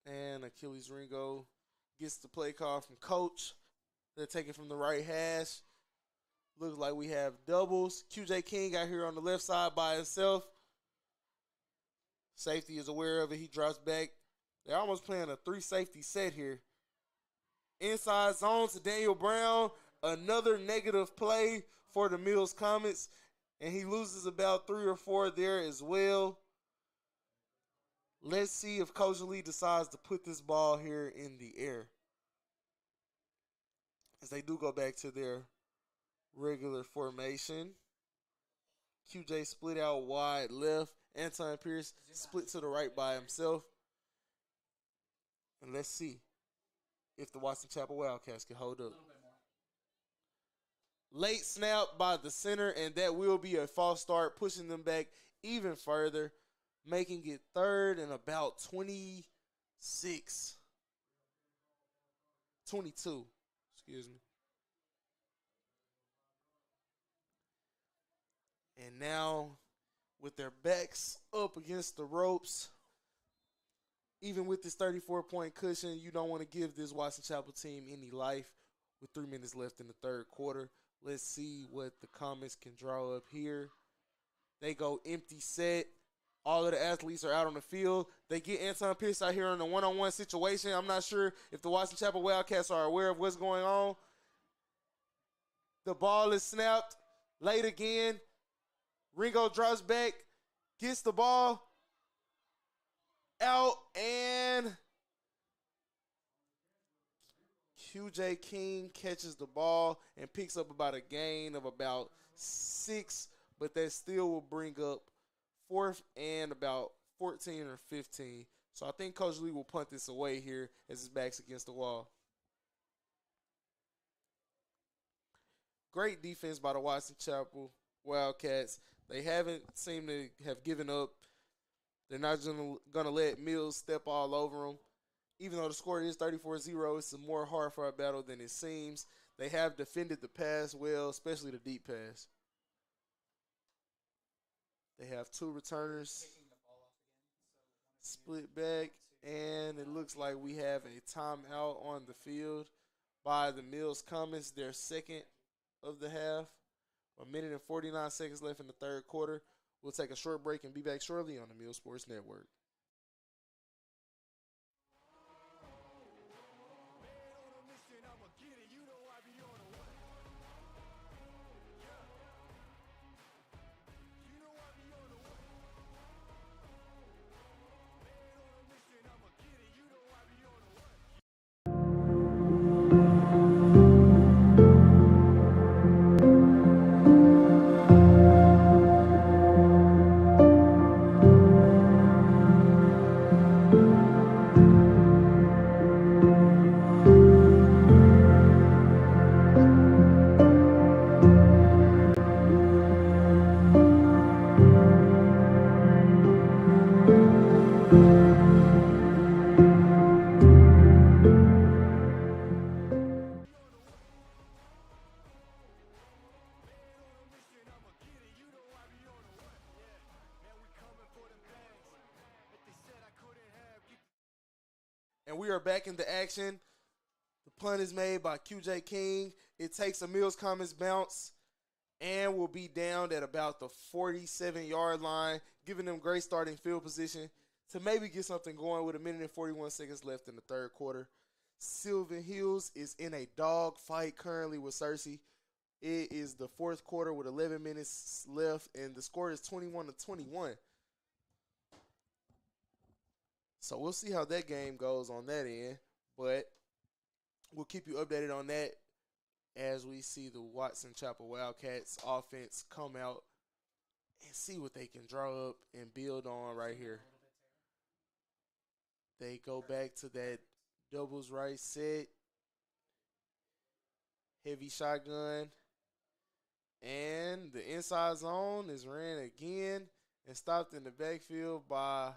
And Achilles Ringo gets the play call from coach. They're taking from the right hash. Looks like we have doubles. QJ King out here on the left side by himself. Safety is aware of it. He drops back. They're almost playing a 3-safety set here. Inside zone to Daniel Brown. Another negative play for the Mills Comets. And he loses about 3 or 4 there as well. Let's see if Coach Lee decides to put this ball here in the air. As they do go back to their regular formation. QJ split out wide left. Anton Pierce split to the right by himself. And let's see if the Watson Chapel Wildcats can hold up. Late snap by the center, and that will be a false start, pushing them back even further, making it 3rd and about 22. Excuse me. And now, with their backs up against the ropes, even with this 34-point cushion, you don't want to give this Watson Chapel team any life with 3 minutes left in the third quarter. Let's see what the Comets can draw up here. They go empty set. All of the athletes are out on the field. They get Anton Pierce out here in a one-on-one situation. I'm not sure if the Watson Chapel Wildcats are aware of what's going on. The ball is snapped. Late again. Ringo drops back. Gets the ball out, and QJ King catches the ball and picks up about a gain of about 6, but that still will bring up 4th and about 14 or 15. So I think Coach Lee will punt this away here as his back's against the wall. Great defense by the Watson Chapel Wildcats. They haven't seemed to have given up. They're not going to let Mills step all over them. Even though the score is 34-0, it's a more hard-fought battle than it seems. They have defended the pass well, especially the deep pass. They have 2 returners. Split back. And it looks like we have a timeout on the field by the Mills Comets, their second of the half. 1 minute and 49 seconds left in the third quarter. We'll take a short break and be back shortly on the Mills Sports Network. And we are back into action. The punt is made by QJ King. It takes a Mills Comets bounce and will be down at about the 47-yard line, giving them great starting field position to maybe get something going with 1 minute and 41 seconds left in the third quarter. Sylvan Hills is in a dog fight currently with Cersei. It is the fourth quarter with 11 minutes left, and the score is 21-21. So we'll see how that game goes on that end, but we'll keep you updated on that as we see the Watson Chapel Wildcats offense come out and see what they can draw up and build on right here. They go back to that doubles right set, heavy shotgun, and the inside zone is ran again and stopped in the backfield by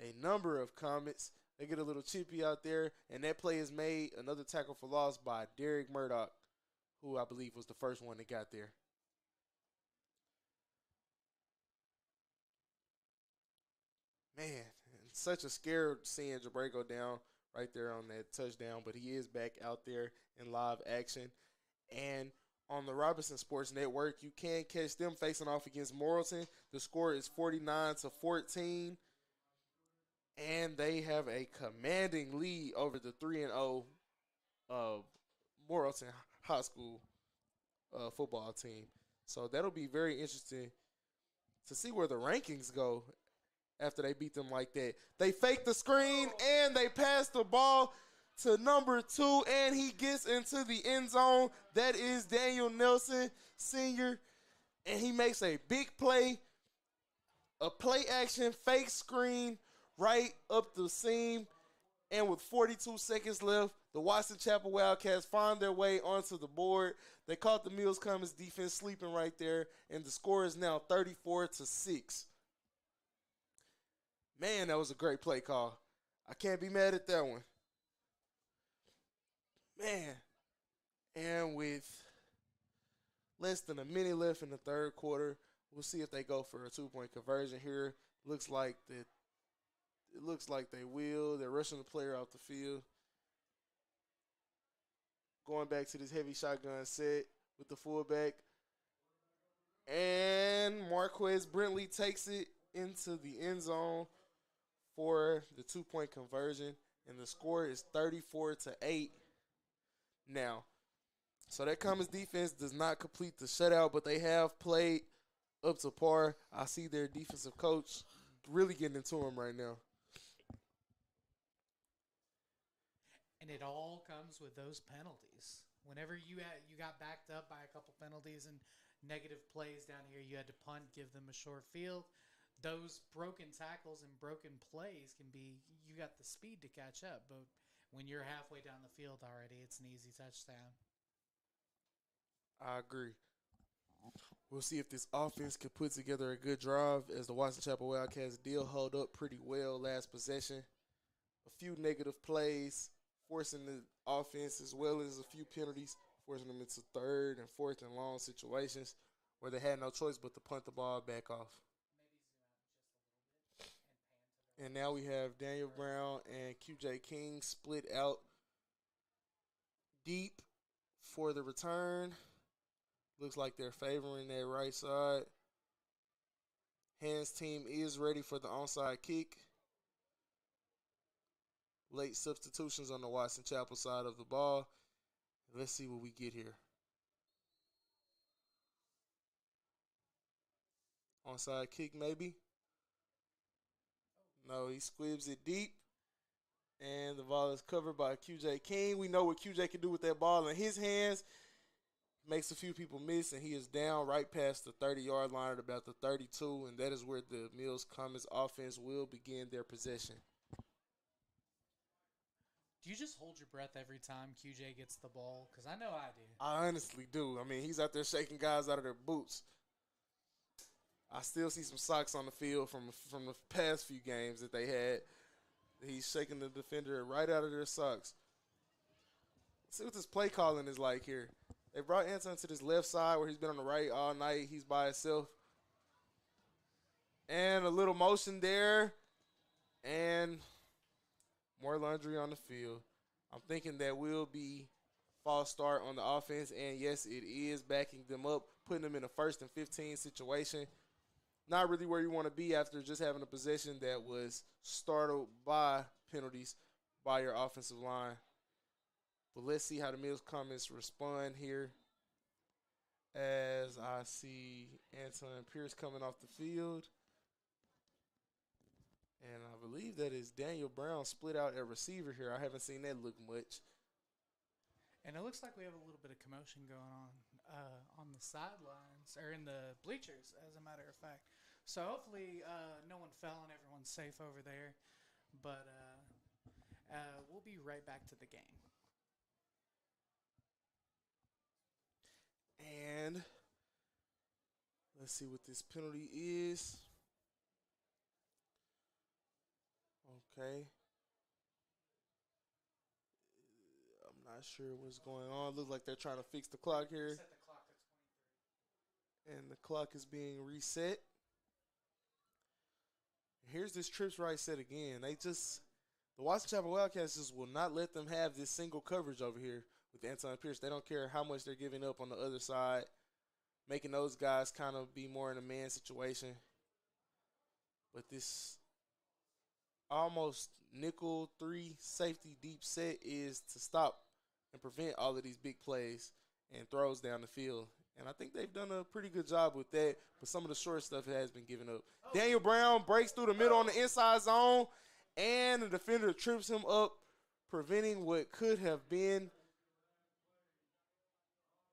a number of Comets. They get a little chippy out there, and that play is made, another tackle for loss by Derek Murdoch, who I believe was the first one that got there. Man, such a scare seeing Jabray go down right there on that touchdown, but he is back out there in live action. And on the Robinson Sports Network, you can catch them facing off against Morrilton. The score is 49-14. And they have a commanding lead over the 3-0 Morrilton High School football team. So that'll be very interesting to see where the rankings go after they beat them like that. They fake the screen, and they pass the ball to number 2, and he gets into the end zone. That is Daniel Nelson, senior, and he makes a big play, a play action, fake screen, right up the seam, and with 42 seconds left, the Watson Chapel Wildcats find their way onto the board. They caught the Mills Comets defense sleeping right there, and the score is now 34-6. Man, that was a great play call. I can't be mad at that one. Man, and with less than a minute left in the third quarter, we'll see if they go for a 2-point conversion here. Looks like they will. They're rushing the player off the field. Going back to this heavy shotgun set with the fullback. And Marquez Brentley takes it into the end zone for the 2-point conversion. And the score is 34-8 now. So that Comets defense does not complete the shutout, but they have played up to par. I see their defensive coach really getting into them right now. And it all comes with those penalties. Whenever you got backed up by a couple penalties and negative plays down here, you had to punt, give them a short field. Those broken tackles and broken plays can be, you got the speed to catch up, but when you're halfway down the field already, it's an easy touchdown. I agree. We'll see if this offense can put together a good drive, as the Watson Chapel Wildcats did hold up pretty well last possession. A few negative plays, forcing the offense, as well as a few penalties, forcing them into third and fourth and long situations where they had no choice but to punt the ball back off. And now we have Daniel Brown and QJ King split out deep for the return. Looks like they're favoring their right side. Hands team is ready for the onside kick. Late substitutions on the Watson Chapel side of the ball. Let's see what we get here. Onside kick maybe. No, he squibs it deep. And the ball is covered by QJ King. We know what QJ can do with that ball in his hands. Makes a few people miss, and he is down right past the 30-yard line at about the 32, and that is where the Mills Comets offense will begin their possession. Do you just hold your breath every time QJ gets the ball? Because I know I do. I honestly do. I mean, he's out there shaking guys out of their boots. I still see some socks on the field from the past few games that they had. He's shaking the defender right out of their socks. Let's see what this play calling is like here. They brought Anton to this left side where he's been on the right all night. He's by himself. And a little motion there. And more laundry on the field. I'm thinking that will be false start on the offense. And, yes, it is backing them up, putting them in a 1st and 15 situation. Not really where you want to be after just having a possession that was startled by penalties by your offensive line. But let's see how the Mills Comets respond here. As I see Anton Pierce coming off the field. And I believe that is Daniel Brown split out at receiver here. I haven't seen that look much. And it looks like we have a little bit of commotion going on the sidelines, or in the bleachers, as a matter of fact. So hopefully no one fell and everyone's safe over there. But we'll be right back to the game. And let's see what this penalty is. Okay. I'm not sure what's going on. Looks like they're trying to fix the clock here. Set the clock to 23. And the clock is being reset. Here's this trips right set again. The Watson Chapel Wildcats just will not let them have this single coverage over here with Anton Pierce. They don't care how much they're giving up on the other side, making those guys kind of be more in a man situation. But this almost nickel 3 safety deep set is to stop and prevent all of these big plays and throws down the field. And I think they've done a pretty good job with that, but some of the short stuff has been given up. Daniel Brown breaks through the middle on the inside zone, and the defender trips him up, preventing what could have been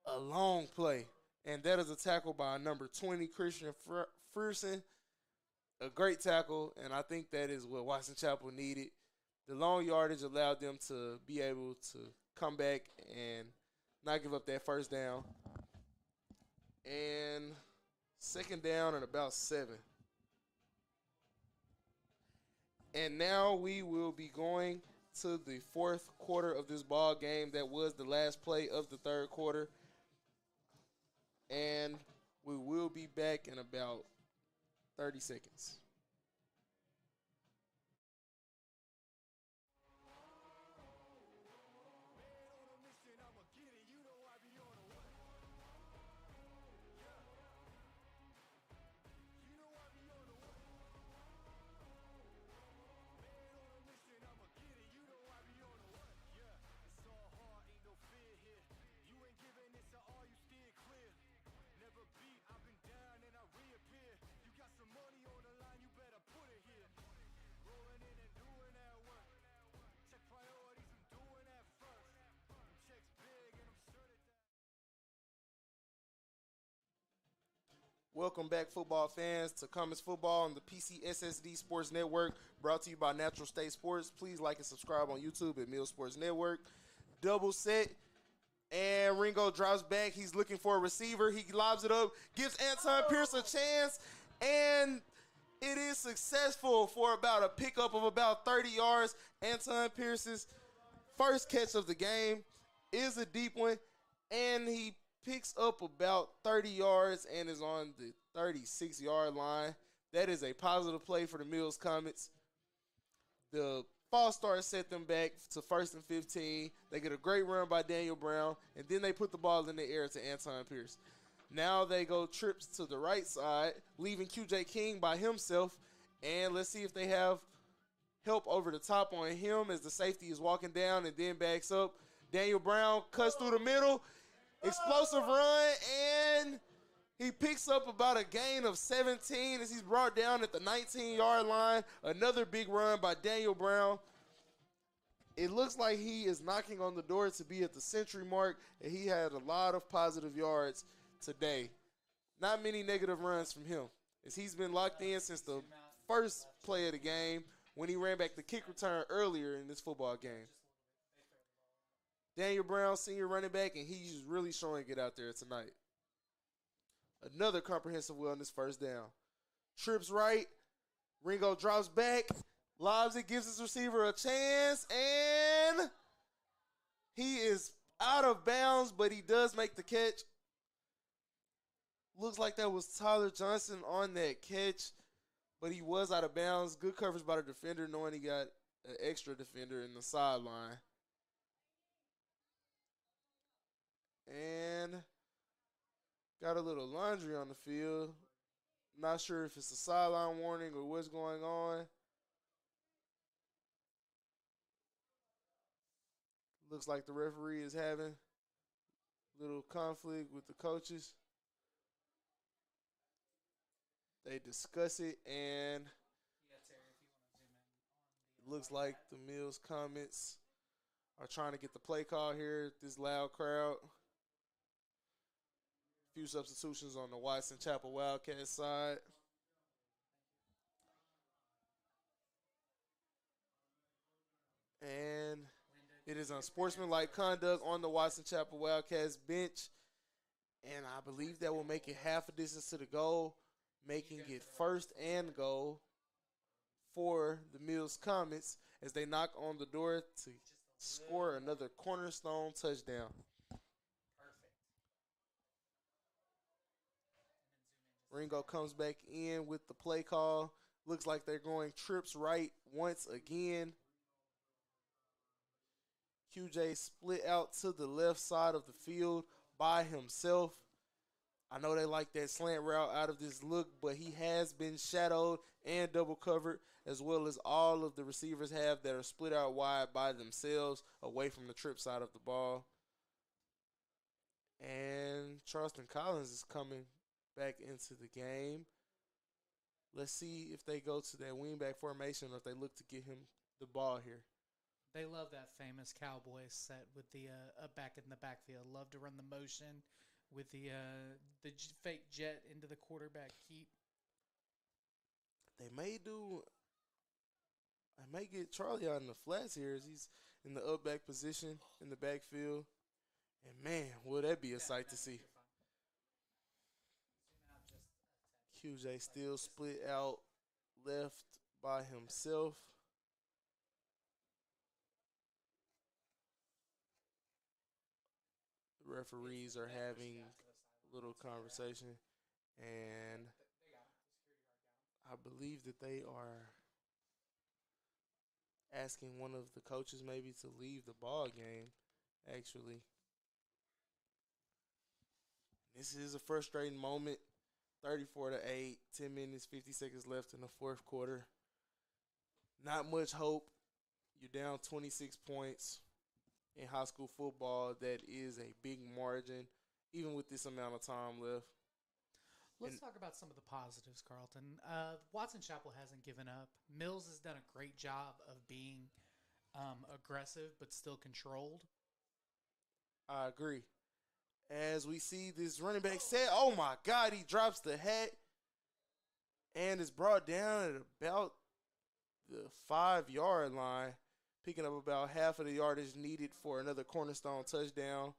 a long play. And that is a tackle by number 20, Christian Frierson. A great tackle, and I think that is what Watson Chapel needed. The long yardage allowed them to be able to come back and not give up that first down. And second down at about 7. And now we will be going to the fourth quarter of this ball game. That was the last play of the third quarter. And we will be back in about 30 seconds. Welcome back, football fans, to Comets Football on the PCSSD Sports Network, brought to you by Natural State Sports. Please like and subscribe on YouTube at Mill Sports Network. Double set, and Ringo drops back. He's looking for a receiver. He lobs it up, gives Anton Pierce a chance, and it is successful for about a pickup of about 30 yards. Anton Pierce's first catch of the game is a deep one, and he picks up about 30 yards and is on the 36-yard line. That is a positive play for the Mills Comets. The false start set them back to 1st and 15. They get a great run by Daniel Brown, and then they put the ball in the air to Anton Pierce. Now they go trips to the right side, leaving QJ King by himself. And let's see if they have help over the top on him as the safety is walking down and then backs up. Daniel Brown cuts through the middle. Explosive run, and he picks up about a gain of 17 as he's brought down at the 19-yard line. Another big run by Daniel Brown. It looks like he is knocking on the door to be at the century mark, and he had a lot of positive yards today. Not many negative runs from him, as he's been locked in since the first play of the game when he ran back the kick return earlier in this football game. Daniel Brown, senior running back, and he's really showing it out there tonight. Another comprehensive wellness first down. Trips right. Ringo drops back. Lobs it, gives his receiver a chance, and he is out of bounds, but he does make the catch. Looks like that was Tyler Johnson on that catch, but he was out of bounds. Good coverage by the defender, knowing he got an extra defender in the sideline. And got a little laundry on the field. Not sure if it's a sideline warning or what's going on. Looks like the referee is having a little conflict with the coaches. They discuss it, and it looks like the Mills Comets are trying to get the play call here. This loud crowd. Few substitutions on the Watson Chapel Wildcats side. And it is unsportsmanlike conduct on the Watson Chapel Wildcats bench. And I believe that will make it half a distance to the goal, making it 1st and goal for the Mills Comets as they knock on the door to score another cornerstone touchdown. Ringo comes back in with the play call. Looks like they're going trips right once again. QJ split out to the left side of the field by himself. I know they like that slant route out of this look, but he has been shadowed and double covered, as well as all of the receivers have that are split out wide by themselves away from the trip side of the ball. And Charleston Collins is coming back into the game. Let's see if they go to that wingback formation or if they look to get him the ball here. They love that famous Cowboys set with the back in the backfield. Love to run the motion with the fake jet into the quarterback keep. They may get Charlie out in the flats here as he's in the up back position in the backfield. And man, will that be a sight to see. QJ still split out left by himself. The referees are having a little conversation, and I believe that they are asking one of the coaches maybe to leave the ball game, actually. This is a frustrating moment. 34-8, 10 minutes, 50 seconds left in the fourth quarter. Not much hope. You're down 26 points in high school football. That is a big margin, even with this amount of time left. Let's talk about some of the positives, Carlton. Watson Chapel hasn't given up. Mills has done a great job of being aggressive but still controlled. I agree. As we see this running back set, oh my God, he drops the hat and is brought down at about the 5-yard line, picking up about half of the yardage needed for another cornerstone touchdown.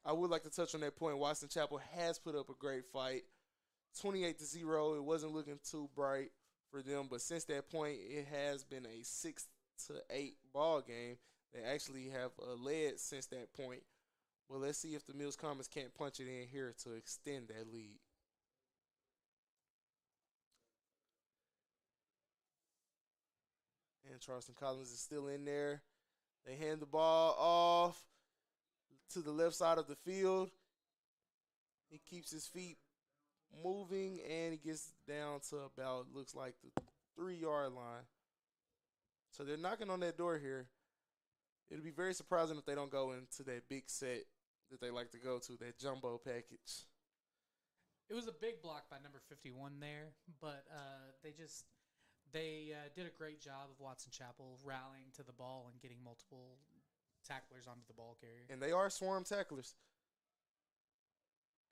I would like to touch on that point. Watson Chapel has put up a great fight. 28-0, it wasn't looking too bright for them, but since that point, it has been a 6-8 ball game. They actually have led since that point. Well, let's see if the Mills Comets can't punch it in here to extend that lead. And Charleston Collins is still in there. They hand the ball off to the left side of the field. He keeps his feet moving, and he gets down to about, looks like, the 3-yard line. So they're knocking on that door here. It'll be very surprising if they don't go into that big set that they like to go to, that jumbo package. It was a big block by number 51 there, but they did a great job of Watson Chapel rallying to the ball and getting multiple tacklers onto the ball carrier. And they are swarm tacklers.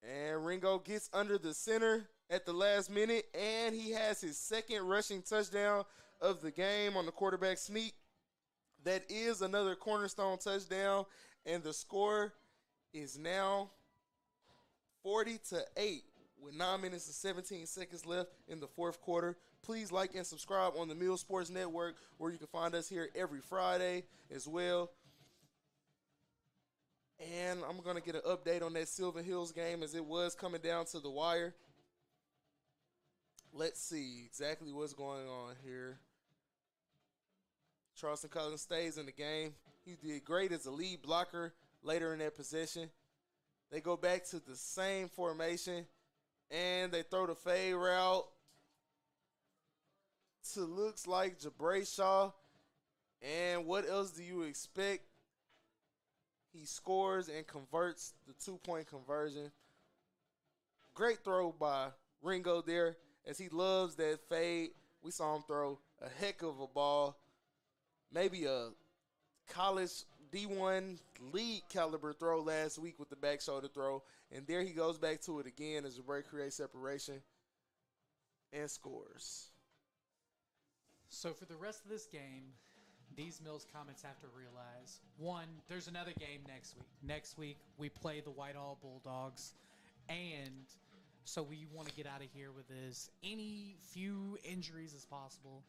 And Ringo gets under the center at the last minute, and he has his second rushing touchdown of the game on the quarterback sneak. That is another cornerstone touchdown, and the score is now 40-8 with 9 minutes and 17 seconds left in the fourth quarter. Please like and subscribe on the Mill Sports Network, where you can find us here every Friday as well. And I'm going to get an update on that Silver Hills game as it was coming down to the wire. Let's see exactly what's going on here. Charleston Collins stays in the game. He did great as a lead blocker later in that possession. They go back to the same formation, and they throw the fade route to, looks like, Jabray Shaw. And what else do you expect? He scores and converts the 2-point conversion. Great throw by Ringo there, as he loves that fade. We saw him throw a heck of a ball. Maybe a college D1 league caliber throw last week with the back shoulder throw. And there he goes back to it again as Jabray creates separation and scores. So for the rest of this game, these Mills Comets have to realize, one, there's another game next week. Next week, we play the Whitehall Bulldogs. And so we want to get out of here with as few injuries as possible.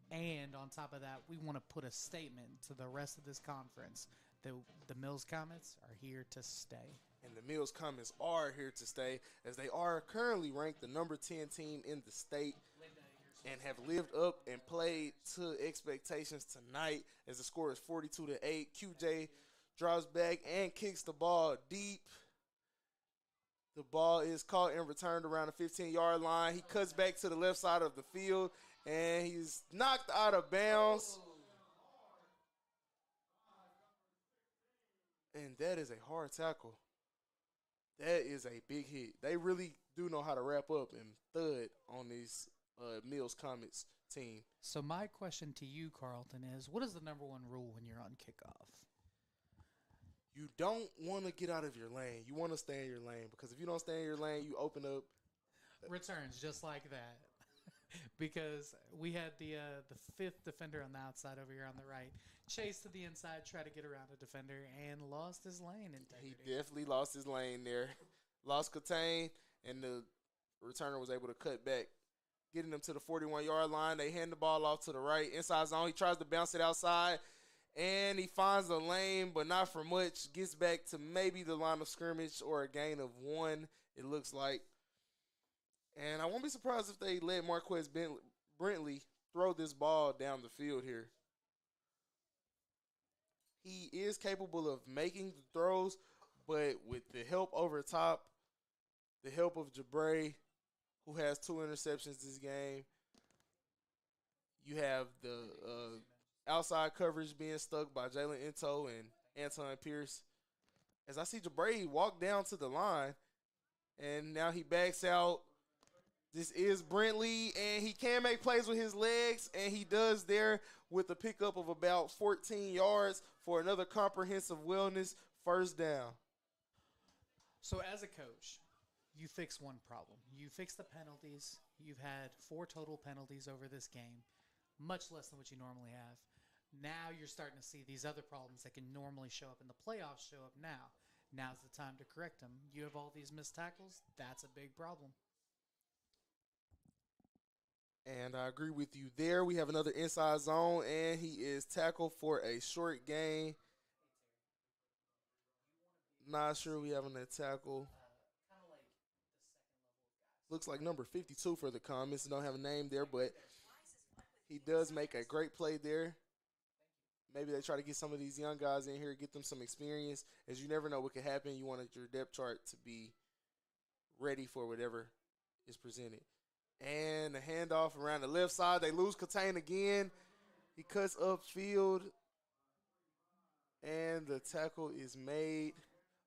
And on top of that, we want to put a statement to the rest of this conference that the Mills Comets are here to stay. And the Mills Comets are here to stay, as they are currently ranked the number 10 team in the state and have lived up and played to expectations tonight, as the score is 42-8. QJ draws back and kicks the ball deep. The ball is caught and returned around the 15-yard line. He cuts back to the left side of the field, and he's knocked out of bounds. And that is a hard tackle. That is a big hit. They really do know how to wrap up and thud on these Mills Comets team. So my question to you, Carlton, is what is the number one rule when you're on kickoff? You don't want to get out of your lane. You want to stay in your lane, because if you don't stay in your lane, you open up returns just like that. Because we had the fifth defender on the outside over here on the right, chase to the inside, try to get around a defender, and lost his lane integrity. He definitely lost his lane there. Lost contain, and the returner was able to cut back, getting them to the 41-yard line. They hand the ball off to the right, inside zone. He tries to bounce it outside, and he finds a lane, but not for much. Gets back to maybe the line of scrimmage or a gain of 1, it looks like. And I won't be surprised if they let Marquez Brentley throw this ball down the field here. He is capable of making the throws, but with the help over top, the help of Jabray, who has 2 interceptions this game, you have the outside coverage being stuck by Jalen Ento and Anton Pierce. As I see Jabray walk down to the line, and now he backs out. This is Brentley, and he can make plays with his legs, and he does there with a pickup of about 14 yards for another comprehensive wellness first down. So as a coach, you fix one problem. You fix the penalties. You've had 4 total penalties over this game, much less than what you normally have. Now you're starting to see these other problems that can normally show up in the playoffs show up now. Now's the time to correct them. You have all these missed tackles. That's a big problem. And I agree with you there. We have another inside zone, and he is tackled for a short gain. Not sure we have on that tackle. Looks like number 52 for the Comets. Don't have a name there, but he does make a great play there. maybe they try to get some of these young guys in here, get them some experience, as you never know what could happen. You want your depth chart to be ready for whatever is presented. And the handoff around the left side. They lose Catane again. He cuts upfield. And the tackle is made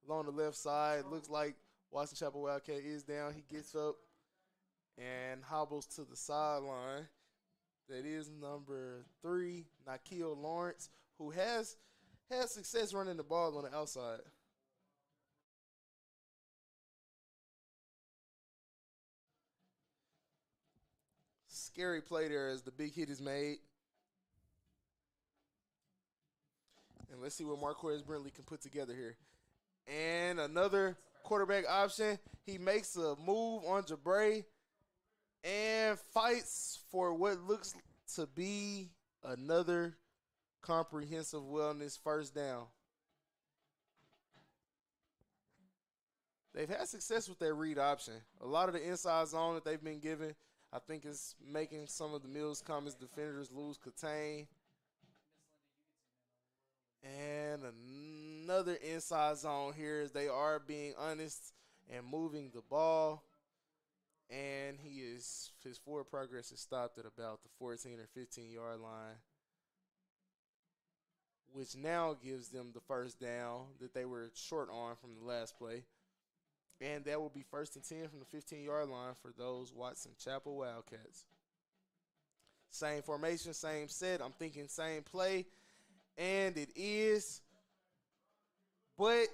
along the left side. Looks like Watson Chapel Wildcat is down. He gets up and hobbles to the sideline. That is number 3, Nikhil Lawrence, who has had success running the ball on the outside. Scary play there as the big hit is made. And let's see what Marquez Brentley can put together here. And another quarterback option. He makes a move on Jabray and fights for what looks to be another comprehensive wellness first down. They've had success with their read option. A lot of the inside zone that they've been given, I think, is making some of the Mills Comets defenders lose Catane. And another inside zone here as they are being honest and moving the ball. And his forward progress is stopped at about the 14 or 15-yard line, which now gives them the first down that they were short on from the last play. And that will be 1st and 10 from the 15-yard line for those Watson Chapel Wildcats. Same formation, same set. I'm thinking same play. And it is. But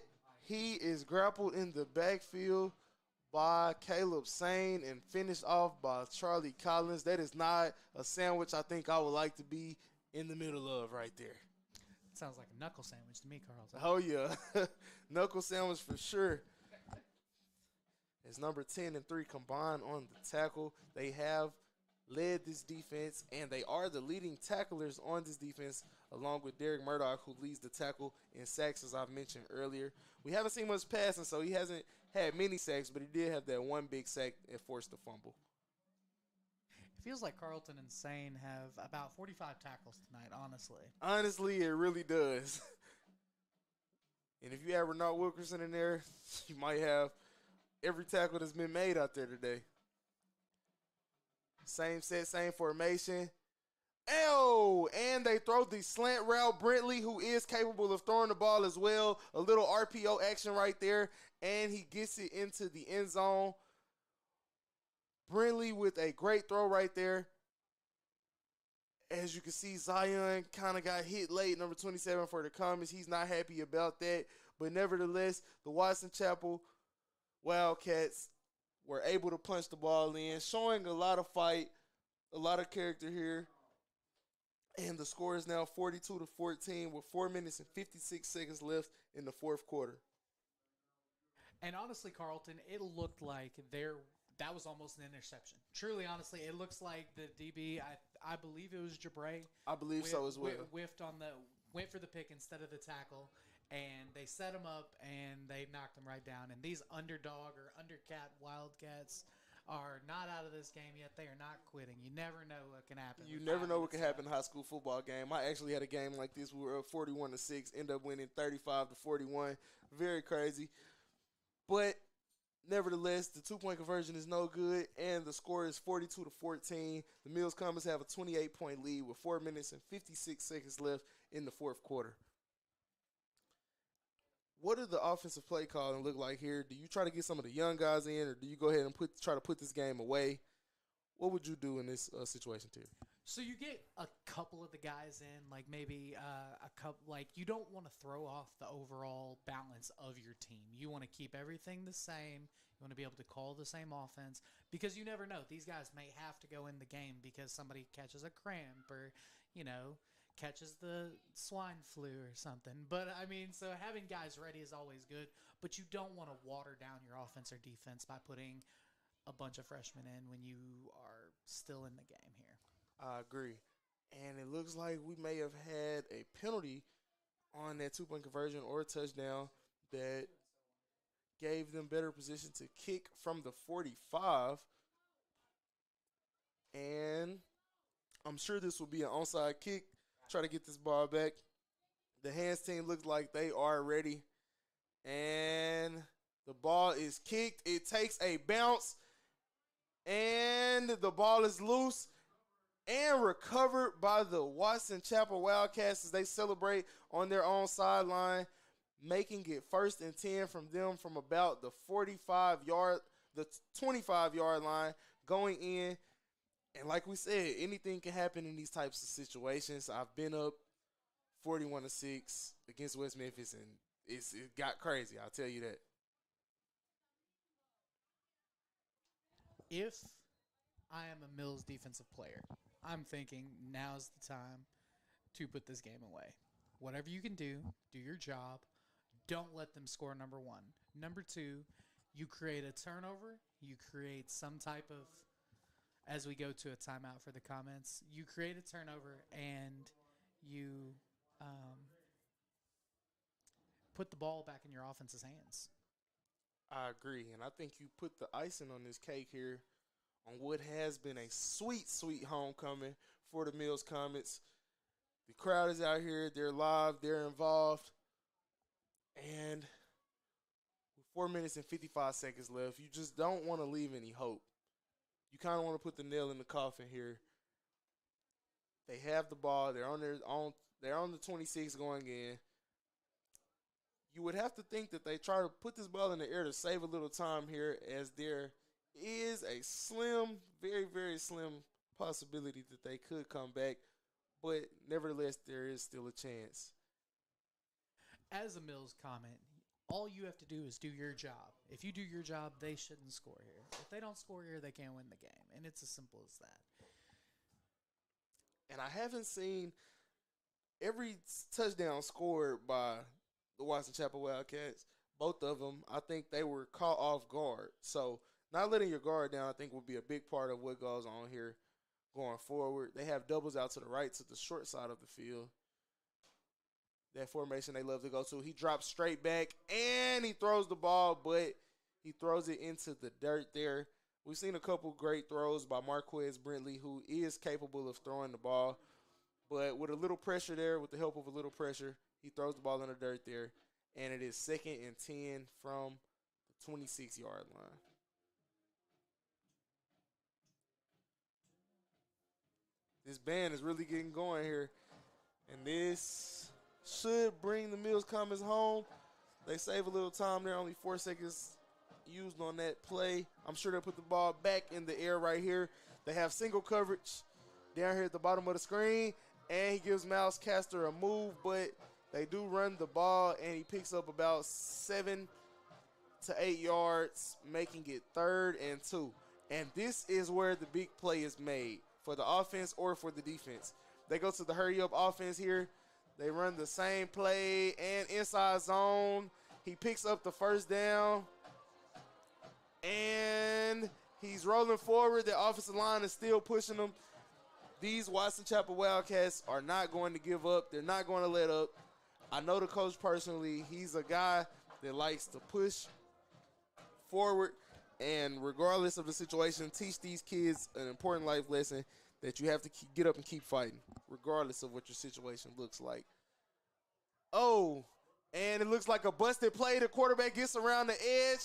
he is grappled in the backfield by Caleb Sane and finished off by Charlie Collins. That is not a sandwich I think I would like to be in the middle of right there. Sounds like a knuckle sandwich to me, Carlton. Oh, yeah. Knuckle sandwich for sure. As number 10 and 3 combined on the tackle, they have led this defense, and they are the leading tacklers on this defense, along with Derek Murdoch, who leads the tackle in sacks, as I've mentioned earlier. We haven't seen much passing, so he hasn't had many sacks, but he did have that one big sack that forced the fumble. It feels like Carlton and Sane have about 45 tackles tonight, honestly. Honestly, it really does. And if you have Renaud Wilkerson in there, you might have every tackle that's been made out there today. Same set, same formation. Oh, and they throw the slant route. Brentley, who is capable of throwing the ball as well. A little RPO action right there. And he gets it into the end zone. Brentley with a great throw right there. As you can see, Zion kind of got hit late, number 27 for the Comets. He's not happy about that. But nevertheless, the Watson Chapel Wildcats were able to punch the ball in, showing a lot of fight, a lot of character here. And the score is now 42-14 with 4 minutes and 56 seconds left in the fourth quarter. And honestly, Carlton, it looked like that was almost an interception. Truly, honestly, it looks like the DB, I believe it was Jabray. I believe so as well. Went for the pick instead of the tackle. And they set him up, and they knocked him right down. And these underdog or undercat Wildcats are not out of this game yet. They are not quitting. You never know what can happen. You never know what can happen in a high school football game. I actually had a game like this. We were up 41-6, end up winning 35-41. Very crazy. But nevertheless, the two-point conversion is no good, and the score is 42-14. The Mills Comets have a 28-point lead with 4 minutes and 56 seconds left in the fourth quarter. What does the offensive play calling look like here? Do you try to get some of the young guys in, or do you go ahead and try to put this game away? What would you do in this situation, Terry? So you get a couple of the guys in, like maybe a couple. Like you don't want to throw off the overall balance of your team. You want to keep everything the same. You want to be able to call the same offense because you never know. These guys may have to go in the game because somebody catches a cramp or catches the swine flu or something. But, I mean, so having guys ready is always good, but you don't want to water down your offense or defense by putting a bunch of freshmen in when you are still in the game here. I agree. And it looks like we may have had a penalty on that two-point conversion or a touchdown that gave them better position to kick from the 45. And I'm sure this will be an onside kick. Try to get this ball back. The hands team looks like they are ready. And the ball is kicked. It takes a bounce. And the ball is loose and recovered by the Watson Chapel Wildcats as they celebrate on their own sideline, making it 1st and 10 from them from about the 25-yard line going in. And like we said, anything can happen in these types of situations. I've been up 41-6 against West Memphis, and it got crazy. I'll tell you that. If I am a Mills defensive player, I'm thinking now's the time to put this game away. Whatever you can do your job. Don't let them score, number one. Number two, you create a turnover. You create some type of, as we go to a timeout for the comments, you create a turnover and you put the ball back in your offense's hands. I agree, and I think you put the icing on this cake here on what has been a sweet, sweet homecoming for the Mills Comets. The crowd is out here. They're live. They're involved. And with 4 minutes and 55 seconds left, you just don't want to leave any hope. You kind of want to put the nail in the coffin here. They have the ball. They're on the 26 going in. You would have to think that they try to put this ball in the air to save a little time here, as there is a slim, very, very slim possibility that they could come back. But nevertheless, there is still a chance. As a Mills comment, all you have to do is do your job. If you do your job, they shouldn't score here. If they don't score here, they can't win the game. And it's as simple as that. And I haven't seen every touchdown scored by the Watson Chapel Wildcats. Both of them, I think they were caught off guard. So not letting your guard down, I think, will be a big part of what goes on here going forward. They have doubles out to the right, to the short side of the field. That formation they love to go to. He drops straight back, and he throws the ball, but he throws it into the dirt there. We've seen a couple great throws by Marquez Brentley, who is capable of throwing the ball. But with a little pressure there, with the help of a little pressure, he throws the ball in the dirt there. And it is 2nd and 10 from the 26-yard line. This band is really getting going here. And this should bring the Mills Comets home. They save a little time there, only 4 seconds used on that play. I'm sure they'll put the ball back in the air right here. They have single coverage down here at the bottom of the screen, and he gives Miles Castor a move, but they do run the ball, and he picks up about 7 to 8 yards, making it 3rd and 2. And this is where the big play is made for the offense or for the defense. They go to the hurry-up offense here. They run the same play and inside zone. He picks up the 1st down, and he's rolling forward. The offensive line is still pushing him. These Watson Chapel Wildcats are not going to give up. They're not going to let up. I know the coach personally. He's a guy that likes to push forward, and regardless of the situation, teach these kids an important life lesson that you have to get up and keep fighting, regardless of what your situation looks like. Oh, and it looks like a busted play. The quarterback gets around the edge,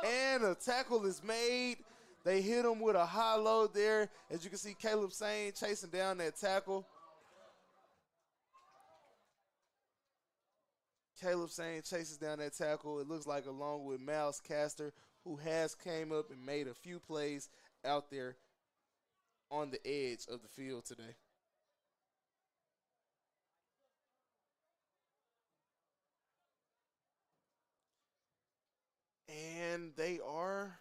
and a tackle is made. They hit him with a high load there. As you can see, Caleb Sane chasing down that tackle. Caleb Sane chases down that tackle. It looks like along with Miles Castor, who has came up and made a few plays out there on the edge of the field today. And they are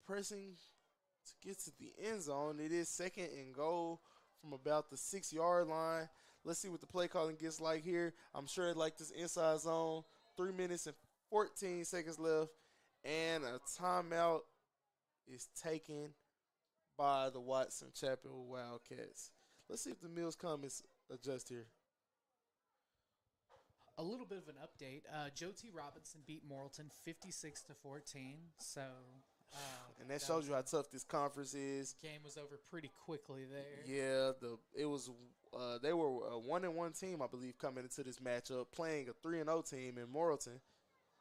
pressing to get to the end zone. It is 2nd and goal from about the 6-yard line. Let's see what the play calling gets like here. I'm sure it like this inside zone. 3 minutes and 14 seconds left. And a timeout is taken by the Watson Chapel Wildcats. Let's see if the Mills Comets adjust here. A little bit of an update. Joe T. Robinson beat Morrilton 56-14. So And that shows you how tough this conference is. Game was over pretty quickly there. Yeah, they were a 1-1 team, I believe, coming into this matchup, playing a 3-0 team in Morrilton.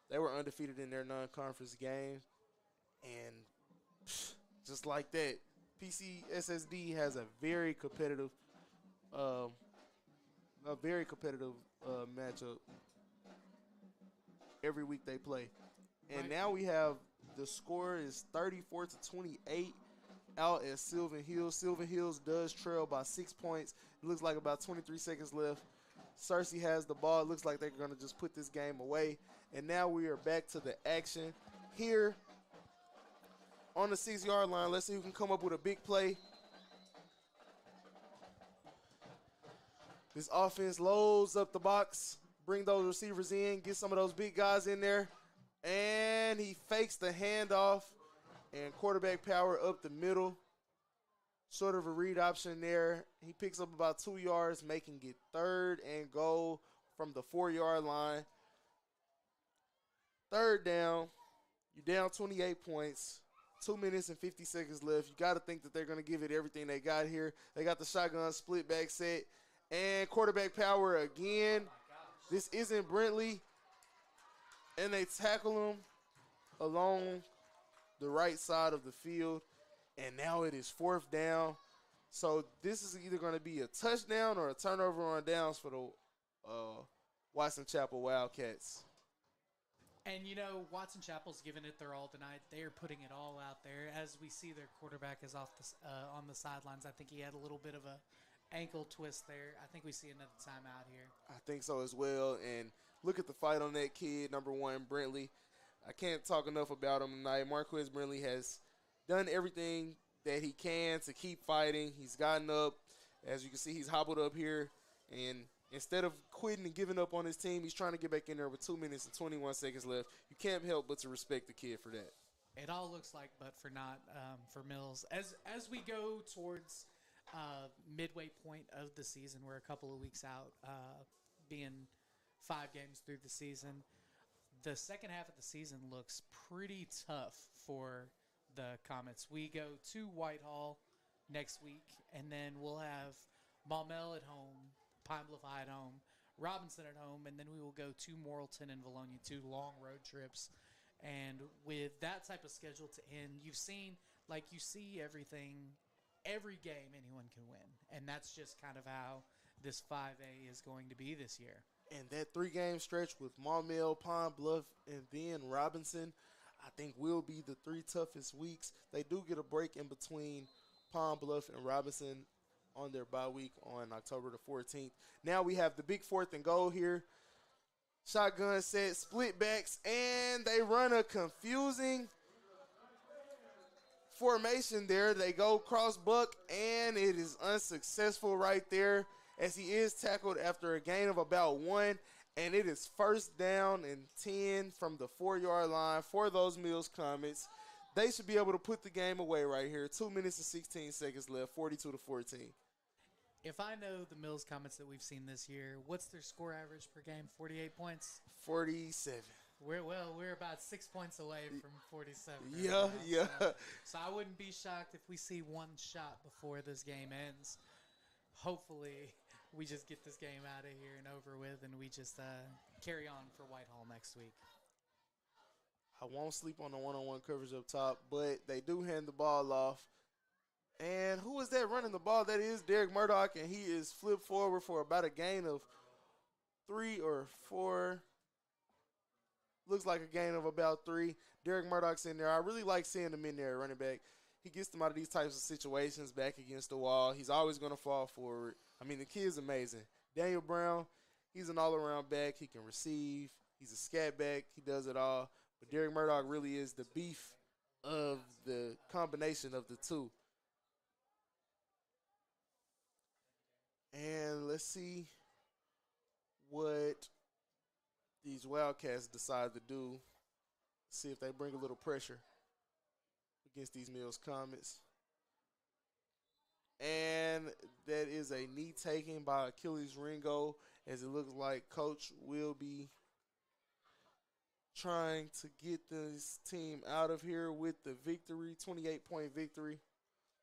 They were undefeated in their non-conference games, and just like that, PCSSD has a very competitive matchup every week they play. And now we have the score is 34-28 out at Sylvan Hills. Sylvan Hills does trail by 6 points. It looks like about 23 seconds left. Cersei has the ball. It looks like they're going to just put this game away. And now we are back to the action here on the 6-yard line. Let's see who can come up with a big play. This offense loads up the box, bring those receivers in, get some of those big guys in there. And he fakes the handoff and quarterback power up the middle. Sort of a read option there. He picks up about 2 yards, making it 3rd and goal from the 4-yard line. 3rd down. You're down 28 points. 2 minutes and 50 seconds left. You got to think that they're going to give it everything they got here. They got the shotgun split back set. And quarterback power again. This isn't Brentley. And they tackle him along the right side of the field. And now it is 4th down. So this is either going to be a touchdown or a turnover on downs for the Watson Chapel Wildcats. And, you know, Watson Chapel's giving it their all tonight. They are putting it all out there. As we see, their quarterback is off on the sidelines. I think he had a little bit of a ankle twist there. I think we see another timeout here. I think so as well. And look at the fight on that kid, number 1, Brentley. I can't talk enough about him tonight. Marquez Brentley has done everything that he can to keep fighting. He's gotten up. As you can see, he's hobbled up here. And instead of quitting and giving up on his team, he's trying to get back in there with 2 minutes and 21 seconds left. You can't help but to respect the kid for that. It all looks like but for not for Mills. As we go towards midway point of the season, we're a couple of weeks out, being 5 games through the season. The second half of the season looks pretty tough for the Comets. We go to Whitehall next week, and then we'll have Maumelle at home, Pine Bluff High at home, Robinson at home, and then we will go to Morrilton and Valonia, 2 long road trips. And with that type of schedule to end, you see everything, every game anyone can win. And that's just kind of how this 5A is going to be this year. And that 3-game stretch with Maumelle, Pine Bluff, and then Robinson, I think will be the 3 toughest weeks. They do get a break in between Pine Bluff and Robinson on their bye week on October the 14th. Now we have the big 4th and goal here. Shotgun set, split backs, and they run a confusing formation there. They go cross buck, and it is unsuccessful right there as he is tackled after a gain of about 1, and it is 1st down and 10 from the 4-yard line for those Mills Comets. They should be able to put the game away right here. 2 minutes and 16 seconds left, 42-14. If I know the Mills Comets that we've seen this year, what's their score average per game? 48 points? 47. We're about 6 points away from 47. Yeah. So I wouldn't be shocked if we see one shot before this game ends. Hopefully, we just get this game out of here and over with, and we just carry on for Whitehall next week. I won't sleep on the one-on-one coverage up top, but they do hand the ball off. And who is that running the ball? That is Derek Murdoch, and he is flipped forward for about a gain of 3 or 4. Looks like a gain of about 3. Derek Murdoch's in there. I really like seeing him in there, running back. He gets them out of these types of situations, back against the wall. He's always going to fall forward. I mean, the kid's amazing. Daniel Brown, he's an all-around back. He can receive. He's a scat back. He does it all. But Derek Murdoch really is the beef of the combination of the two. And let's see what these Wildcats decide to do. See if they bring a little pressure against these Mills Comets. And that is a knee taking by Achilles Ringo, as it looks like Coach will be trying to get this team out of here with the victory, 28-point victory.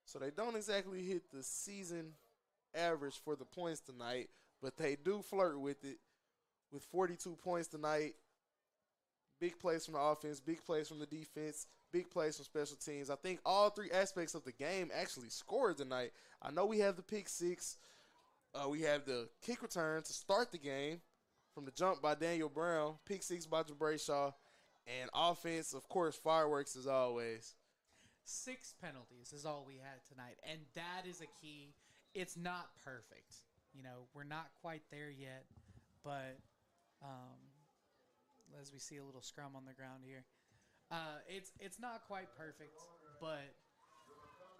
So they don't exactly hit the season average for the points tonight, but they do flirt with it with 42 points tonight. Big plays from the offense, big plays from the defense, big plays from special teams. I think all three aspects of the game actually scored tonight. I know we have the pick six. We have the kick return to start the game from the jump by Daniel Brown, pick six by Jabray Shaw, and offense, of course, fireworks as always. 6 penalties is all we had tonight, and that is a key. It's not perfect. We're not quite there yet, but as we see a little scrum on the ground here, it's not quite perfect, but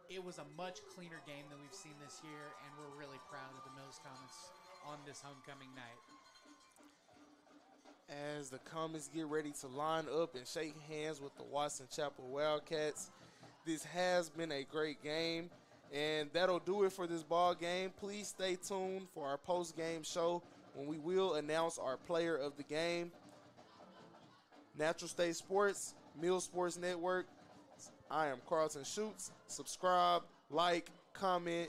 it was a much cleaner game than we've seen this year, and we're really proud of the Mills Comets on this homecoming night. As the Comets get ready to line up and shake hands with the Watson Chapel Wildcats, this has been a great game, and that'll do it for this ball game. Please stay tuned for our post-game show when we will announce our player of the game. Natural State Sports, Mills Sports Network. I am Carlton Schutz. Subscribe, like, comment.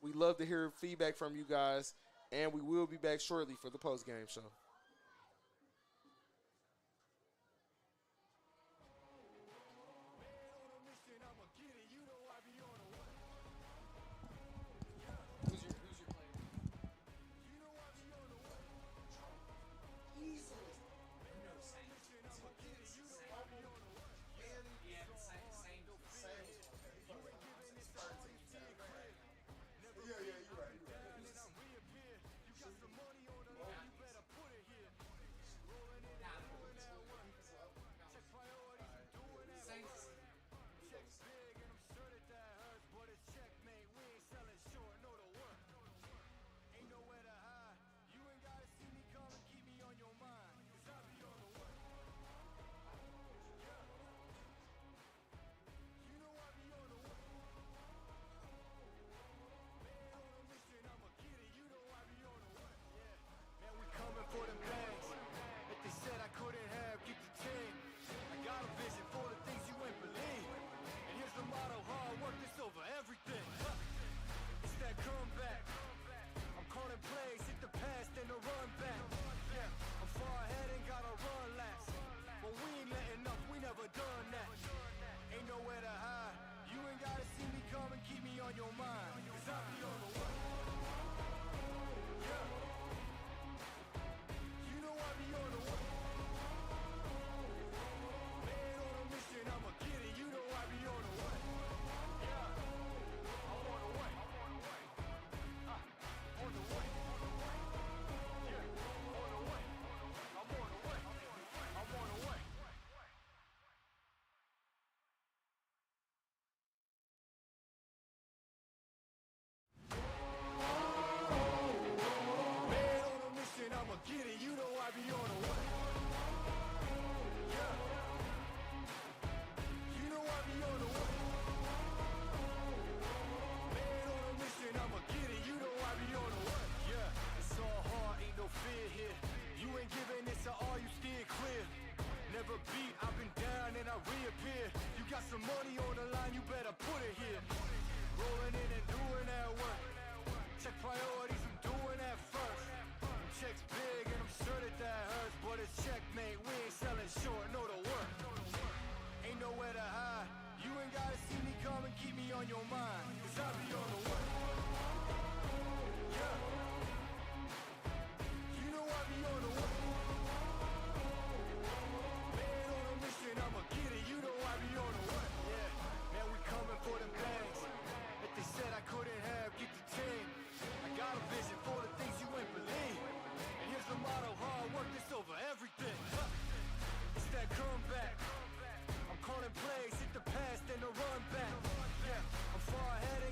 We love to hear feedback from you guys, and we will be back shortly for the post-game show. For them bags that they said I couldn't have, get the team. I got a vision for the things you ain't believe. And here's the motto, hard work is over everything. It's that comeback. I'm calling plays, hit the pass, then the run back. Yeah, I'm far ahead and gotta run last. But we ain't letting up, we never done that. Ain't nowhere to hide. You ain't gotta see me come and keep me on your mind. Cause I be on the way. Yeah. I be on the way. Man on a mission, I'ma get it. You know I be on the way. Yeah, I'm on the way. On the way. Yeah, on the way. I'm on the way. I'm on the way. Man on a mission, I'ma get it. You know I be on the way. Yeah. You know I be on the way. Man on a mission, I'ma get it. You know I be on the way. Yeah. It's all hard, ain't no fear here. You ain't giving this to all, you steer clear. Never beat, I've been down and I reappear. You got some money on the line, you better put it here. Rolling in and doing that work. Check priorities, I'm doing that first. Checks big and I'm sure that hurts, but it's checkmate, we ain't selling short, know the work. Ain't nowhere to hide, you ain't gotta see me come and keep me on your mind, cause I be on the way. Yeah. You know I be on the way. Man on a mission, I'ma get it, you know I be on the way. Yeah, man we coming for them bags that they said I couldn't have, get the team. I got a vision for the things you ain't believe. And here's the motto, hard work is over everything. It's that comeback. I'm calling plays, hit the pass, then the run back. Yeah, I'm far ahead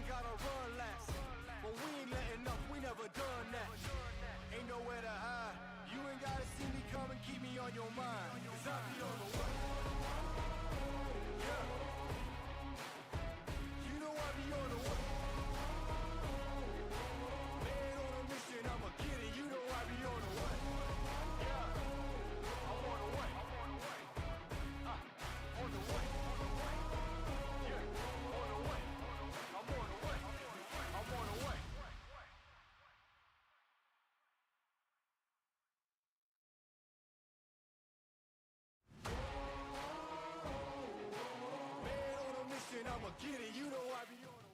I'ma get it. You know I be on the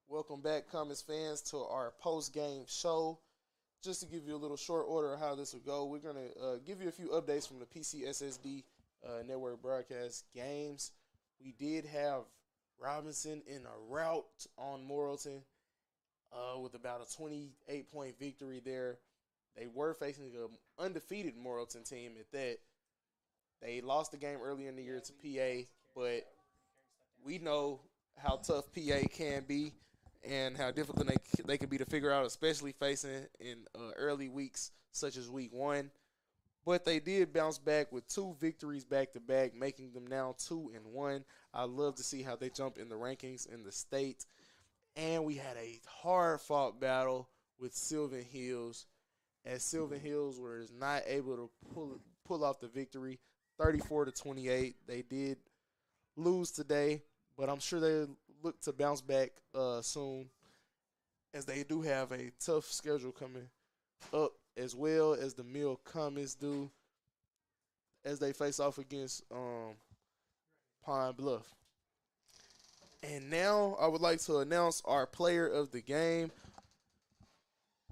Welcome back, Comets fans, to our post-game show. Just to give you a little short order of how this will go, we're going to give you a few updates from the PCSSD network broadcast games. We did have Robinson in a rout on Morrilton with about a 28-point victory there. They were facing an undefeated Morrilton team at that. They lost the game earlier in the year to PA, but we know how tough PA can be and how difficult they can be to figure out, especially facing in early weeks such as week 1. But they did bounce back with 2 victories back-to-back, making them now 2-1. I love to see how they jump in the rankings in the state. And we had a hard-fought battle with Sylvan Hills, as Sylvan Hills was not able to pull off the victory, 34-28. They did lose today, but I'm sure they look to bounce back soon, as they do have a tough schedule coming up, as well as the Mill Comets do, as they face off against Pine Bluff. And now I would like to announce our player of the game.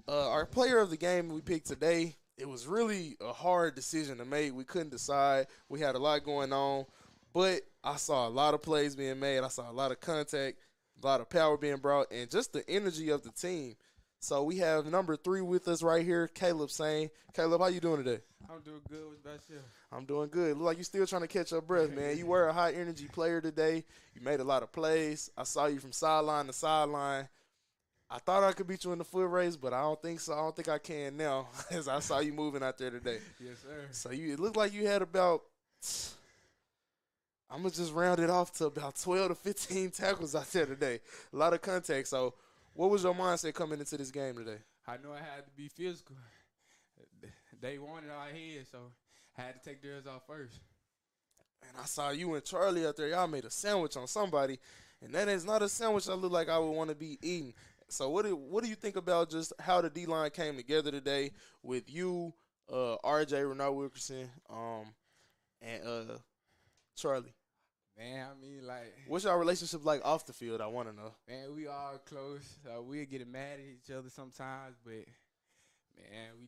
Our player of the game we picked today, it was really a hard decision to make. We couldn't decide. We had a lot going on, but I saw a lot of plays being made. I saw a lot of contact, a lot of power being brought, and just the energy of the team. So we have number 3 with us right here, Caleb Sane. Caleb, how you doing today? I'm doing good. What's about you? I'm doing good. Look like you're still trying to catch your breath, man. You were a high-energy player today. You made a lot of plays. I saw you from sideline to sideline. I thought I could beat you in the foot race, but I don't think so. I don't think I can now, as I saw you moving out there today. Yes, sir. So it looked like you had about, I'm going to just round it off to about 12 to 15 tackles out there today. A lot of contact. So what was your mindset coming into this game today? I know I had to be physical. They wanted our head, so I had to take theirs off first. And I saw you and Charlie out there. Y'all made a sandwich on somebody, and that is not a sandwich I look like I would want to be eating. So what do you think about just how the D-line came together today with you, RJ, Renard Wilkerson, and Charlie? Man, I mean, like, What's your relationship like off the field? I want to know. man, we all close. We'll get mad at each other sometimes, but, man, we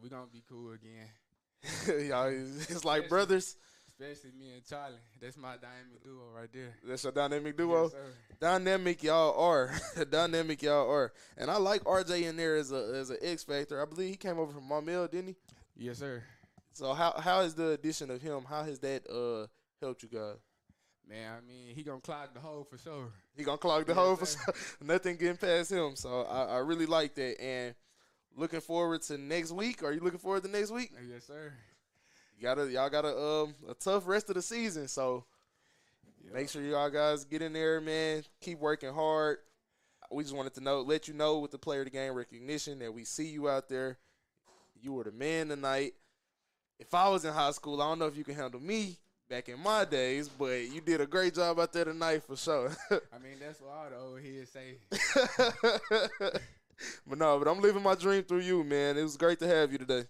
going to be cool again. Y'all, it's like brothers. Especially me and Charlie. That's my dynamic duo right there. That's your dynamic duo? Yes, sir. Dynamic y'all are. Dynamic y'all are. And I like RJ in there as an X factor. I believe he came over from Maumelle, didn't he? Yes, sir. So how is the addition of him? How has that helped you guys? Man, I mean, he going to clog the hole for sure. He gonna clog the Yes, hole for sir. sure. Nothing getting past him. So I really like that. And looking forward to next week. Are you looking forward to next week? Yes, sir. Y'all got a tough rest of the season. So make sure y'all guys get in there, man. Keep working hard. We just wanted to let you know with the player of the game recognition that we see you out there. You were the man tonight. If I was in high school, I don't know if you can handle me back in my days, but you did a great job out there tonight for sure. I mean, that's what all the old heads say. But I'm living my dream through you, man. It was great to have you today.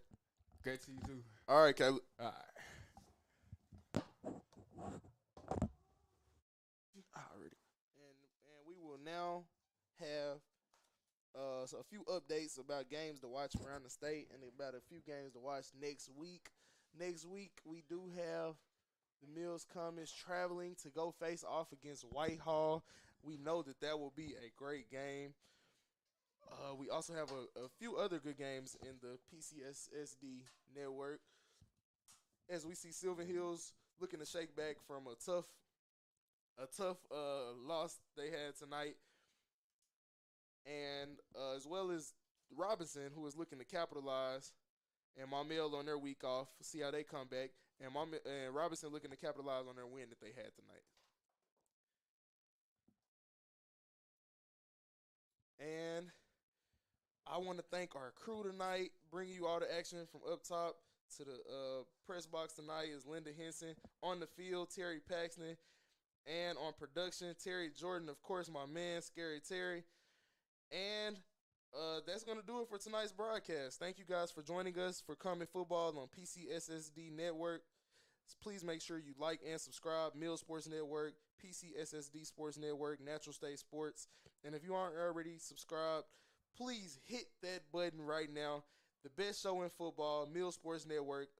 Great to you, too. All right, Caleb. All right. Already. And we will now have a few updates about games to watch around the state and about a few games to watch next week. Next week, we do have the Mills Comets traveling to go face off against Whitehall. We know that will be a great game. We also have a few other good games in the PCSSD network, as we see Sylvan Hills looking to shake back from a tough loss they had tonight, and as well as Robinson, who is looking to capitalize, and Maumelle on their week off, see how they come back, and Robinson looking to capitalize on their win that they had tonight. And I want to thank our crew tonight, bringing you all the action from up top to the press box tonight is Linda Henson. On the field, Terry Paxton. And on production, Terry Jordan, of course, my man, Scary Terry. And that's going to do it for tonight's broadcast. Thank you guys for joining us for Common Football on PCSSD Network. Please make sure you like and subscribe. Mill Sports Network, PCSSD Sports Network, Natural State Sports. And if you aren't already subscribed, please hit that button right now. The best show in football, Mill Sports Network,